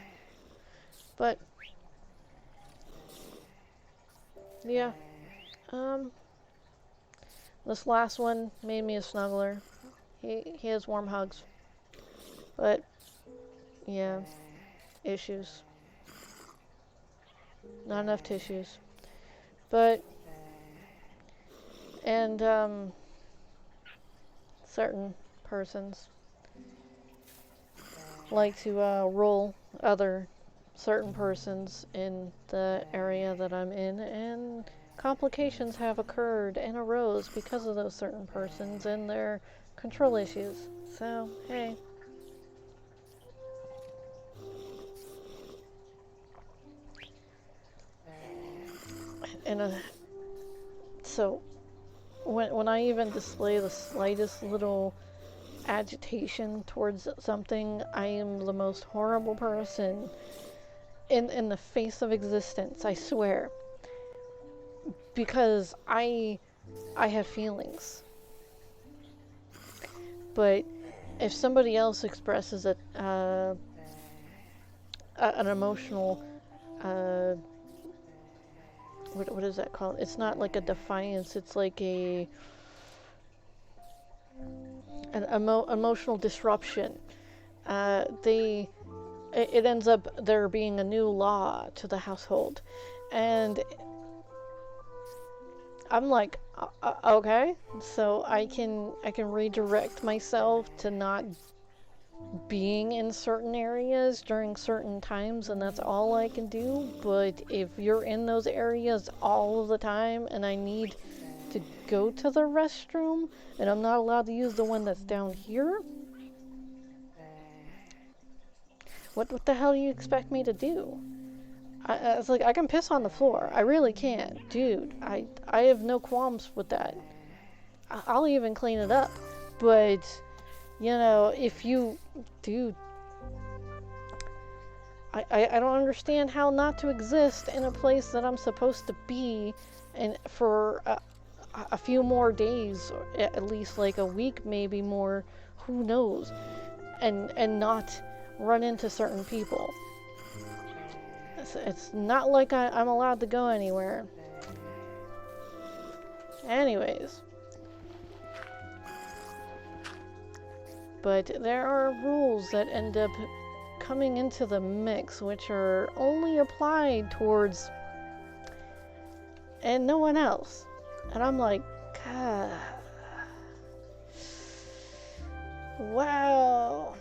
But, yeah. This last one made me a snuggler. He has warm hugs. But, yeah. Issues. Not enough tissues. But, and, certain persons like to roll other certain persons in the area that I'm in, and complications have occurred and arose because of those certain persons and their control issues. So, hey. And so when I even display the slightest little agitation towards something, I am the most horrible person in the face of existence, I swear. Because I have feelings. But if somebody else expresses an emotional what is that called? It's not like a defiance, it's like an emotional disruption. It ends up there being a new law to the household. And I'm like, okay, so I can redirect myself to not being in certain areas during certain times, and that's all I can do. But if you're in those areas all of the time and I need to go to the restroom and I'm not allowed to use the one that's down here, what the hell do you expect me to do? It's like, I can piss on the floor. I really can. Dude, I have no qualms with that. I'll even clean it up. But, you know, if you... Dude, I don't understand how not to exist in a place that I'm supposed to be and for a few more days, or at least like a week, maybe more, who knows, and not run into certain people. It's not like I'm allowed to go anywhere. Anyways. But there are rules that end up coming into the mix, which are only applied towards and no one else. And I'm like, God. Wow.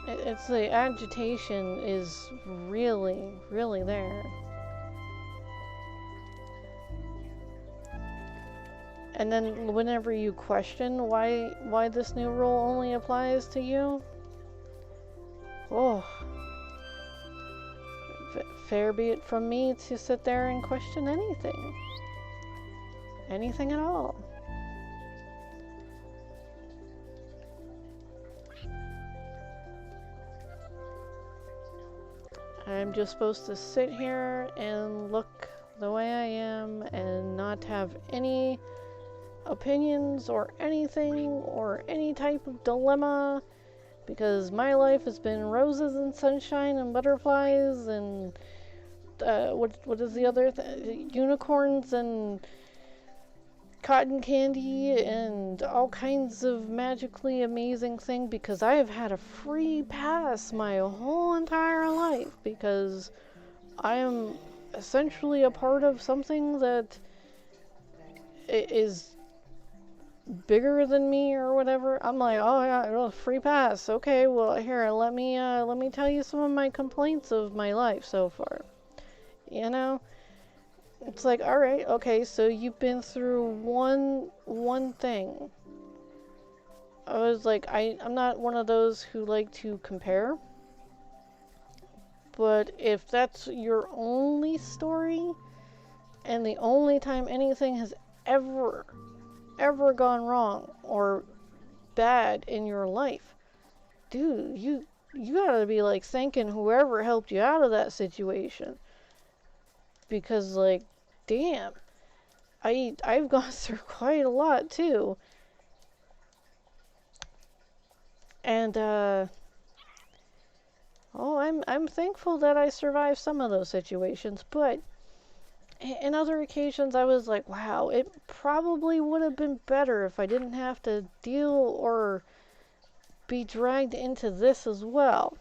It's the agitation is really, really there. And then whenever you question why this new rule only applies to you, oh, fair be it from me to sit there and question anything. Anything at all. I'm just supposed to sit here and look the way I am and not have any opinions or anything or any type of dilemma, because my life has been roses and sunshine and butterflies and what is the other unicorns and cotton candy and all kinds of magically amazing things, because I have had a free pass my whole entire life, because I am essentially a part of something that is bigger than me or whatever, I'm like, oh yeah, well, free pass. Okay, well here, let me tell you some of my complaints of my life so far. You know, it's like, all right, okay, so you've been through one thing. I was like, I'm not one of those who like to compare, but if that's your only story and the only time anything has ever gone wrong or bad in your life, dude, you gotta be like thanking whoever helped you out of that situation, because like, damn, I've gone through quite a lot too, and I'm thankful that I survived some of those situations, but in other occasions I was like, wow, it probably would have been better if I didn't have to deal or be dragged into this as well.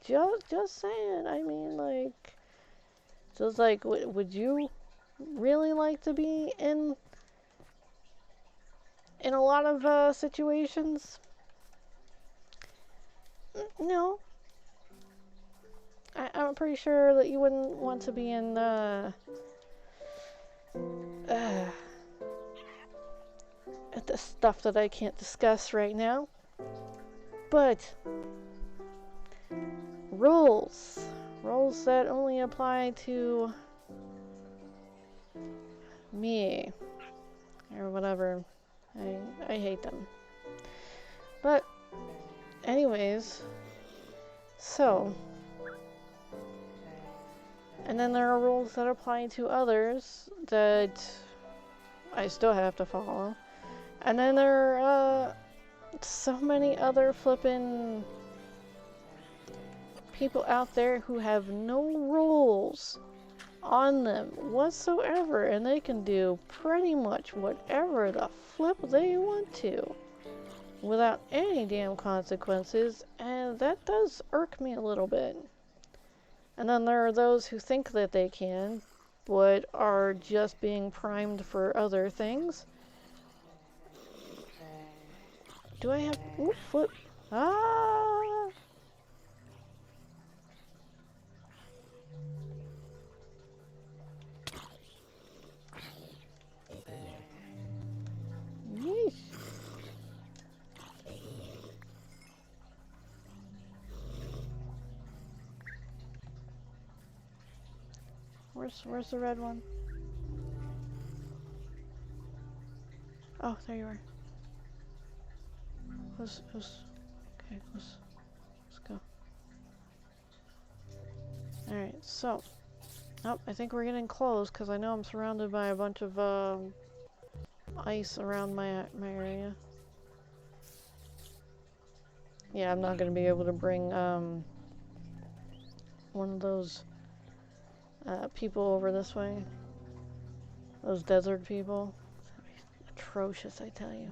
Just saying. I mean, like, just like, would you really like to be in a lot of situations? No. I'm pretty sure that you wouldn't want to be in the stuff that I can't discuss right now. But rules that only apply to me or whatever. I hate them. But anyways, so, and then there are rules that apply to others that I still have to follow. And then there are so many other flippin' people out there who have no rules on them whatsoever, and they can do pretty much whatever the flip they want to without any damn consequences, and that does irk me a little bit. And then there are those who think that they can, but are just being primed for other things. Do I have... Ooh, flip. Ah! Yeesh. Where's the red one? Oh, there you are. Okay, let's go. Alright, so. Oh, I think we're getting close, because I know I'm surrounded by a bunch of ice around my area. Yeah, I'm not going to be able to bring one of those people over this way. Those desert people. Atrocious, I tell you.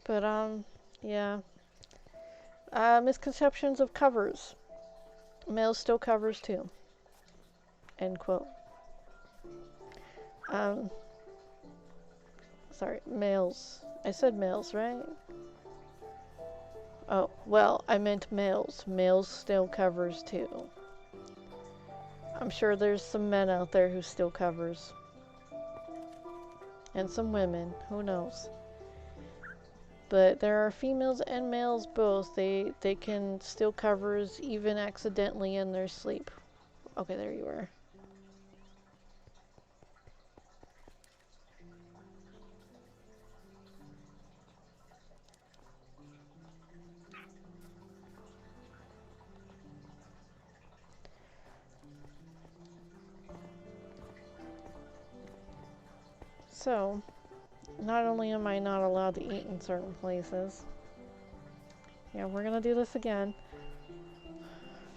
But, yeah. Misconceptions of covers. Males still covers too. End quote. Sorry, males. I said males, right? Oh, well, I meant males. Males still covers too. I'm sure there's some men out there who still covers. And some women, who knows. But there are females and males both. They can still covers even accidentally in their sleep. Okay, there you are. So, not only am I not allowed to eat in certain places. Yeah, we're gonna do this again.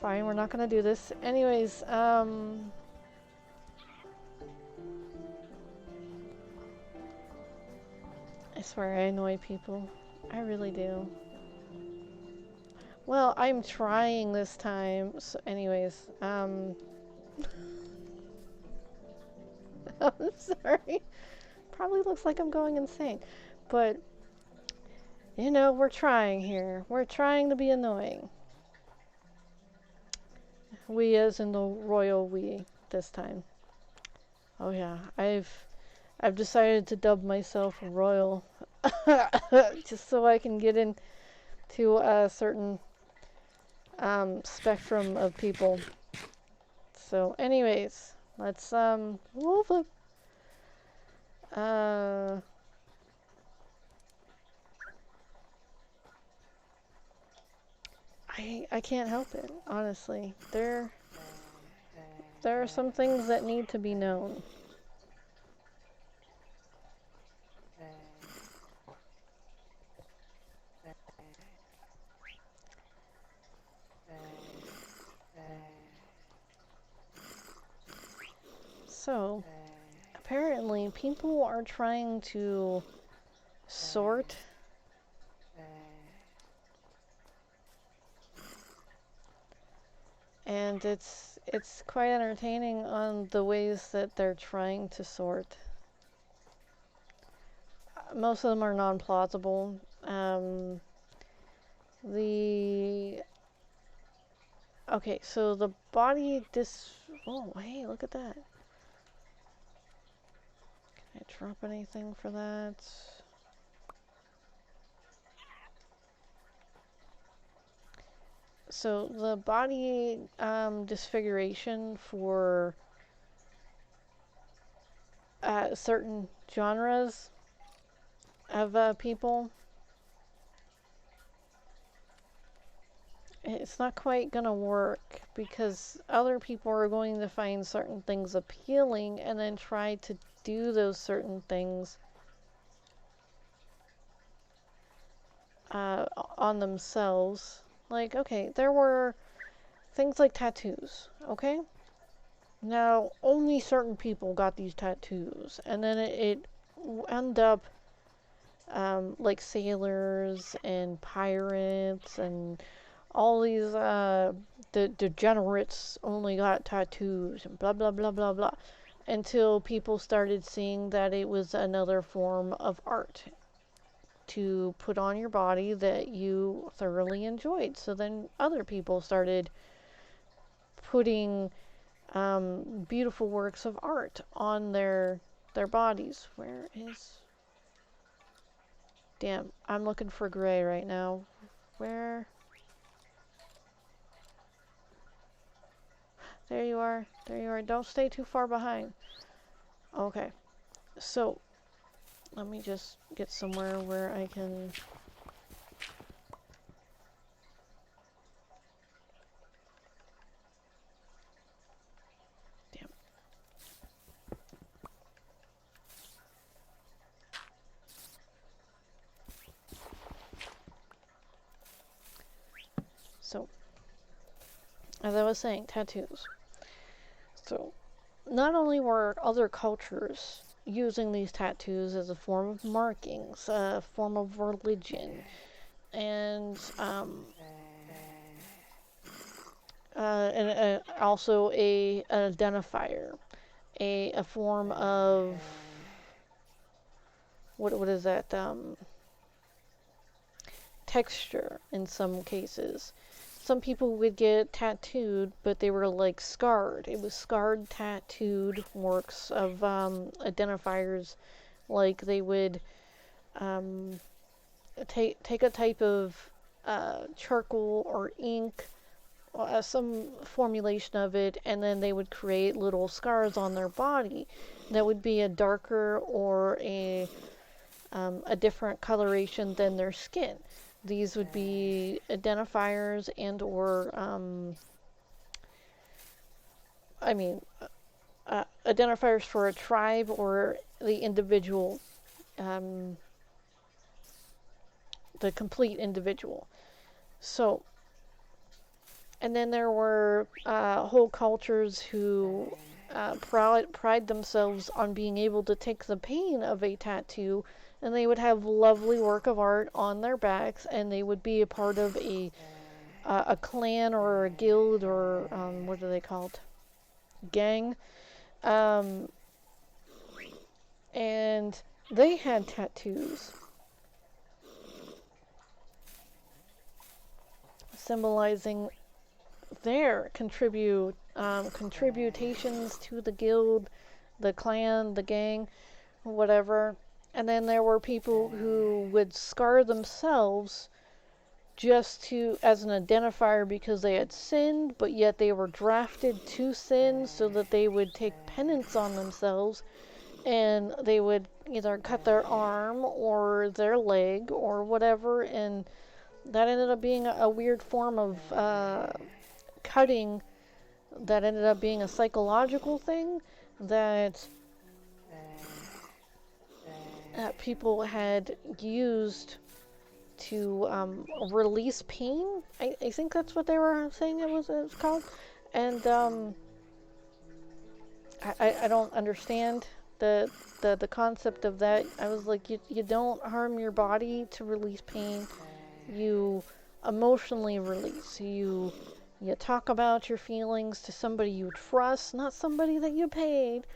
Fine, we're not gonna do this. Anyways, I swear I annoy people. I really do. Well, I'm trying this time. So anyways, I'm sorry. Probably looks like I'm going insane. But, we're trying here. We're trying to be annoying. We as in the royal we this time. Oh yeah, I've decided to dub myself royal. Just so I can get into a certain spectrum of people. So anyways, let's move up. I can't help it, honestly. There are some things that need to be known. So, apparently people are trying to sort and it's quite entertaining on the ways that they're trying to sort. Most of them are non-plausible. The Okay, so the body oh, hey, look at that. Can I drop anything for that? So the body disfiguration for certain genres of people, it's not quite gonna work because other people are going to find certain things appealing and then try to do those certain things on themselves. Like, okay, there were things like tattoos, okay? Now, only certain people got these tattoos, and then it ended up like sailors and pirates and all these the degenerates only got tattoos and blah blah blah blah blah until people started seeing that it was another form of art to put on your body that you thoroughly enjoyed. So then other people started putting beautiful works of art on their bodies. Where is... Damn, I'm looking for gray right now. Where? There you are. There you are. Don't stay too far behind. Okay. So, let me just get somewhere where I can... Damn. So, as I was saying, tattoos. So, not only were other cultures using these tattoos as a form of markings, a form of religion, and also an identifier, a form of what is that texture in some cases. Some people would get tattooed, but they were like scarred. It was scarred, tattooed works of identifiers. Like they would take a type of charcoal or ink, some formulation of it, and then they would create little scars on their body that would be a darker or a different coloration than their skin. These would be identifiers and or identifiers for a tribe or the individual, the complete individual. So, and then there were whole cultures who pride themselves on being able to take the pain of a tattoo, and they would have lovely work of art on their backs, and they would be a part of a a clan or a guild or what are they called? Gang. Um, and they had tattoos symbolizing their contributions to the guild, the clan, the gang, whatever. And then there were people who would scar themselves just to as an identifier because they had sinned, but yet they were drafted to sin so that they would take penance on themselves, and they would either cut their arm or their leg or whatever, and that ended up being a weird form of cutting that ended up being a psychological thing that people had used to release pain. I think that's what they were saying it was called. And I don't understand the concept of that. I was like, you don't harm your body to release pain. You emotionally release. You talk about your feelings to somebody you trust, not somebody that you paid.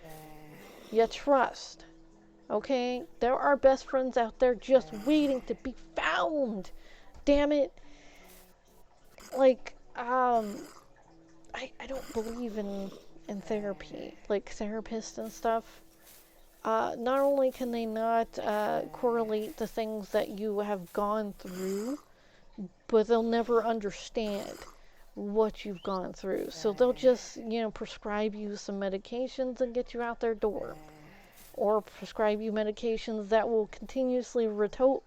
You trust. Okay? There are best friends out there just waiting to be found. Damn it. Like, I don't believe in therapy. Like, therapists and stuff. Not only can they not correlate the things that you have gone through, but they'll never understand what you've gone through. So they'll just, prescribe you some medications and get you out their door. Or prescribe you medications that will continuously revolve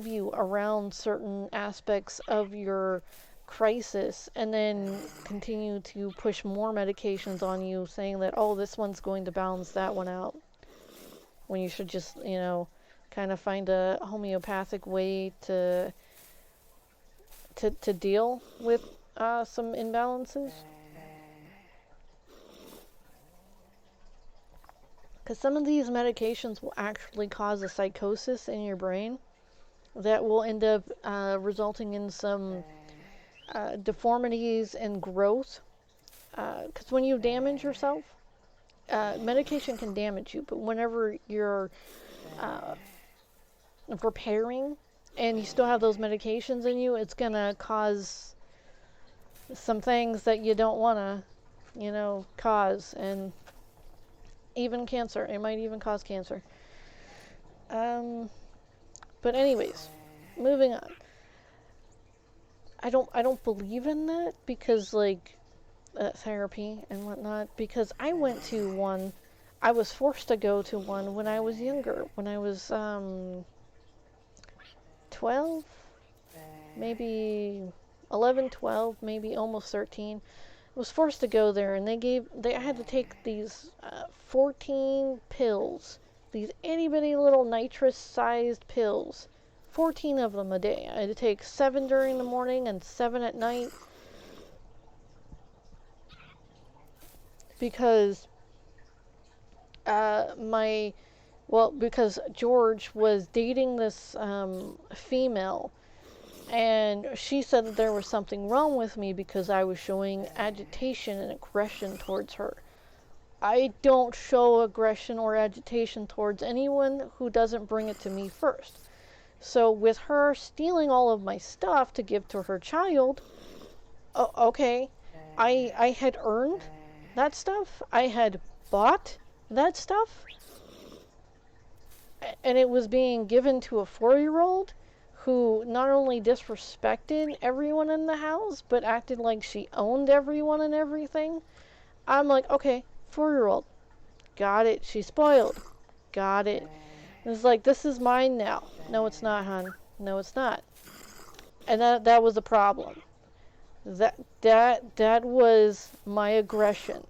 you around certain aspects of your crisis, and then continue to push more medications on you, saying that, oh, this one's going to balance that one out. When you should just, kind of find a homeopathic way to deal with some imbalances. Because some of these medications will actually cause a psychosis in your brain that will end up resulting in some deformities and growth. Because when you damage yourself, medication can damage you, but whenever you're repairing and you still have those medications in you, it's going to cause some things that you don't want to, cause. And even cancer. It might even cause cancer. But anyways, moving on. I don't believe in that because therapy and whatnot, because I went to one. I was forced to go to one when I was younger. When I was 12, maybe 11, 12, maybe almost 13. Was forced to go there, and I had to take these 14 pills, these itty bitty little nitrous sized pills, 14 of them a day. I had to take 7 during the morning and 7 at night, because because George was dating this female. And she said that there was something wrong with me because I was showing agitation and aggression towards her. I don't show aggression or agitation towards anyone who doesn't bring it to me first. So with her stealing all of my stuff to give to her child, okay, I had earned that stuff. I had bought that stuff. And it was being given to a 4-year-old who not only disrespected everyone in the house, but acted like she owned everyone and everything. I'm like, okay, 4-year-old. Got it. She's spoiled. Got it. It's like, this is mine now. No, it's not, hon. No, it's not. And that was the problem. That was my aggression.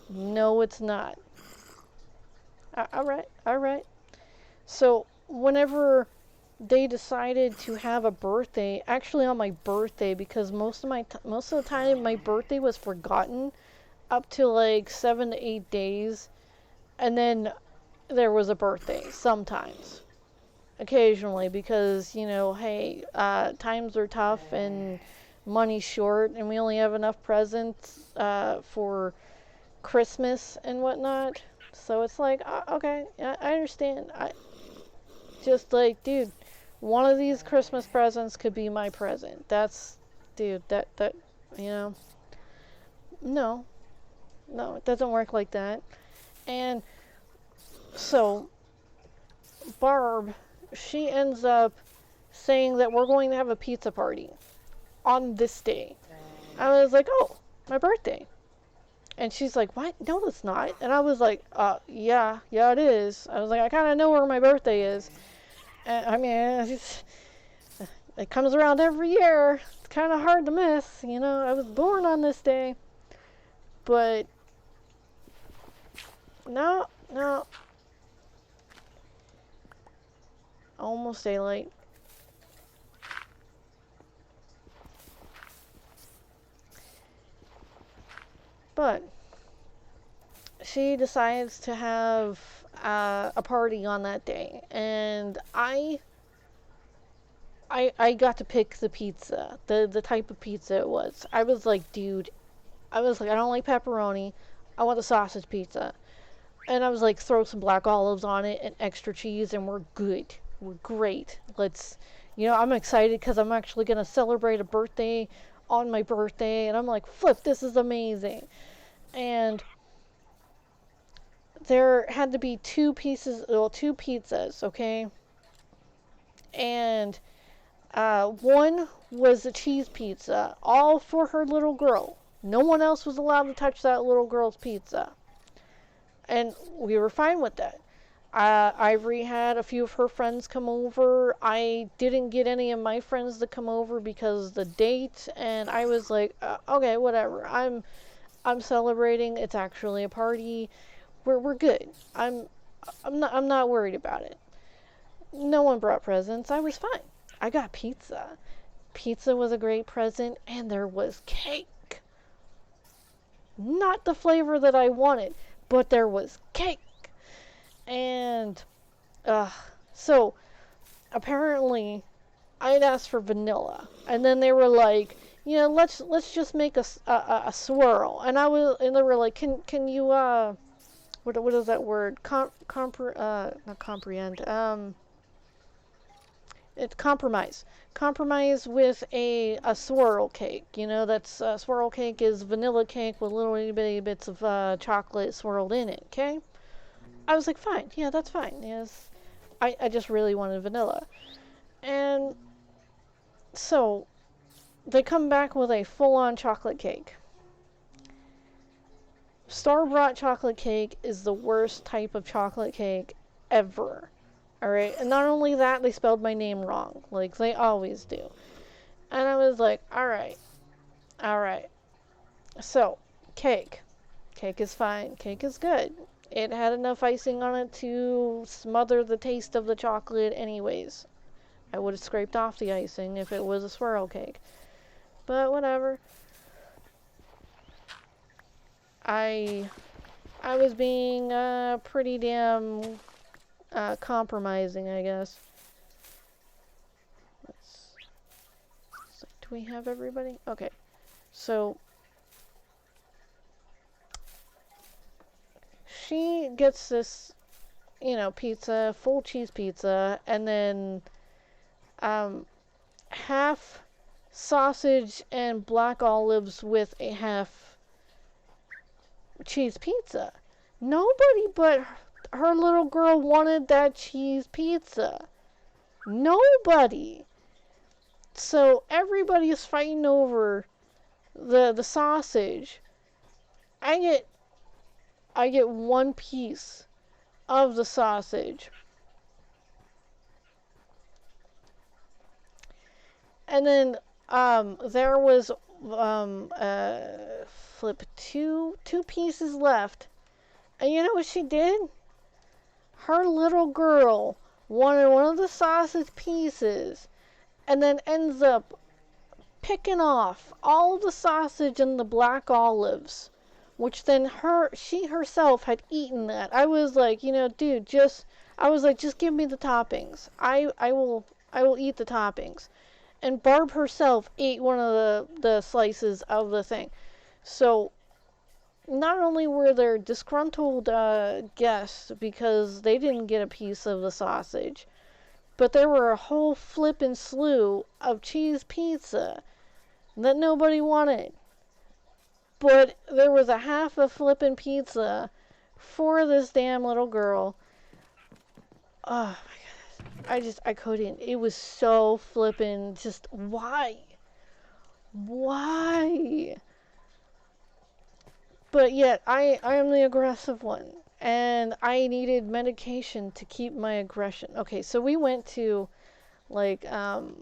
No, it's not. All right. So, whenever they decided to have a birthday, actually on my birthday, because most of the time my birthday was forgotten up to 7 to 8 days, and then there was a birthday sometimes. occasionally because, hey, times are tough and money's short and we only have enough presents for Christmas and whatnot. So it's like, okay, I understand. I just like, dude, one of these Christmas presents could be my present. Dude, you know, no, no, it doesn't work like that. And so Barb, she ends up saying that we're going to have a pizza party on this day. I was like, oh, my birthday. And she's like, what? No, it's not. And I was like, yeah, it is. I was like, I kind of know where my birthday is. I mean, it comes around every year. It's kind of hard to miss. I was born on this day. But, no. Almost daylight. But she decides to have a party on that day, and I got to pick the pizza, the type of pizza it was. I was like, dude, I don't like pepperoni. I want the sausage pizza. And I was like, throw some black olives on it and extra cheese, and we're good. We're great. I'm excited because I'm actually going to celebrate a birthday on my birthday, and I'm like, flip, this is amazing. And there had to be two pizzas, okay? And one was a cheese pizza, all for her little girl. No one else was allowed to touch that little girl's pizza. And we were fine with that. Ivory had a few of her friends come over. I didn't get any of my friends to come over because of the date, and I was like, okay, whatever. I'm celebrating. It's actually a party. We're good. I'm not worried about it. No one brought presents. I was fine. I got pizza. Pizza was a great present, and there was cake. Not the flavor that I wanted, but there was cake. And so apparently I'd asked for vanilla, and then they were like, let's just make a swirl. And they were like, can you what is that word? Not comprehend. It's compromise. Compromise with a swirl cake. That's swirl cake is vanilla cake with little bitty bits of chocolate swirled in it. Okay. I was like, fine. Yeah, that's fine. Yes. I just really wanted vanilla. And so they come back with a full-on chocolate cake. Store-bought chocolate cake is the worst type of chocolate cake ever. Alright? And not only that, they spelled my name wrong. Like they always do. And I was like, alright. So, cake. Cake is fine. Cake is good. It had enough icing on it to smother the taste of the chocolate anyways. I would have scraped off the icing if it was a swirl cake. But whatever. I was being pretty damn compromising, I guess. Do we have everybody? Okay. So she gets this, pizza, full cheese pizza, and then half sausage and black olives with a half cheese pizza. Nobody but her little girl wanted that cheese pizza. Nobody. So everybody is fighting over the sausage. I get one piece of the sausage. And then there was two pieces left. And you know what she did? Her little girl wanted one of the sausage pieces and then ends up picking off all the sausage and the black olives, which then she herself had eaten that. I was like, dude, just I was like, just give me the toppings. I will eat the toppings. And Barb herself ate one of the slices of the thing. So not only were there disgruntled guests because they didn't get a piece of the sausage, but there were a whole flippin' slew of cheese pizza that nobody wanted. But there was a half a flippin' pizza for this damn little girl. Oh my goodness. I couldn't. It was so flippin' just why? Why? But yet, I am the aggressive one. And I needed medication to keep my aggression. Okay, so we went to, like, I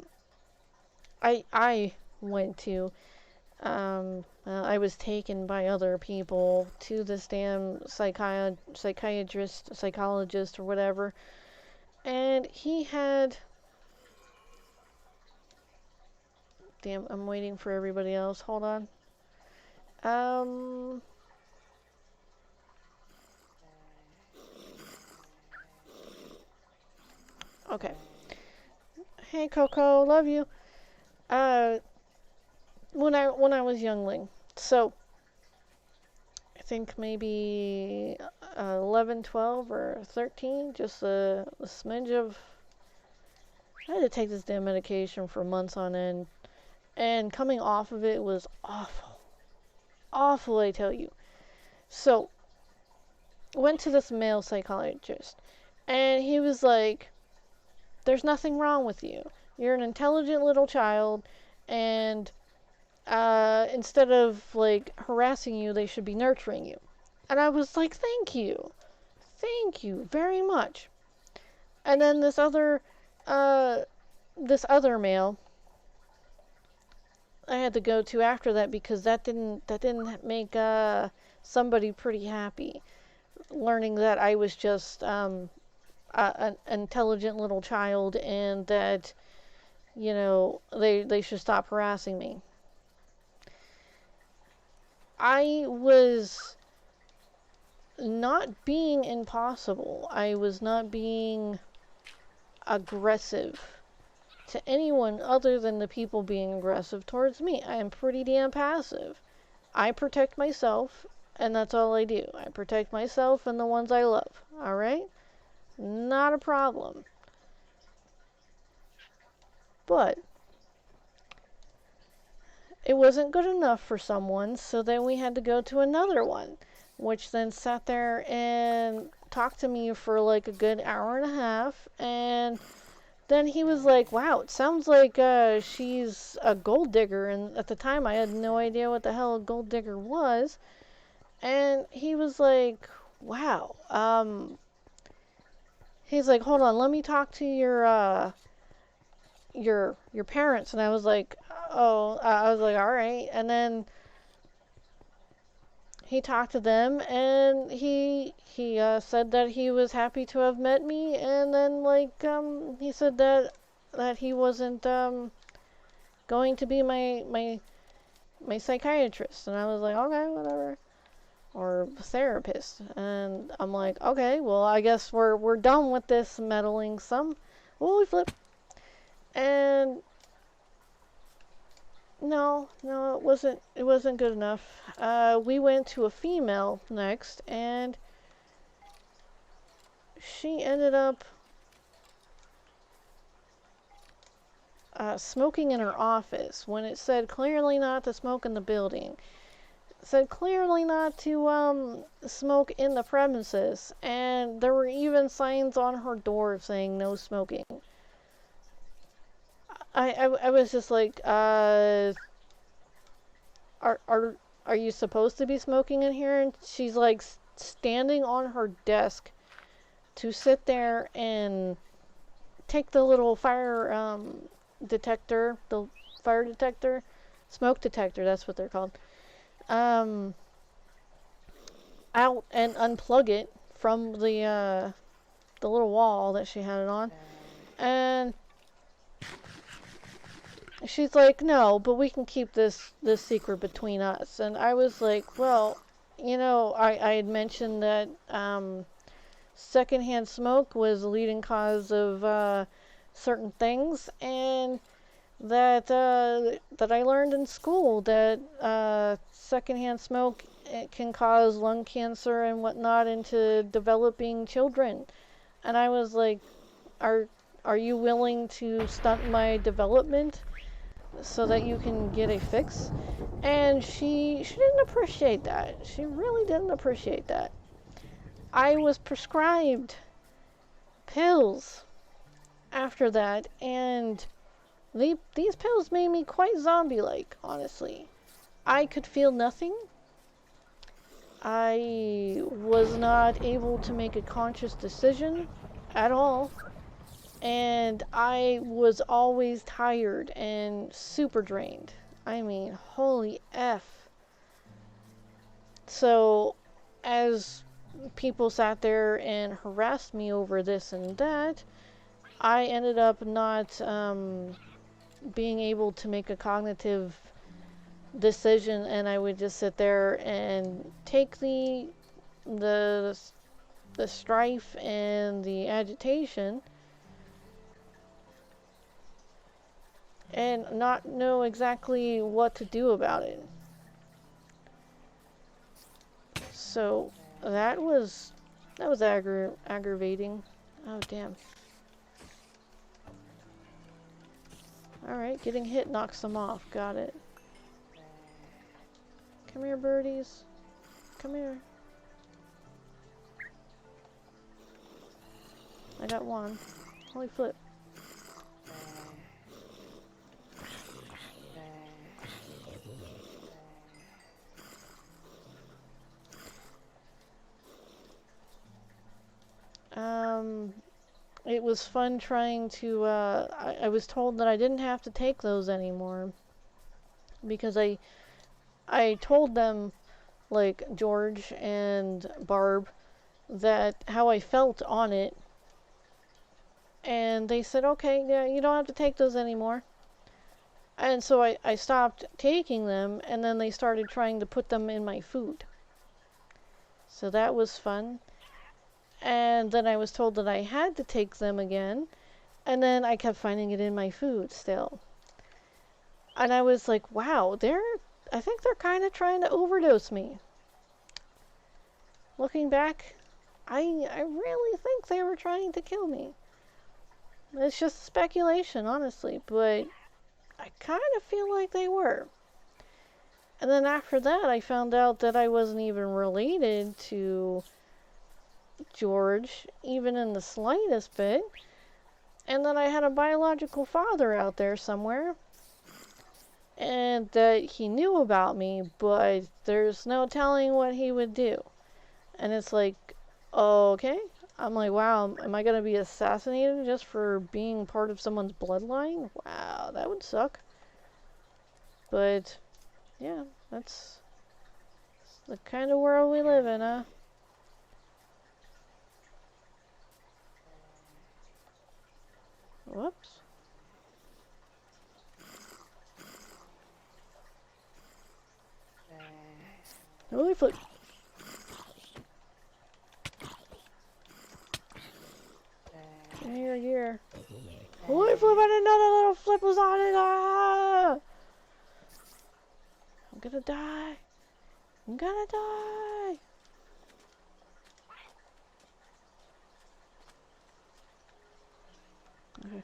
went to, I was taken by other people to this damn psychiatrist, psychologist, or whatever. And he had, damn, I'm waiting for everybody else. Hold on. Okay. Hey Coco, love you. Uh, when I was youngling, so I think maybe 11, 12, or 13, just a smidge of. I had to take this damn medication for months on end, and coming off of it was awful, awful, I tell you. So went to this male psychologist, and he was like, "There's nothing wrong with you. You're an intelligent little child, and instead of like harassing you, they should be nurturing you." And I was like, thank you very much. And then uh, this other male, I had to go to after that because that didn't make somebody pretty happy. Learning that I was just an intelligent little child and that they should stop harassing me. I was not being impossible. I was not being aggressive to anyone other than the people being aggressive towards me. I am pretty damn passive. I protect myself, and that's all I do. I protect myself and the ones I love. Alright? Not a problem. But it wasn't good enough for someone, so then we had to go to another one, which then sat there and talked to me for like a good hour and a half, and then he was like, "Wow, it sounds like she's a gold digger," and at the time I had no idea what the hell a gold digger was, and he was like, "Wow," he's like, "Hold on, let me talk to your parents," and I was like, "Oh," I was like, "All right," and then he talked to them, and he said that he was happy to have met me, and then he said that he wasn't going to be my psychiatrist, and I was like, okay, whatever, or therapist, and I'm like, okay, well, I guess we're done with this meddling some. Holy flip. And no, it wasn't good enough. We went to a female next, and she ended up smoking in her office when it said clearly not to smoke in the building. It said clearly not to smoke in the premises, and there were even signs on her door saying no smoking. I was just like, are you supposed to be smoking in here? And she's like standing on her desk to sit there and take the little fire detector, smoke detector, that's what they're called, out and unplug it from the little wall that she had it on. And she's like, "No, but we can keep this secret between us." And I was like, well, I had mentioned that secondhand smoke was the leading cause of certain things, and that I learned in school that secondhand smoke, it can cause lung cancer and whatnot into developing children. And I was like, are are you willing to stunt my development so that you can get a fix? And she didn't appreciate that. She really didn't appreciate that. I was prescribed pills after that, and these pills made me quite zombie-like, honestly. I could feel nothing. I was not able to make a conscious decision at all. And I was always tired and super drained. I mean, holy F. So, as people sat there and harassed me over this and that, I ended up not being able to make a cognitive decision, and I would just sit there and take the the strife and the agitation and not know exactly what to do about it. So that was aggravating. Oh damn. Alright, getting hit knocks them off. Got it. Come here, birdies. Come here. I got one. Holy flip. It was fun trying to, I was told that I didn't have to take those anymore. Because I told them, like, George and Barb, that how I felt on it. And they said, okay, yeah, you don't have to take those anymore. And so I stopped taking them, and then they started trying to put them in my food. So that was fun. And then I was told that I had to take them again, and then I kept finding it in my food still. And I was like, wow, I think they're kind of trying to overdose me. Looking back, I really think they were trying to kill me. It's just speculation, honestly, but I kind of feel like they were. And then after that, I found out that I wasn't even related to George, even in the slightest bit. And that I had a biological father out there somewhere. And that he knew about me, but there's no telling what he would do. And it's like, okay. I'm like, wow, am I going to be assassinated just for being part of someone's bloodline? Wow, that would suck. But, yeah, that's the kind of world we live in, huh? Whoops. Holy flip. Here. Holy flip, I didn't know that little flip was on it. Ah! I'm gonna die. I'm gonna die. Okay.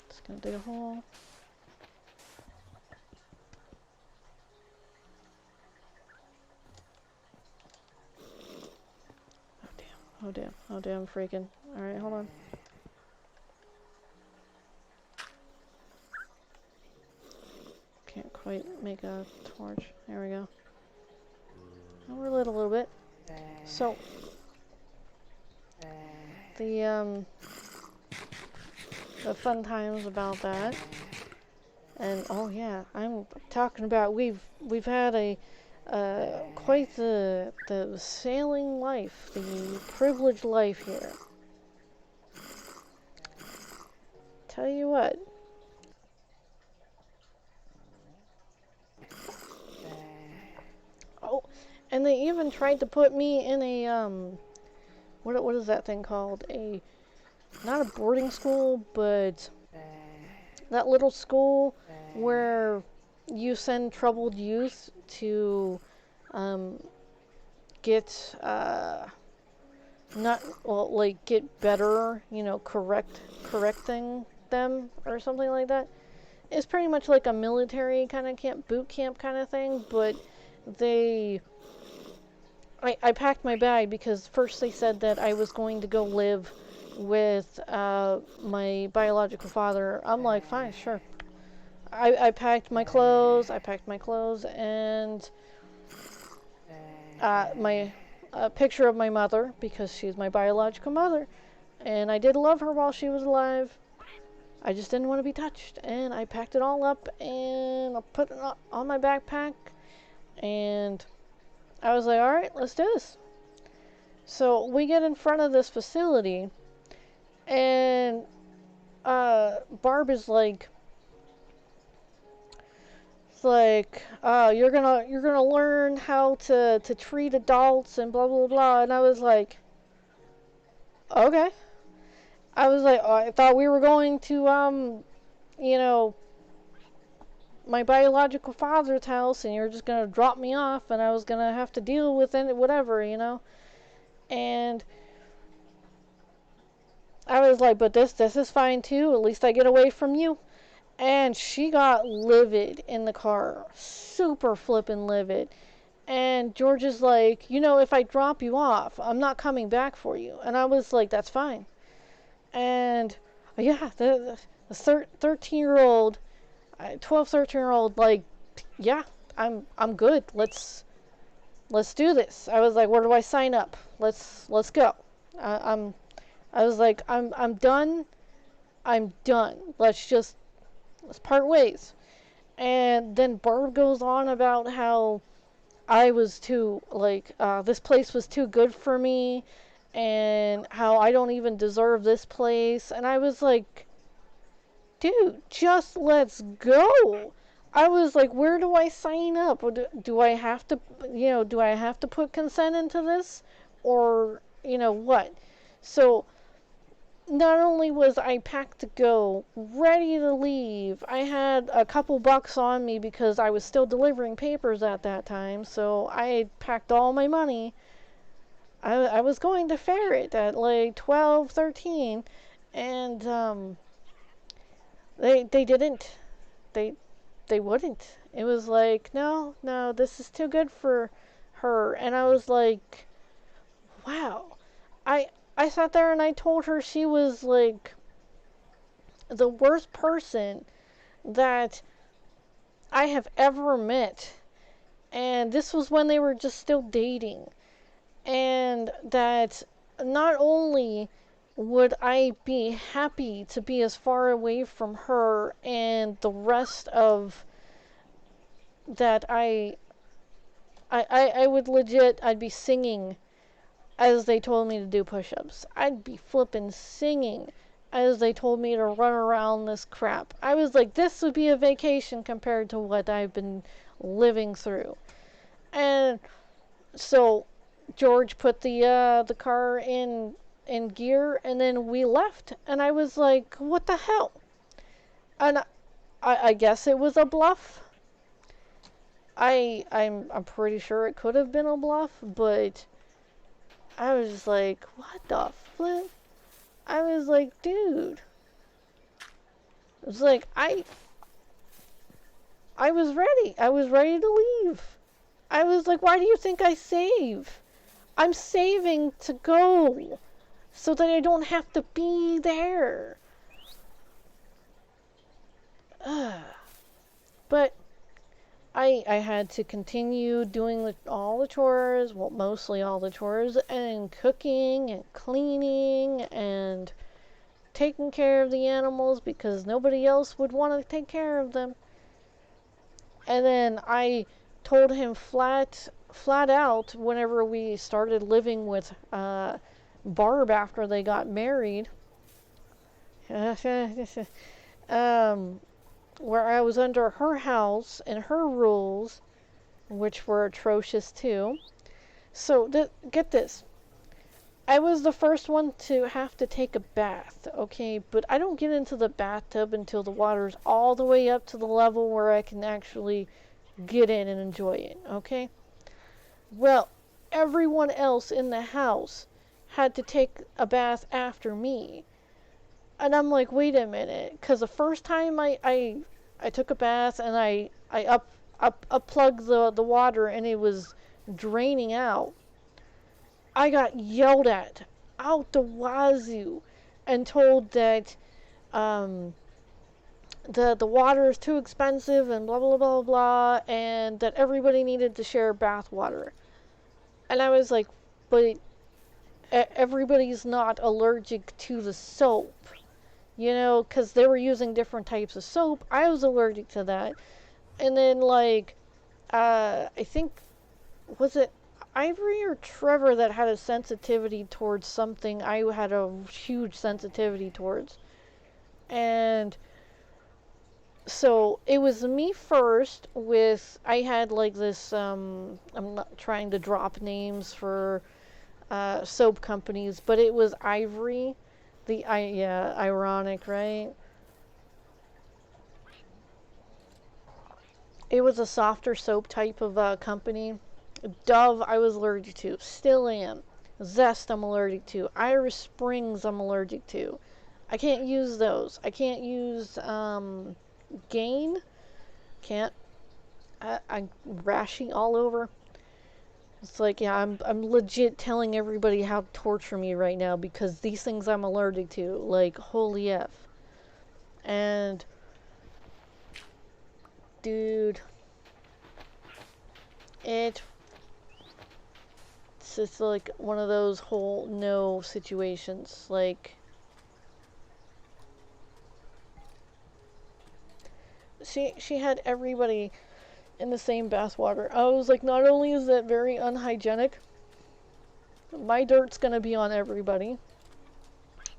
Just gonna dig a hole. Oh damn, freaking. Alright, hold on. Can't quite make a torch. There we go. Oh, we're lit a little bit. So, the fun times about that. And oh yeah, I'm talking about we've had a quite the sailing life, the privileged life here. Tell you what. Oh, And they even tried to put me in a what is that thing called? A not a boarding school, but that little school where you send troubled youth to um, get not well like get better, correcting them or something like that. It's pretty much like a military kind of camp, boot camp kind of thing, but they I packed my bag because first they said that I was going to go live with my biological father. I'm like, fine, sure. I packed my clothes. And my picture of my mother because she's my biological mother, and I did love her while she was alive. I just didn't want to be touched, and I packed it all up and I put it on my backpack, and I was like, all right, let's do this. So we get in front of this facility, and Barb is like, you're gonna learn how to treat adults and blah blah blah. And I was like, okay. I was like, oh, I thought we were going to you know, my biological father's house, and you're just gonna drop me off, and I was gonna have to deal with it, whatever. And I was like, but this is fine too. At least I get away from you. And she got livid in the car, super flippin' livid. And George is like, if I drop you off, I'm not coming back for you. And I was like, that's fine. And yeah, the 13-year-old, 12, 13-year-old, like, yeah, I'm good. Let's do this. I was like, where do I sign up? Let's go. I was like, I'm done. I'm done. Let's part ways. And then Barb goes on about how I was too, this place was too good for me, and how I don't even deserve this place. And I was like, dude, just let's go. I was like, where do I sign up? Do I have to, put consent into this? Or, what? So, not only was I packed to go, ready to leave, I had a couple bucks on me because I was still delivering papers at that time, so I had packed all my money. I was going to Ferret at like 12, 13, and they didn't. They wouldn't. It was like, no, this is too good for her. And I was like, wow. I sat there and I told her she was like the worst person that I have ever met. And this was when they were just still dating. And that not only would I be happy to be as far away from her and the rest of that I would legit, I'd be singing as they told me to do push-ups. I'd be flippin' singing as they told me to run around this crap. I was like, this would be a vacation compared to what I've been living through. And so George put the car in gear, and then we left. And I was like, what the hell? And I guess it was a bluff. I'm pretty sure it could have been a bluff, but I was just like, what the flip? I was like, dude. It was like, I was ready. I was ready to leave. I was like, why do you think I save? I'm saving to go so that I don't have to be there. But I had to continue doing all the chores, well, mostly all the chores, and cooking and cleaning and taking care of the animals because nobody else would want to take care of them. And then I told him flat out whenever we started living with Barb after they got married. Where I was under her house and her rules, which were atrocious too. So, get this. I was the first one to have to take a bath, okay? But I don't get into the bathtub until the water's all the way up to the level where I can actually get in and enjoy it, okay? Well, everyone else in the house had to take a bath after me. And I'm like, wait a minute, because the first time I took a bath and I plugged the water and it was draining out. I got yelled at out the wazoo and told that um, the water is too expensive and blah blah blah blah, and that everybody needed to share bath water. And I was like, but everybody's not allergic to the soap, you know, because they were using different types of soap. I was allergic to that. And then, like, I think, was it Ivory or Trevor that had a sensitivity towards something I had a huge sensitivity towards? And so it was me first with, I had like this, I'm not trying to drop names for soap companies, but it was Ivory. Yeah, ironic, right? It was a softer soap type of company. Dove, I was allergic to. Still am. Zest, I'm allergic to. Irish Springs, I'm allergic to. I can't use those. I can't use Gain. Can't. I'm rashy all over. It's like, yeah, I'm legit telling everybody how to torture me right now because these things I'm allergic to. Like, holy F. And, dude, it it's just like one of those whole no situations. Like, she had everybody in the same bathwater. I was like, not only is that very unhygienic, my dirt's gonna be on everybody.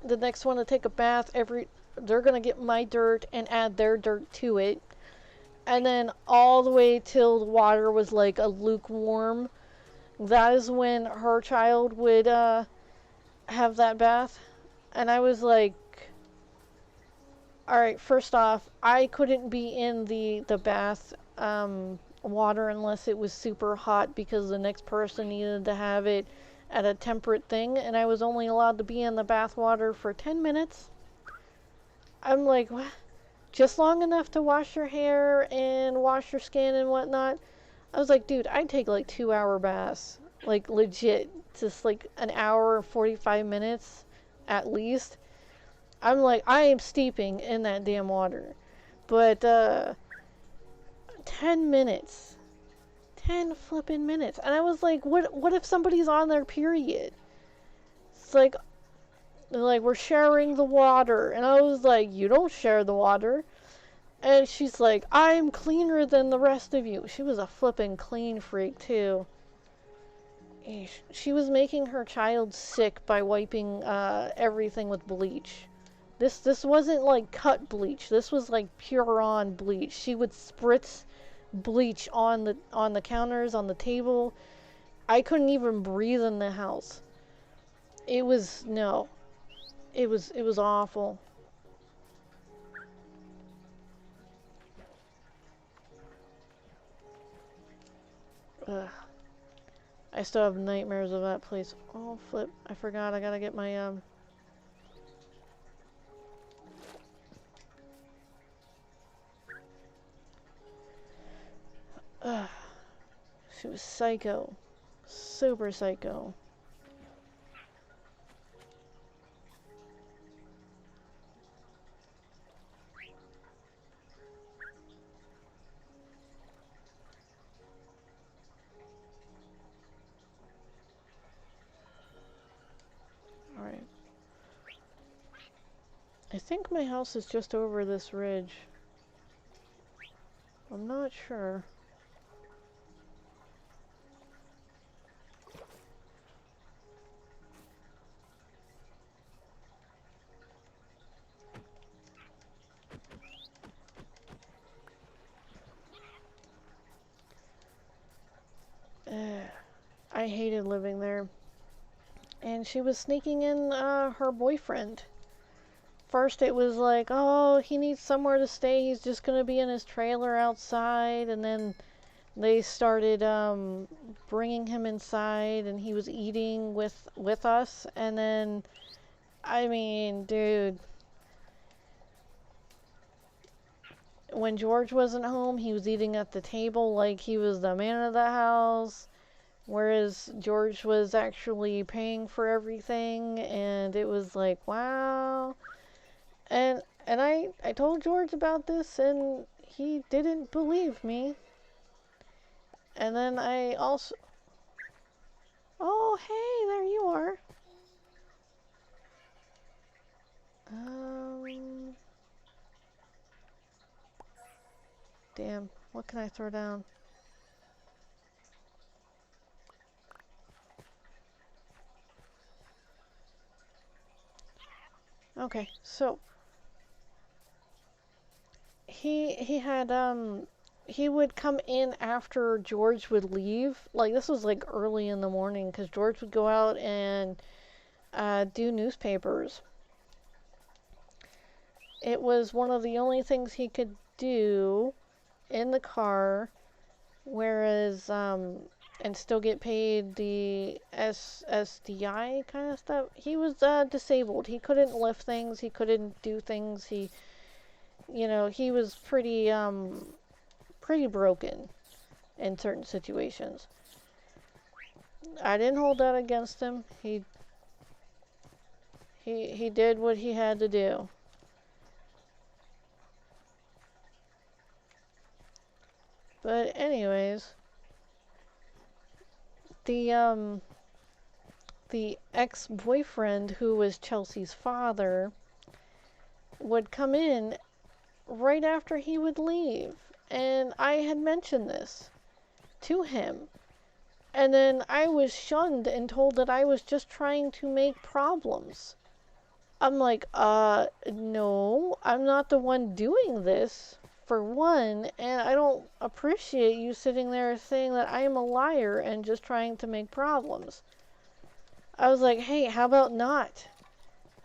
The next one to take a bath, they're gonna get my dirt and add their dirt to it. And then all the way till the water was like a lukewarm. That is when her child would have that bath. And I was like, all right, first off, I couldn't be in the bath water unless it was super hot because the next person needed to have it at a temperate thing, and I was only allowed to be in the bath water for 10 minutes. I'm like, what? Just long enough to wash your hair and wash your skin and whatnot? I was like, dude, I'd take like 2 hour baths. Like, legit. Just like an hour, 45 minutes at least. I'm like, I am steeping in that damn water. But, 10 minutes. 10 flippin' minutes. And I was like, what if somebody's on their period? It's like, they're like, we're sharing the water. And I was like, you don't share the water. And she's like, I'm cleaner than the rest of you. She was a flippin' clean freak, too. She was making her child sick by wiping everything with bleach. This wasn't like cut bleach. This was like pure on bleach. She would spritz bleach on the counters, on the table. I couldn't even breathe in the house. It was no. It was awful. Ugh. I still have nightmares of that place. Oh flip! I forgot. I gotta get my Ugh. She was psycho. Super psycho. Alright. I think my house is just over this ridge. I'm not sure. I I hated living there. And she was sneaking in her boyfriend. First it was like, oh, he needs somewhere to stay. He's just going to be in his trailer outside. And then they started bringing him inside, and he was eating with us. And then, I mean, dude, when George wasn't home, he was eating at the table like he was the man of the house, whereas George was actually paying for everything. And it was like, wow. And I told George about this, and he didn't believe me. And then I also... Oh, hey, there you are. Damn, what can I throw down? Okay, so he had he would come in after George would leave. Like, this was like early in the morning, because George would go out and do newspapers. It was one of the only things he could do in the car, whereas and still get paid the SSDI kind of stuff. He was disabled. He couldn't lift things. He couldn't do things. He, you know, he was pretty broken in certain situations. I didn't hold that against him. He did what he had to do. But anyways, the ex-boyfriend, who was Chelsea's father, would come in right after he would leave. And I had mentioned this to him. And then I was shunned and told that I was just trying to make problems. I'm like, no, I'm not the one doing this, for one, and I don't appreciate you sitting there saying that I am a liar and just trying to make problems. I was like, hey, how about not?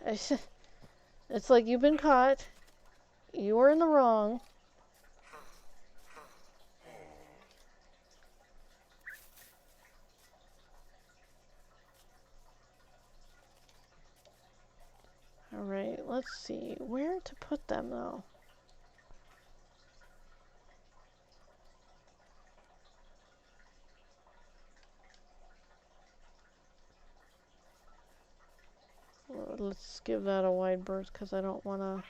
It's like, you've been caught. You were in the wrong. Alright, let's see. Where to put them, though? Let's give that a wide berth, because I don't want to...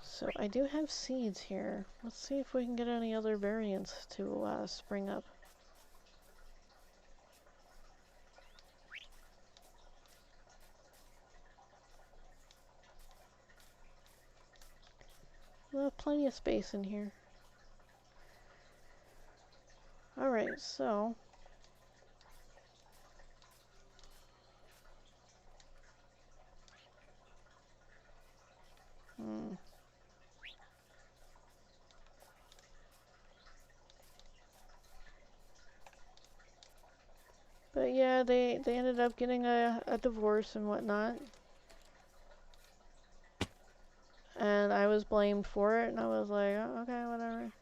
So I do have seeds here. Let's see if we can get any other variants to spring up. We'll have plenty of space in here. Alright, so... But yeah, they ended up getting a divorce and whatnot. And I was blamed for it, and I was like, oh, okay, whatever.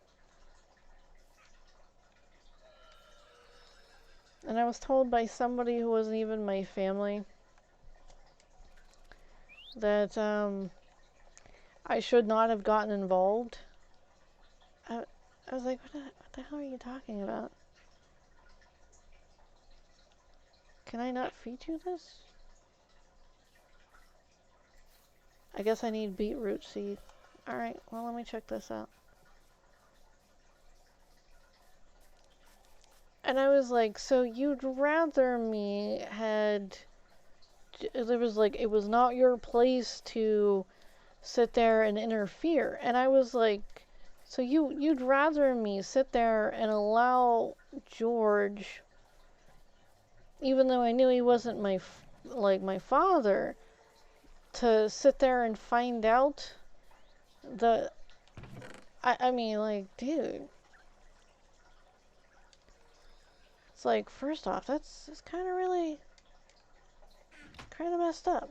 And I was told by somebody who wasn't even my family that I should not have gotten involved. I was like, what the hell are you talking about? Can I not feed you this? I guess I need beetroot seed. Alright, well, let me check this out. And I was like, so you'd rather me had... There was like, it was not your place to sit there and interfere. And I was like, so you'd rather me sit there and allow George, even though I knew he wasn't my father, to sit there and find out the... I mean, like, dude. It's like, first off, that's kind of really... kind of messed up.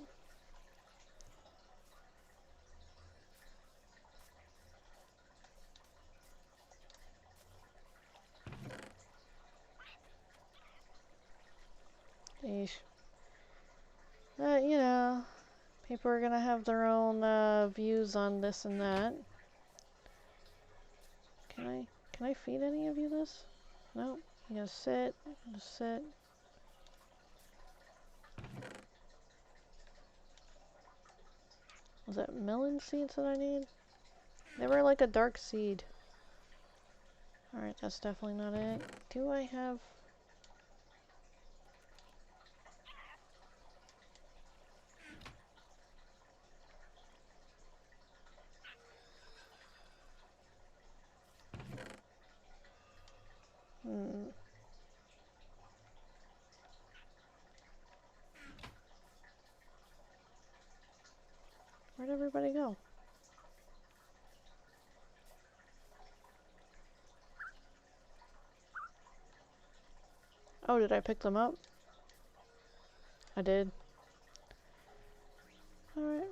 Yeesh. You know, people are gonna have their own views on this and that. Can I feed any of you this? No. You gotta sit. Just sit. Was that melon seeds that I need? They were like a dark seed. Alright, that's definitely not it. Do I have... Where'd everybody go? Oh, did I pick them up? I did. Alright.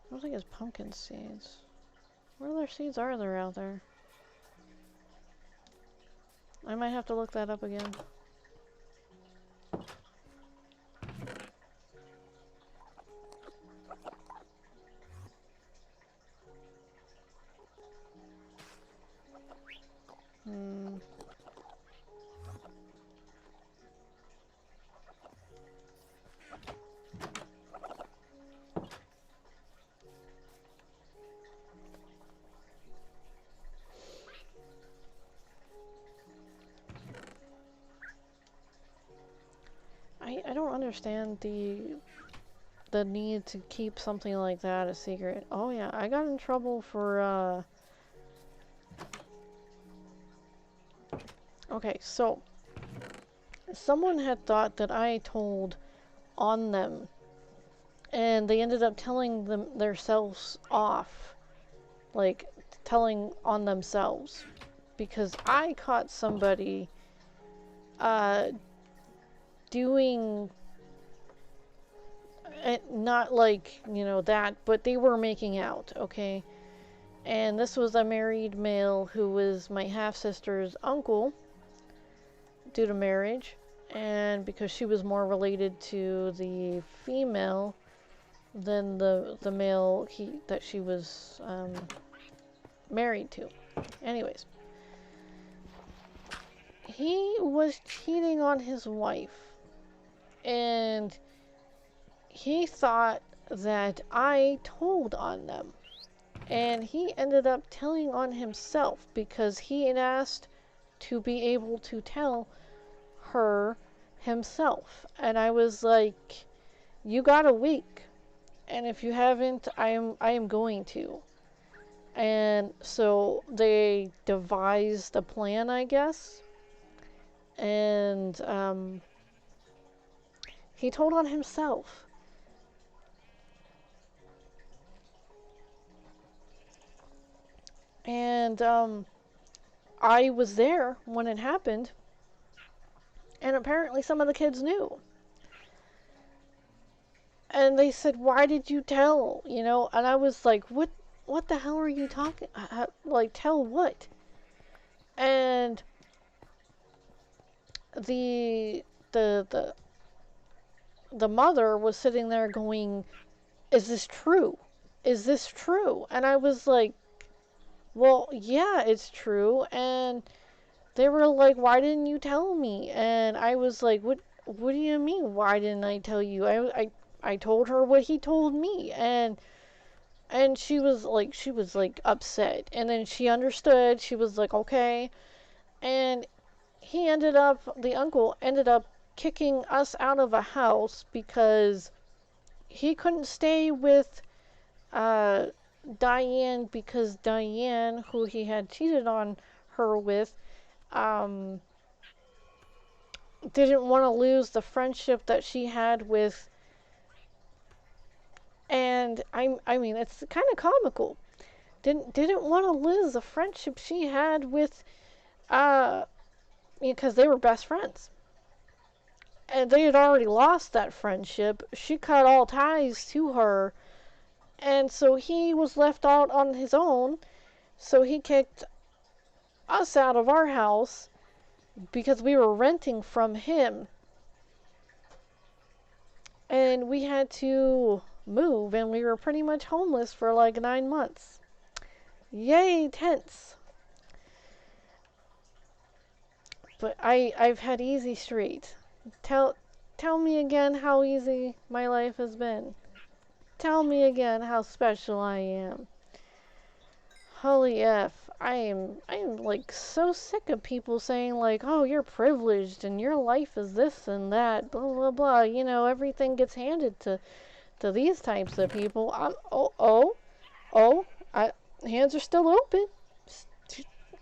I don't think it's pumpkin seeds. What other seeds are there out there? I might have to look that up again. I don't understand the need to keep something like that a secret. Oh yeah, I got in trouble for okay, so someone had thought that I told on them, and they ended up telling them themselves off, like telling on themselves, because I caught somebody doing it, not like, you know, that, but they were making out, okay? And this was a married male who was my half-sister's uncle due to marriage, and because she was more related to the female than the male that she was married to. Anyways, he was cheating on his wife, and he thought that I told on them, and he ended up telling on himself because he had asked to be able to tell her himself. And I was like, you got a week, and if you haven't, I am going to. And so they devised a plan, I guess, and he told on himself. And I was there when it happened, and apparently some of the kids knew. And they said, "Why did you tell?" You know, and I was like, "What the hell are you talking? Like, tell what?" And the the the mother was sitting there going, "Is this true? Is this true?" And I was like, "Well, yeah, it's true." And they were like, "Why didn't you tell me?" And I was like, "What do you mean? Why didn't I tell you?" I told her what he told me, and And she was like upset, and then she understood. She was like, okay. And the uncle ended up kicking us out of a house because he couldn't stay with uh, Diane, because Diane, who he had cheated on her with, um, didn't want to lose the friendship that she had with. And I mean, it's kind of comical. Didn't want to lose the friendship she had with, uh, because they were best friends. And they had already lost that friendship. She cut all ties to her, and so he was left out on his own. So he kicked us out of our house because we were renting from him, and we had to move, and we were pretty much homeless for like 9 months. Yay, tense. But I've had easy street. Tell tell me again how easy my life has been. Tell me again how special I am. Holy F. I'm like so sick of people saying like, "Oh, you're privileged and your life is this and that, blah blah blah." Everything gets handed to these types of people. Oh, I hands are still open.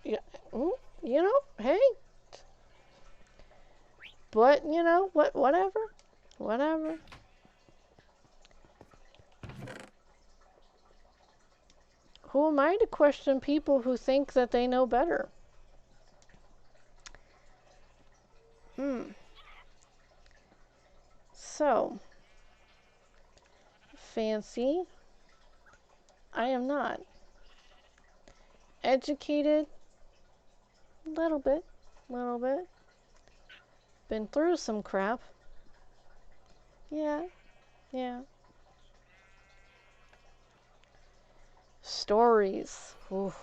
Yeah, hey, but whatever. Who am I to question people who think that they know better? Hmm. So, fancy, I am not. Educated, little bit, little bit. Been through some crap. Yeah, yeah. Stories. Ooh,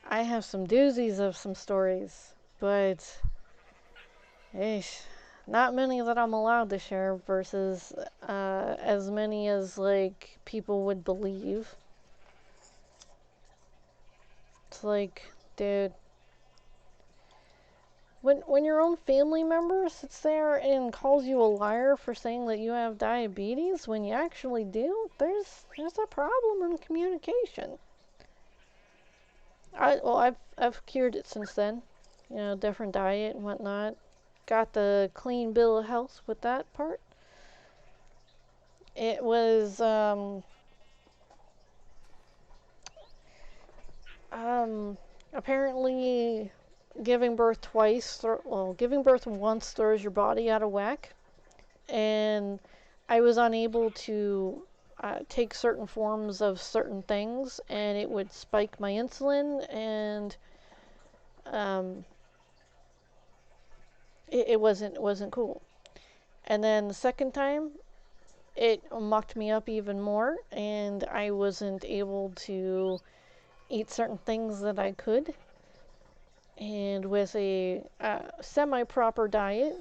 I have some doozies of some stories, but eesh, not many that I'm allowed to share versus as many as like people would believe. It's like, dude, when your own family member sits there and calls you a liar for saying that you have diabetes when you actually do, there's a problem in communication. I've cured it since then. Different diet and whatnot. Got the clean bill of health with that part. It was um apparently giving birth twice, giving birth once throws your body out of whack, and I was unable to take certain forms of certain things, and it would spike my insulin, and um, it wasn't cool. And then the second time, it mucked me up even more, and I wasn't able to eat certain things that I could. And with a semi-proper diet,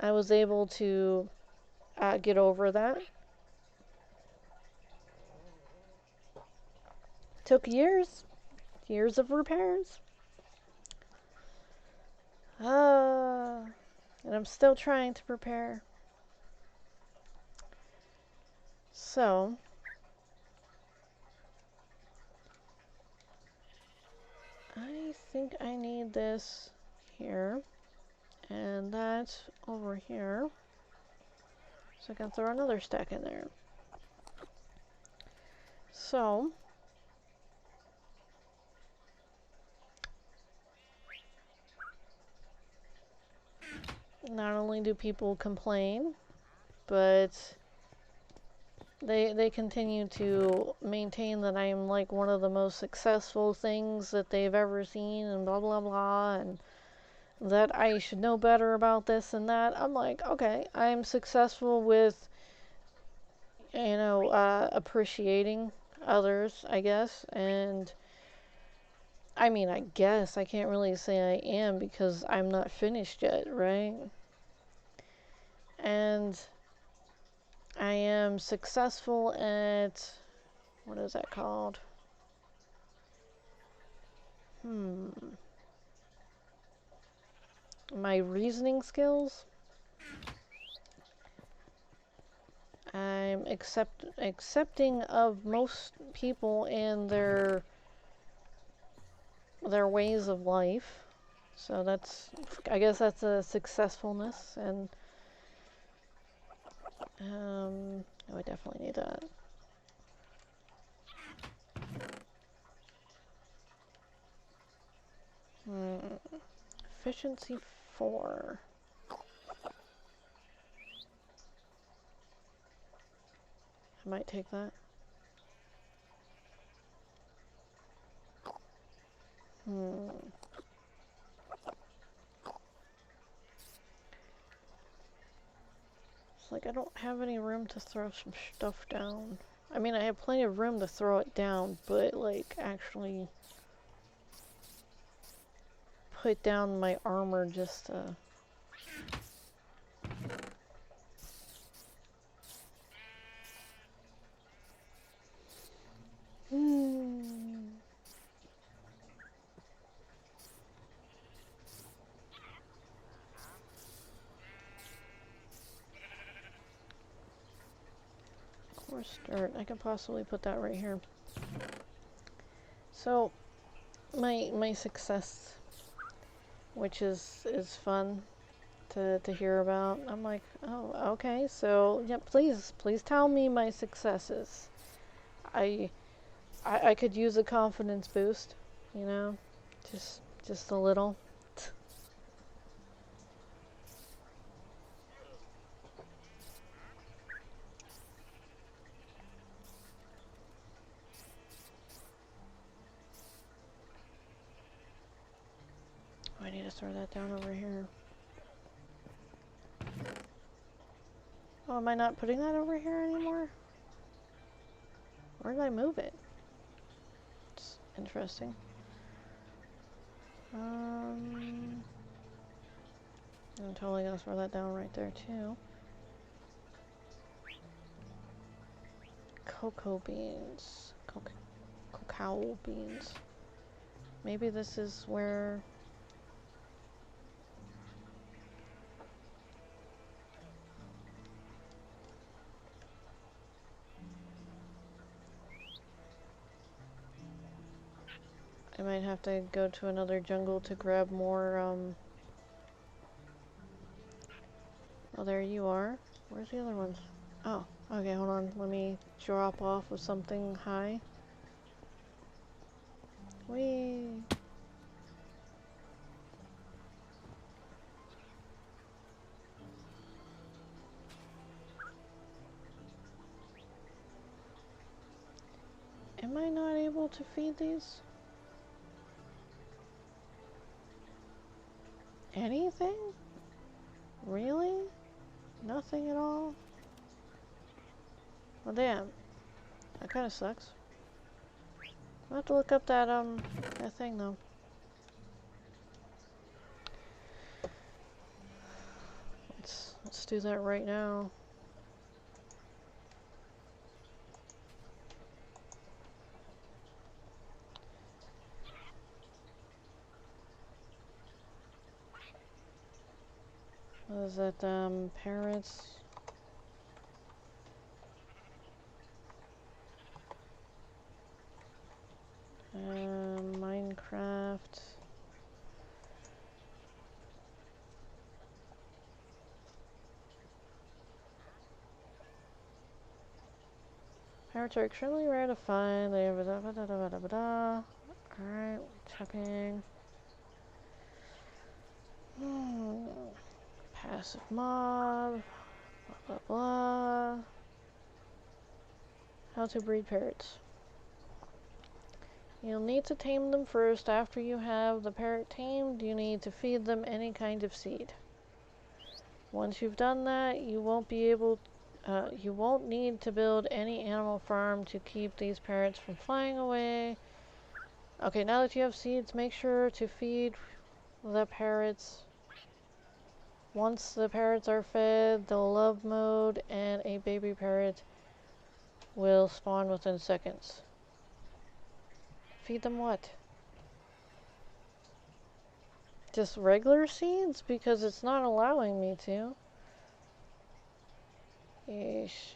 I was able to get over that. Took years of repairs. Uh, and I'm still trying to prepare. So, I think I need this here, and that over here. So I can throw another stack in there. So, not only do people complain, but they continue to maintain that I am like one of the most successful things that they've ever seen, and blah blah blah, and that I should know better about this and that. I'm like, okay, I'm successful with appreciating others, I guess, and I mean, I guess I can't really say I am because I'm not finished yet, right? And I am successful at What is that called? My reasoning skills? I'm accepting of most people and their ways of life. So that's, I guess that's a successfulness, and oh, I definitely need that. Efficiency 4. I might take that. It's like I don't have any room to throw some stuff down. I mean, I have plenty of room to throw it down, but like actually put down my armor just to... Course start. I could possibly put that right here. So, my success, which is fun to hear about. I'm like, oh, okay. So, yeah, please tell me my successes. I could use a confidence boost, you know, just a little. Oh, I need to throw that down over here. Oh, am I not putting that over here anymore? Where did I move it? It's interesting. I'm totally gonna throw that down right there too. Cocoa beans. Cacao beans. Maybe this is where... I might have to go to another jungle to grab more, Oh, there you are. Where's the other ones? Oh, okay, hold on. Let me drop off with something high. Whee! Am I not able to feed these? Anything? Really? Nothing at all? Well, damn. That kind of sucks. I'll have to look up that thing, though. Let's do that right now. What is that, parrots? Minecraft. Parrots are extremely rare to find. They have Alright, checking. Passive mob. Blah blah blah. How to breed parrots. You'll need to tame them first. After you have the parrot tamed, you need to feed them any kind of seed. Once you've done that, you won't need to build any animal farm to keep these parrots from flying away. Okay, now that you have seeds, make sure to feed the parrots. Once the parrots are fed, the love mode and a baby parrot will spawn within seconds. Feed them what? Just regular seeds? Because it's not allowing me to. Yeesh.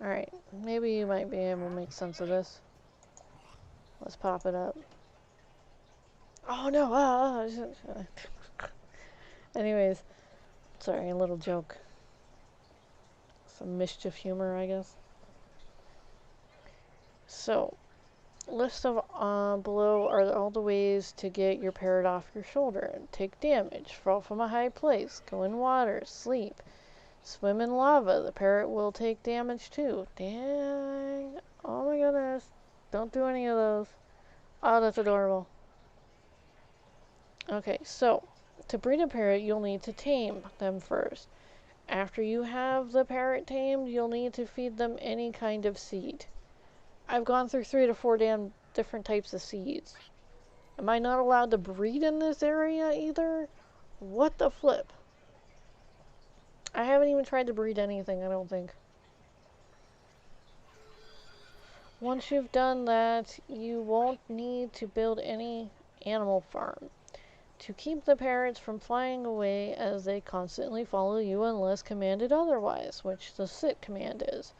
Alright, maybe you might be able to make sense of this. Let's pop it up. Oh no! Anyways, sorry, a little joke. Some mischief humor, I guess. So, list of below are all the ways to get your parrot off your shoulder. Take damage, fall from a high place, go in water, sleep, swim in lava. The parrot will take damage too. Dang. Oh my goodness. Don't do any of those. Oh, that's adorable. Okay, so to breed a parrot, you'll need to tame them first. After you have the parrot tamed, you'll need to feed them any kind of seed. I've gone through 3 to 4 damn different types of seeds. Am I not allowed to breed in this area either? What the flip? I haven't even tried to breed anything, I don't think. Once you've done that, you won't need to build any animal farm to keep the parrots from flying away, as they constantly follow you unless commanded otherwise, which the sit command is.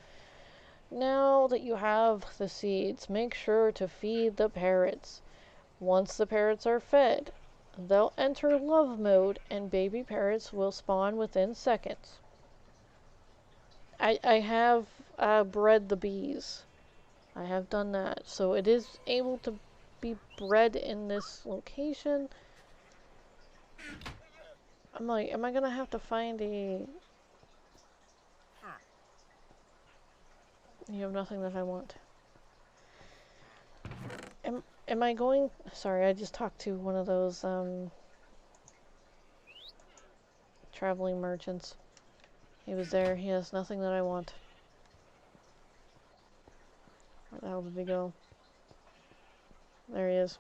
Now that you have the seeds, make sure to feed the parrots. Once the parrots are fed, they'll enter love mode and baby parrots will spawn within seconds. I have bred the bees. I have done that. So it is able to be bred in this location. I'm like, am I gonna have to find a... You have nothing that I want. Am I going... Sorry, I just talked to one of those, traveling merchants. He was there. He has nothing that I want. Where the hell did he go? There he is.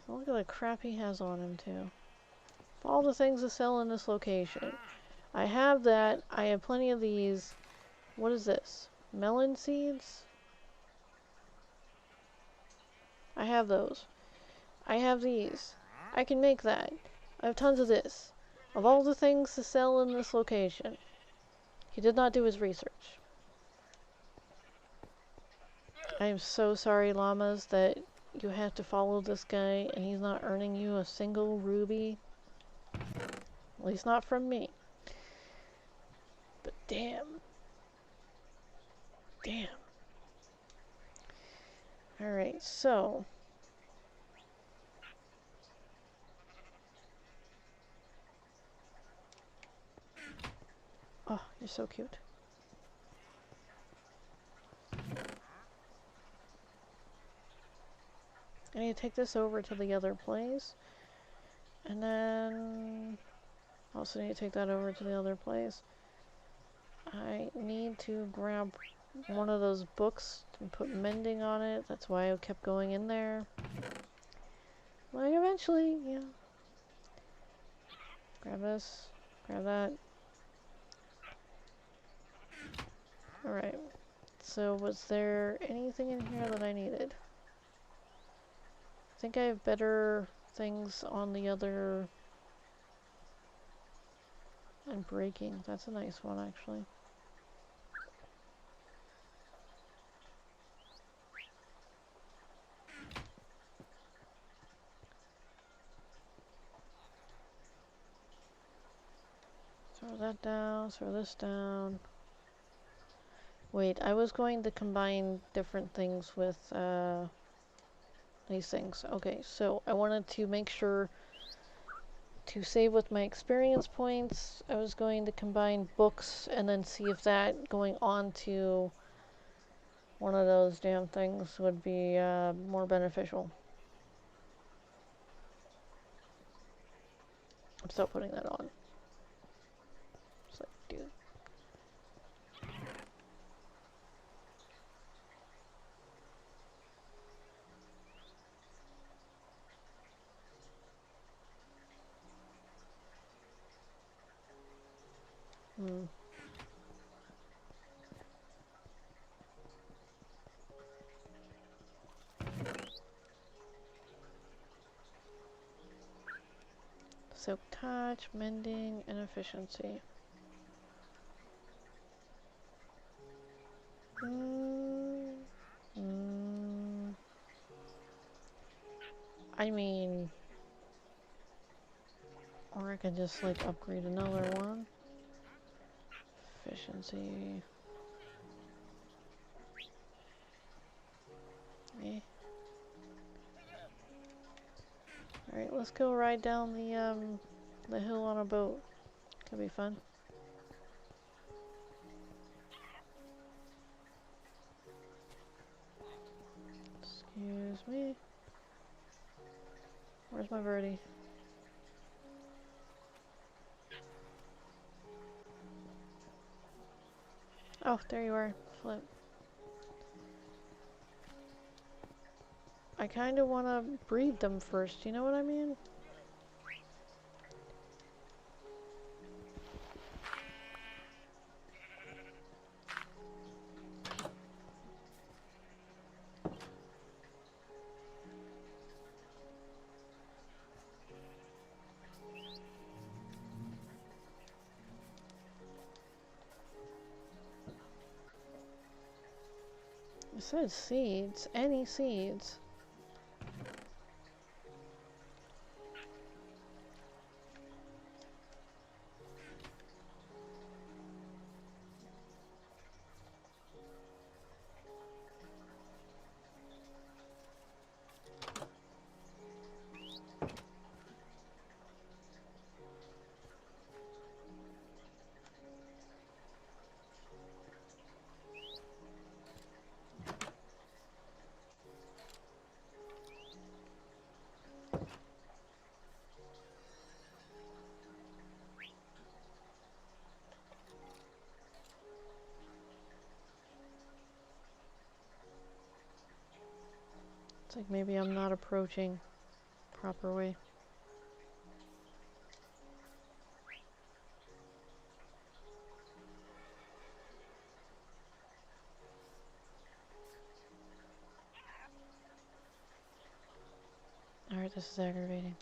Look at the crap he has on him, too. All the things to sell in this location. I have that. I have plenty of these. What is this? Melon seeds? I have those. I have these. I can make that. I have tons of this. Of all the things to sell in this location. He did not do his research. I am so sorry, llamas, that you have to follow this guy and he's not earning you a single ruby. At least not from me. But damn. Damn. Alright, so... Oh, you're so cute. I need to take this over to the other place. And then... also need to take that over to the other place. I need to grab one of those books and put mending on it. That's why I kept going in there. Like, eventually, yeah. Grab this. Grab that. Alright. So, was there anything in here that I needed? I think I have better things on the other... And breaking. That's a nice one, actually. Throw that down, throw this down. Wait, I was going to combine different things with these things. Okay, so I wanted to make sure to save with my experience points. I was going to combine books and then see if that going on to one of those damn things would be more beneficial. I'm still putting that on. It's like, dude. Hmm. Silk touch, mending, and efficiency. I mean, or I could just like upgrade another one. Efficiency. Eh. Alright, let's go ride down the hill on a boat. Could be fun. Excuse me. Where's my birdie? Oh, there you are. Flip. I kind of want to breed them first, you know what I mean? It said seeds. Any seeds. It's like maybe I'm not approaching proper way. Alright, this is aggravating.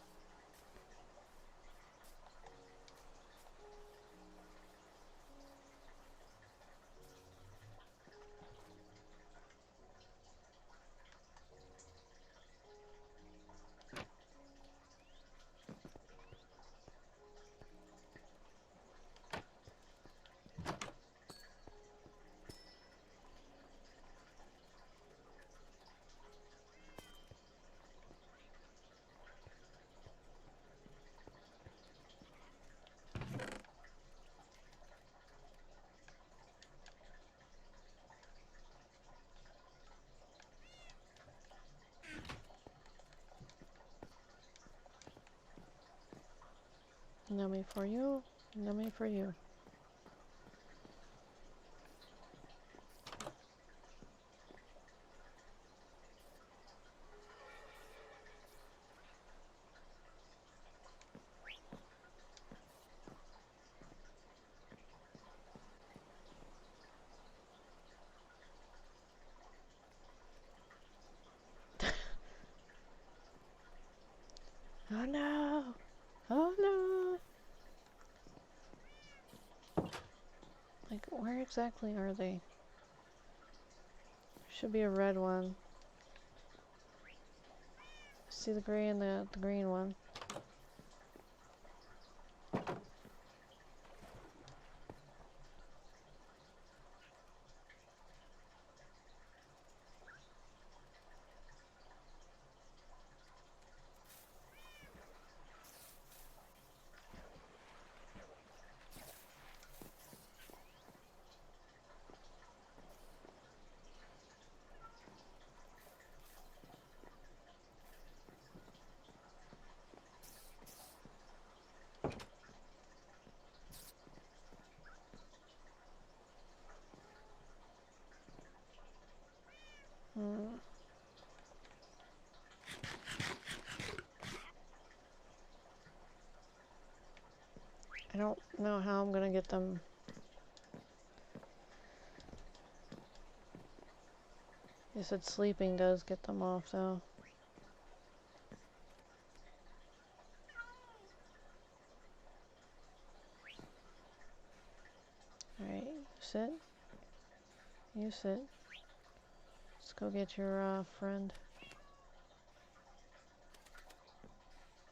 Nummy for you. Nummy for you. Oh no! Oh no! Like, where exactly are they? Should be a red one. See the gray and the green one. Hmm. I don't know how I'm gonna get them They said sleeping does get them off, though. Alright, sit. You sit. Let's go get your friend.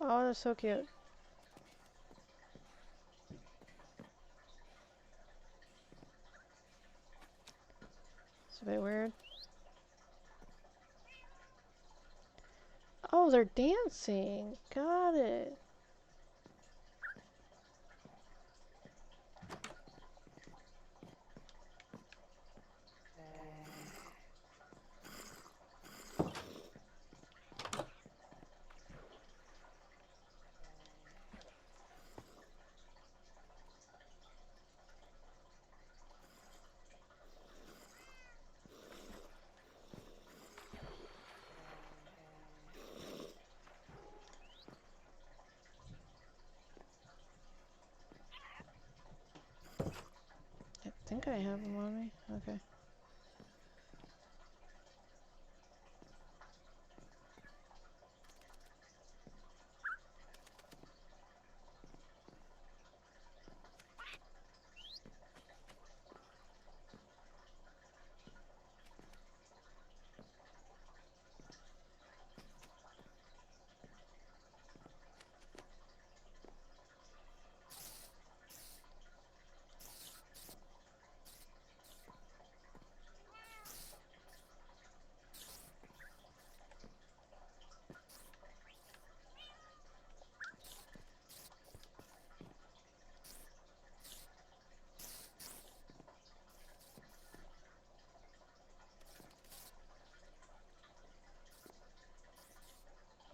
Oh, that's so cute. It's a bit weird. Oh, they're dancing. Got it. I think I have them on me. Okay.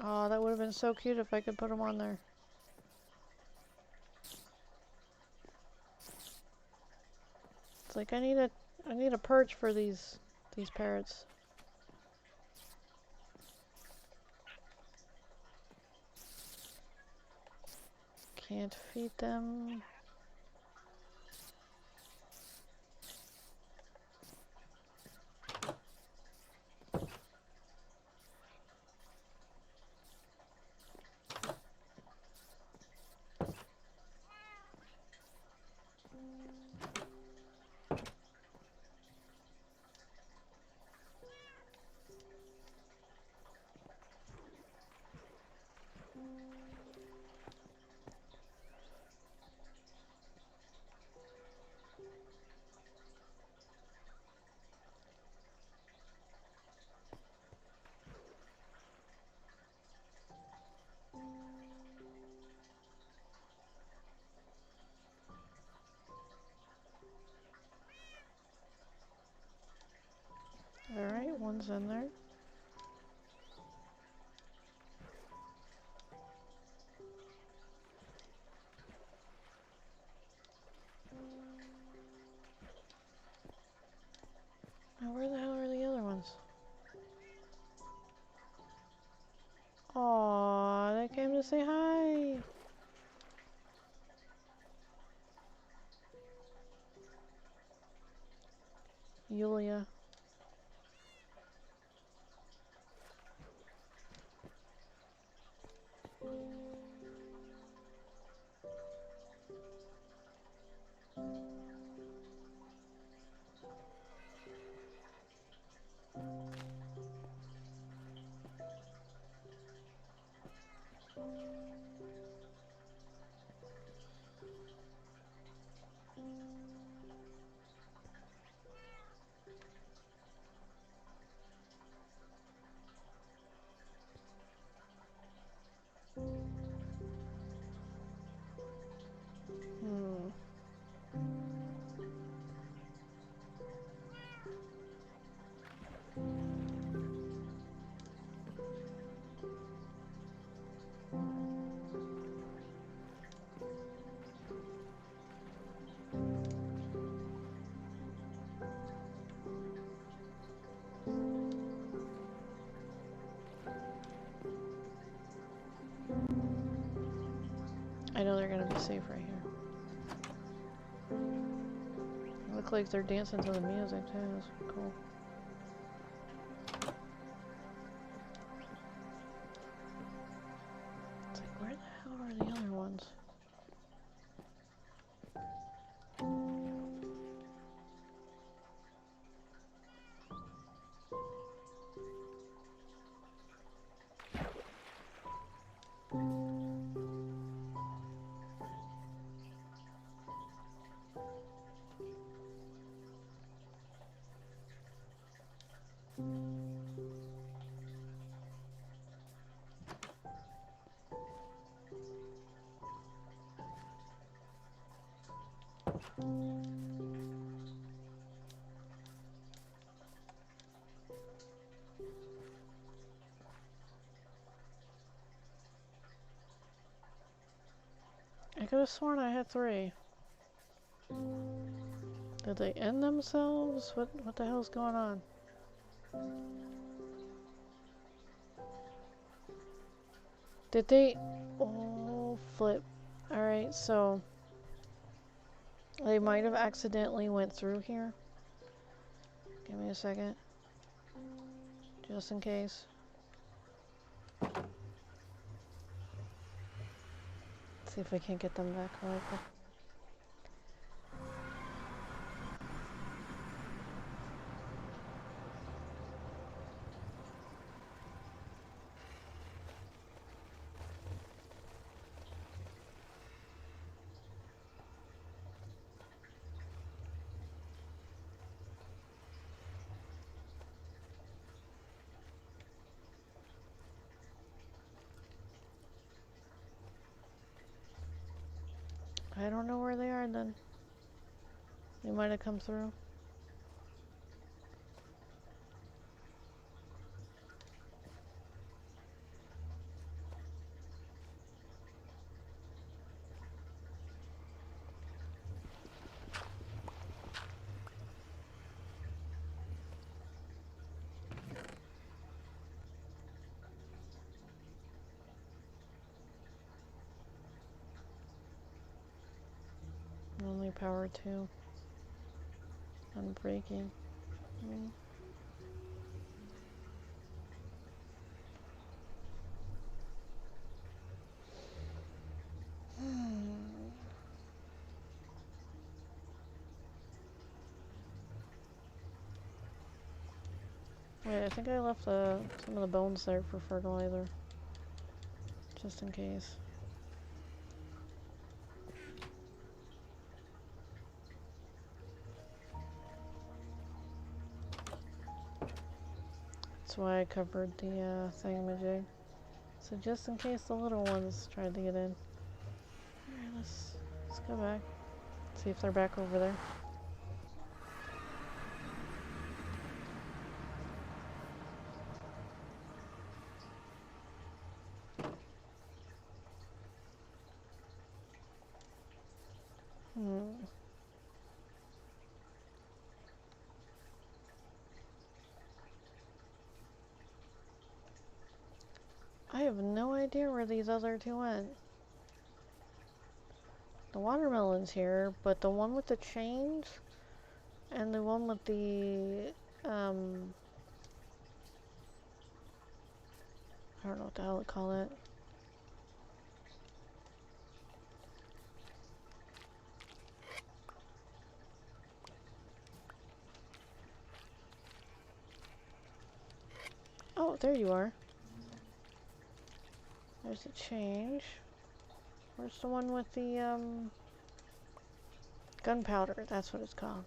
Oh, that would have been so cute if I could put them on there. It's like I need a perch for these parrots. Can't feed them. Alright, one's in there. Now where the hell are the other ones? Aww, they came to say hi. Yulia. Hmm. I know they're gonna be safe right here. Look like they're dancing to the music too. That's cool. I could have sworn I had 3. Did they end themselves? What the hell's going on? Did they... Oh, flip. Alright, so... They might have accidentally went through here. Give me a second. Just in case. See if we can't get them back really quick. I don't know where they are then. They might have come through. Only power 2. Unbreaking. Wait, I think I left some of the bones there for fertilizer. Just in case. That's why I covered the thingamajig. So just in case the little ones tried to get in. Alright, let's go back. See if they're back over there. I have no idea where these other 2 went. The watermelon's here, but the one with the chains and the one with the I don't know what the hell to call it. Oh, there you are. There's a change. Where's the one with the gunpowder? That's what it's called.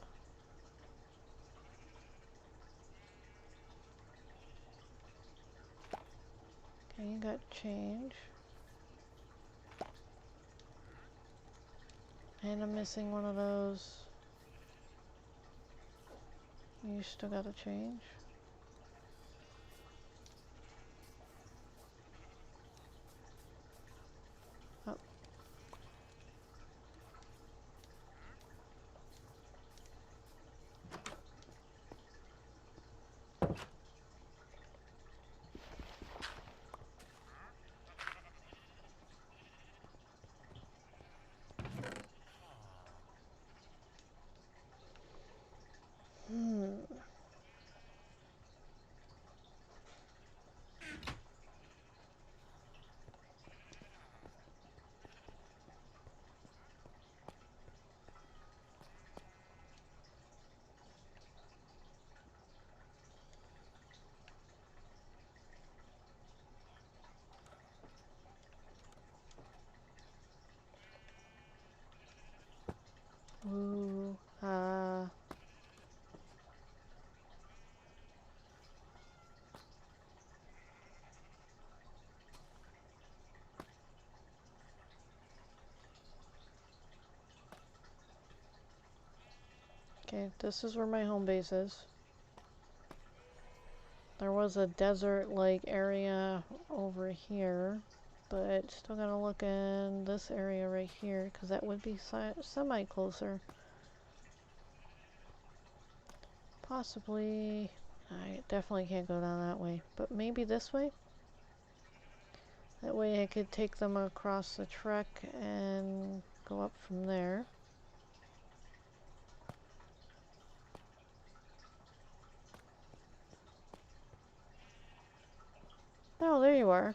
Okay, you got change. And I'm missing one of those. You still got a change. Oh. Ooh, okay, this is where my home base is. There was a desert-like area over here, but still gotta look in this area right here, because that would be semi-closer. Possibly, I definitely can't go down that way, but maybe this way? That way I could take them across the trek and go up from there. Oh, there you are.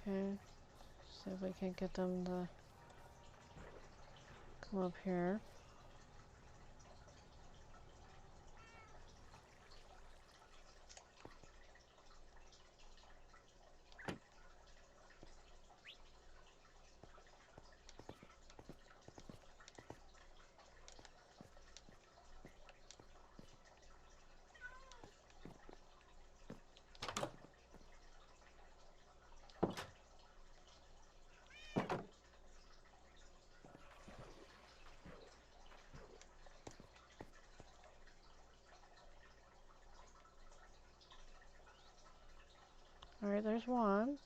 Okay, see if we can get them to come up here. Alright, there's one.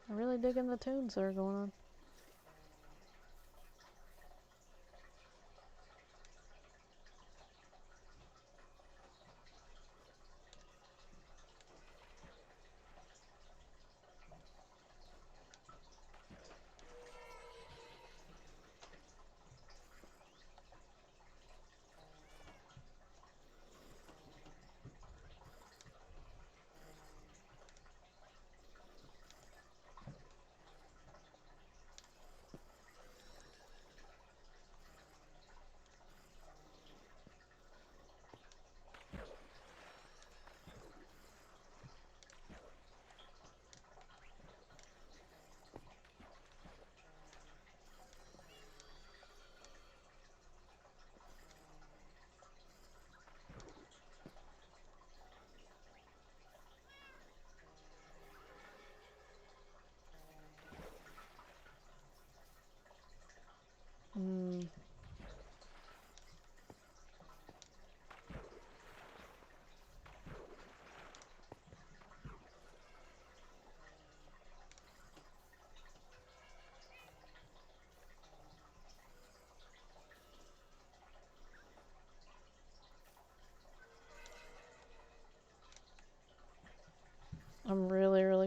I'm really digging the tunes that are going on.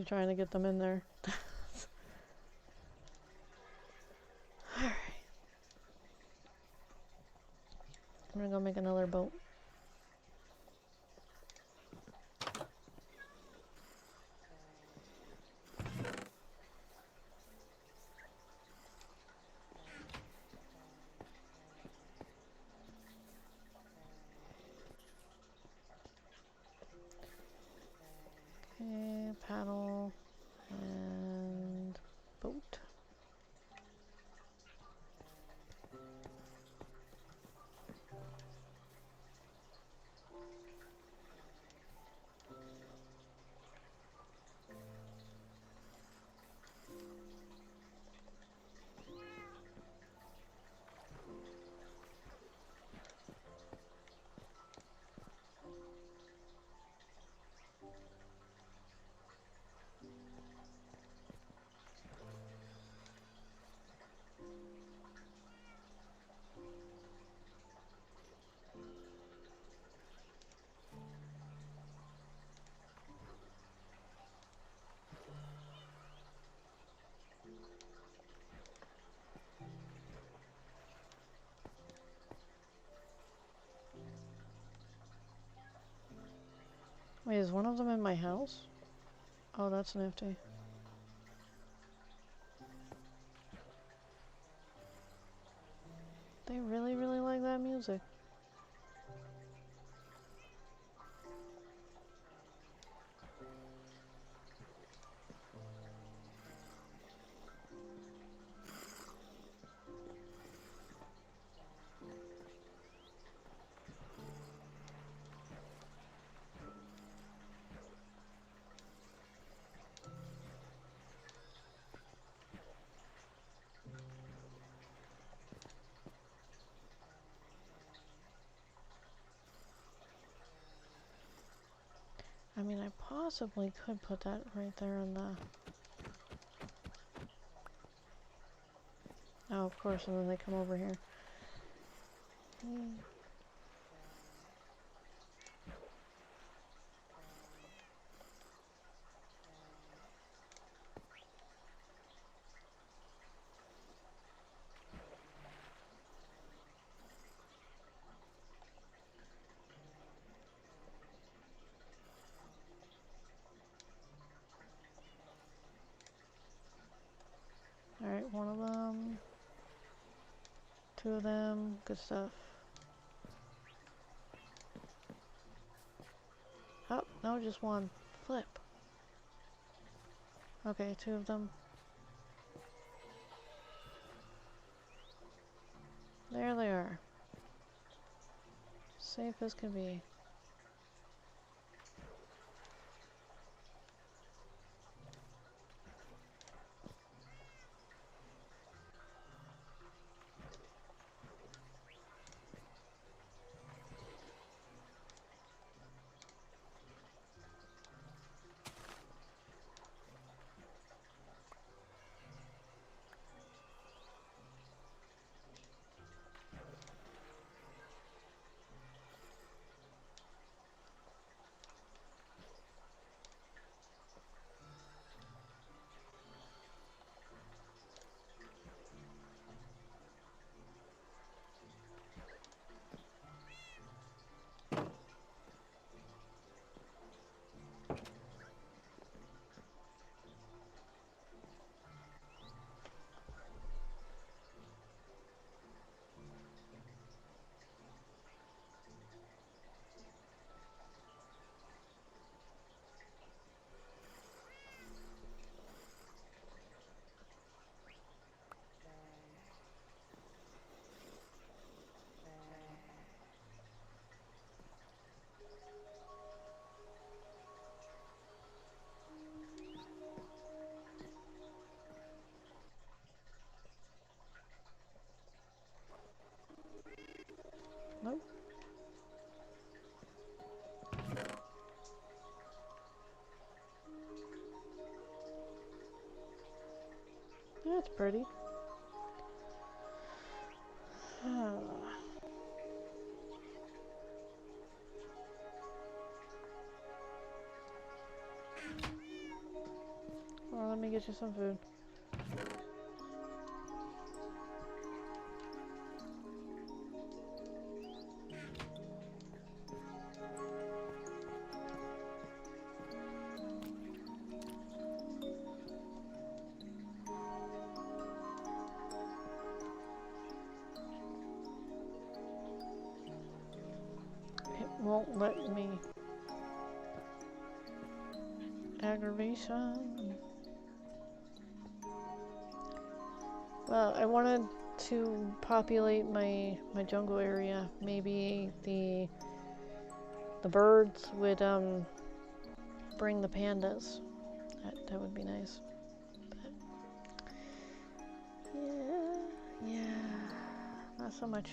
trying to get them in there. Alright. I'm gonna go make another boat. Okay, paddle and boat. Wait, is one of them in my house? Oh, that's nifty. They really, really like that music. I mean, I possibly could put that right there in the... Oh, of course, and then they come over here. Alright, one of them. Two of them. Good stuff. Oh, no, just one. Flip. Okay, two of them. There they are. Safe as can be. Nope. That's pretty. get you some food. It won't let me. Aggravation. Well, I wanted to populate my jungle area. Maybe the birds would bring the pandas. That would be nice. But yeah, not so much.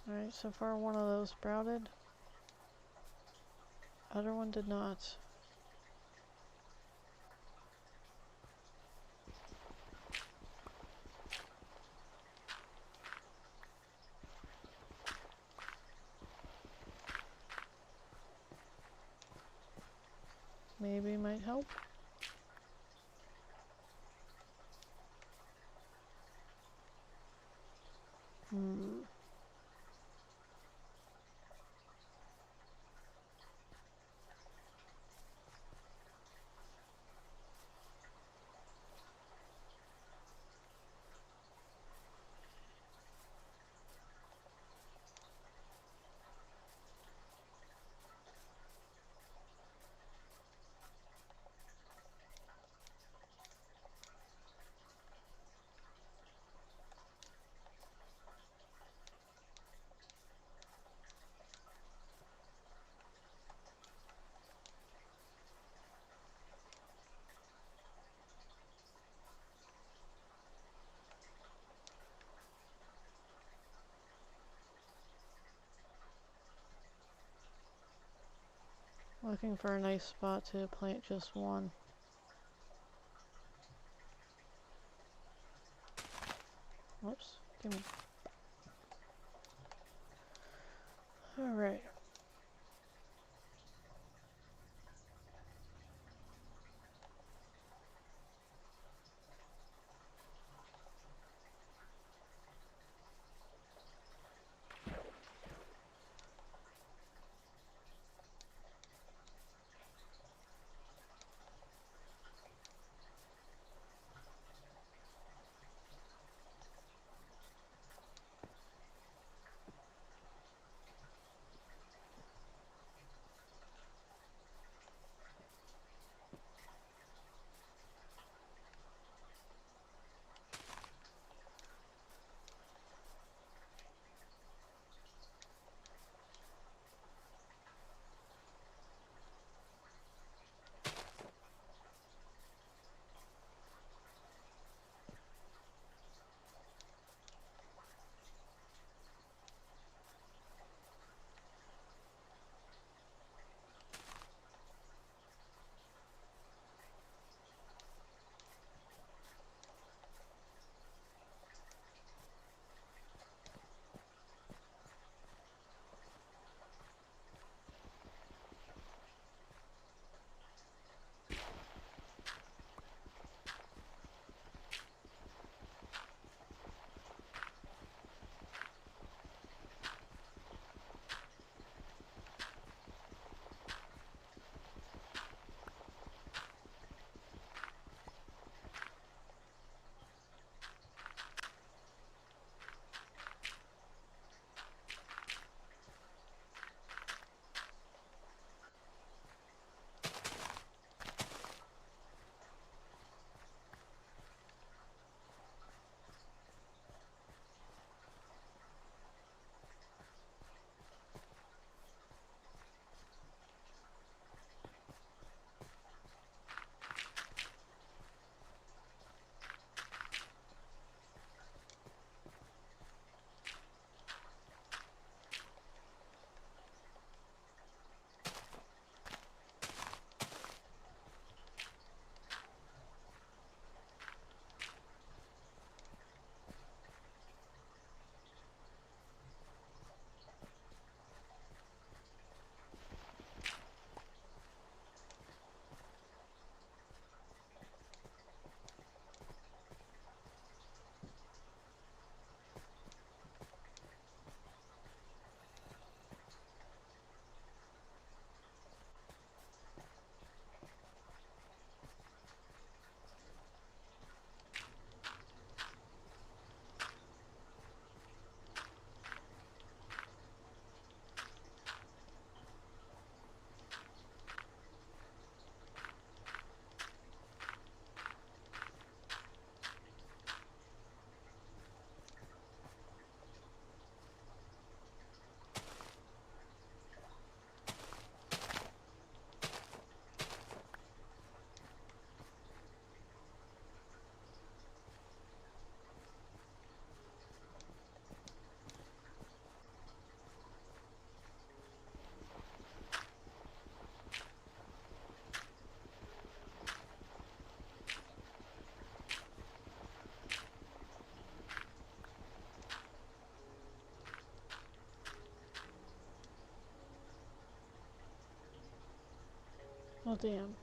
Alright, so far one of those sprouted. Other one did not. Maybe might help. Looking for a nice spot to plant just one. Whoops, give me. Alright. Oh, damn.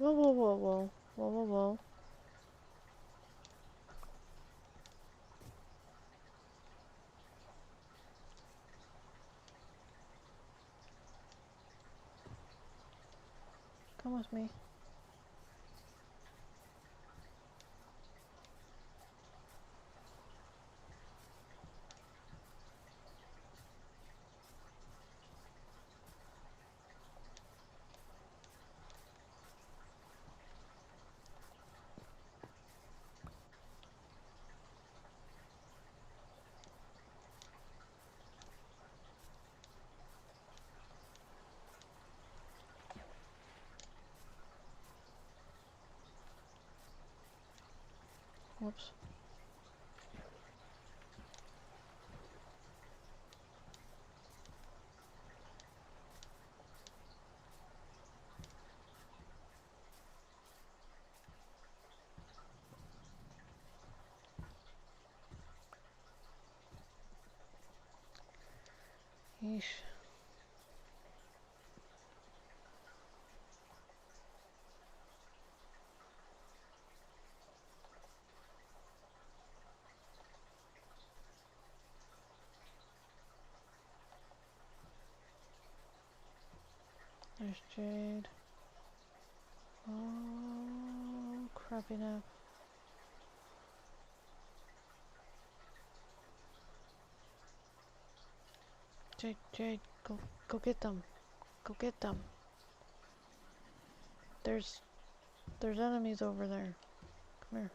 Whoa, whoa, whoa, whoa. Whoa, whoa, whoa. Come with me. Whoops. Yeesh. There's Jade. Oh, crappy enough. Jade, go get them. Go get them. There's enemies over there. Come here.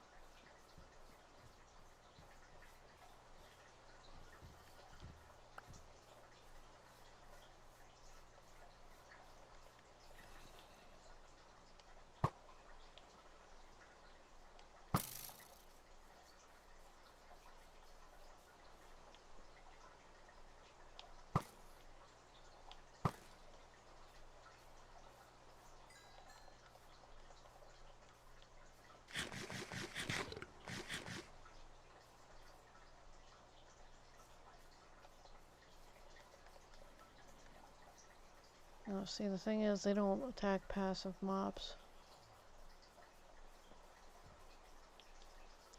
No, see, the thing is, they don't attack passive mobs.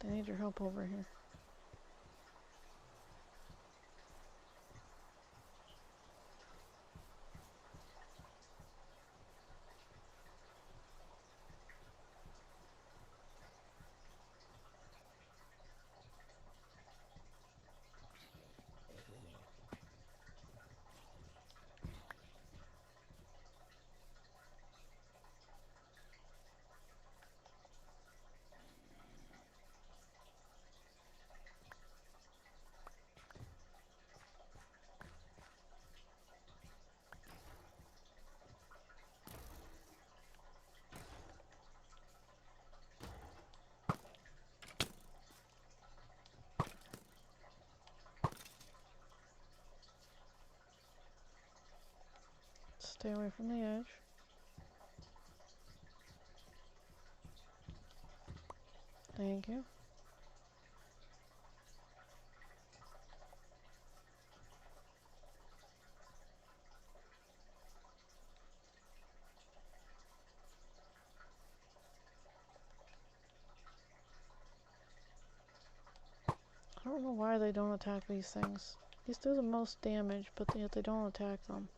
They need your help over here. Stay away from the edge. Thank you. I don't know why they don't attack these things. These do the most damage, but yet they don't attack them.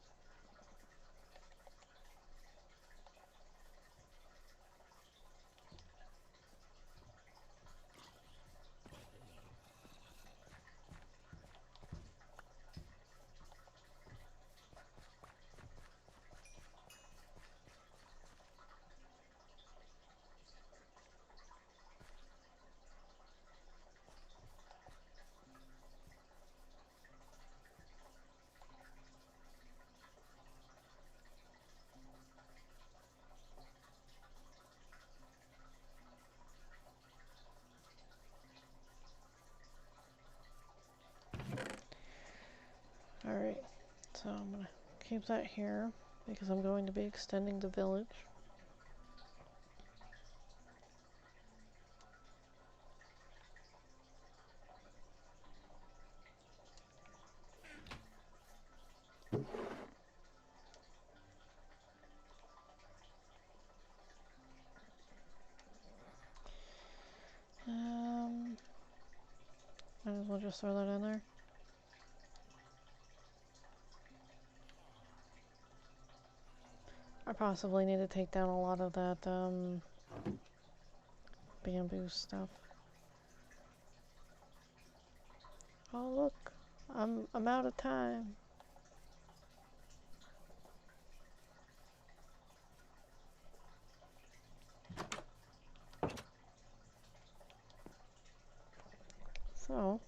Alright, so I'm gonna keep that here because I'm going to be extending the village. Might as well just throw that in there. I possibly need to take down a lot of that bamboo stuff. Oh look, I'm out of time. So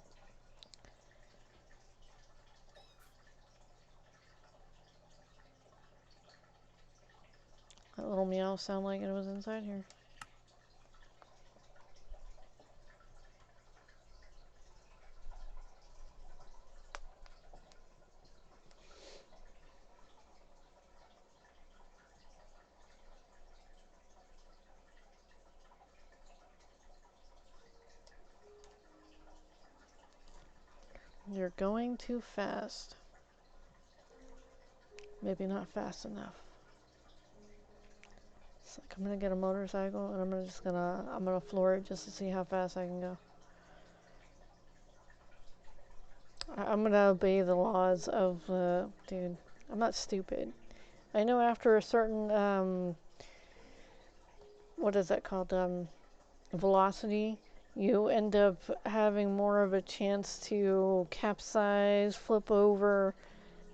that little meow sound like it was inside here. You're going too fast. Maybe not fast enough. It's like I'm gonna get a motorcycle and I'm gonna floor it just to see how fast I can go. I'm gonna obey the laws of dude. I'm not stupid. I know after a certain what is that called? Velocity, you end up having more of a chance to capsize, flip over,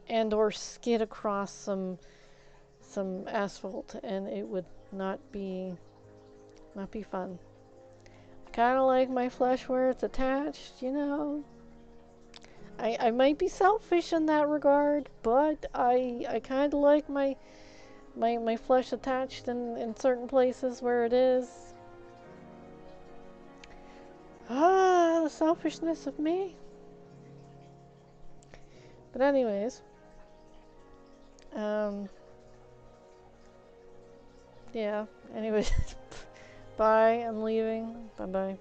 and or skid across some asphalt, and it would not be fun. Kind of like my flesh where it's attached, you know. I might be selfish in that regard, but I kind of like my flesh attached in certain places where it is. Ah, the selfishness of me. But anyways, um, yeah. Anyways, bye. I'm leaving. Bye bye.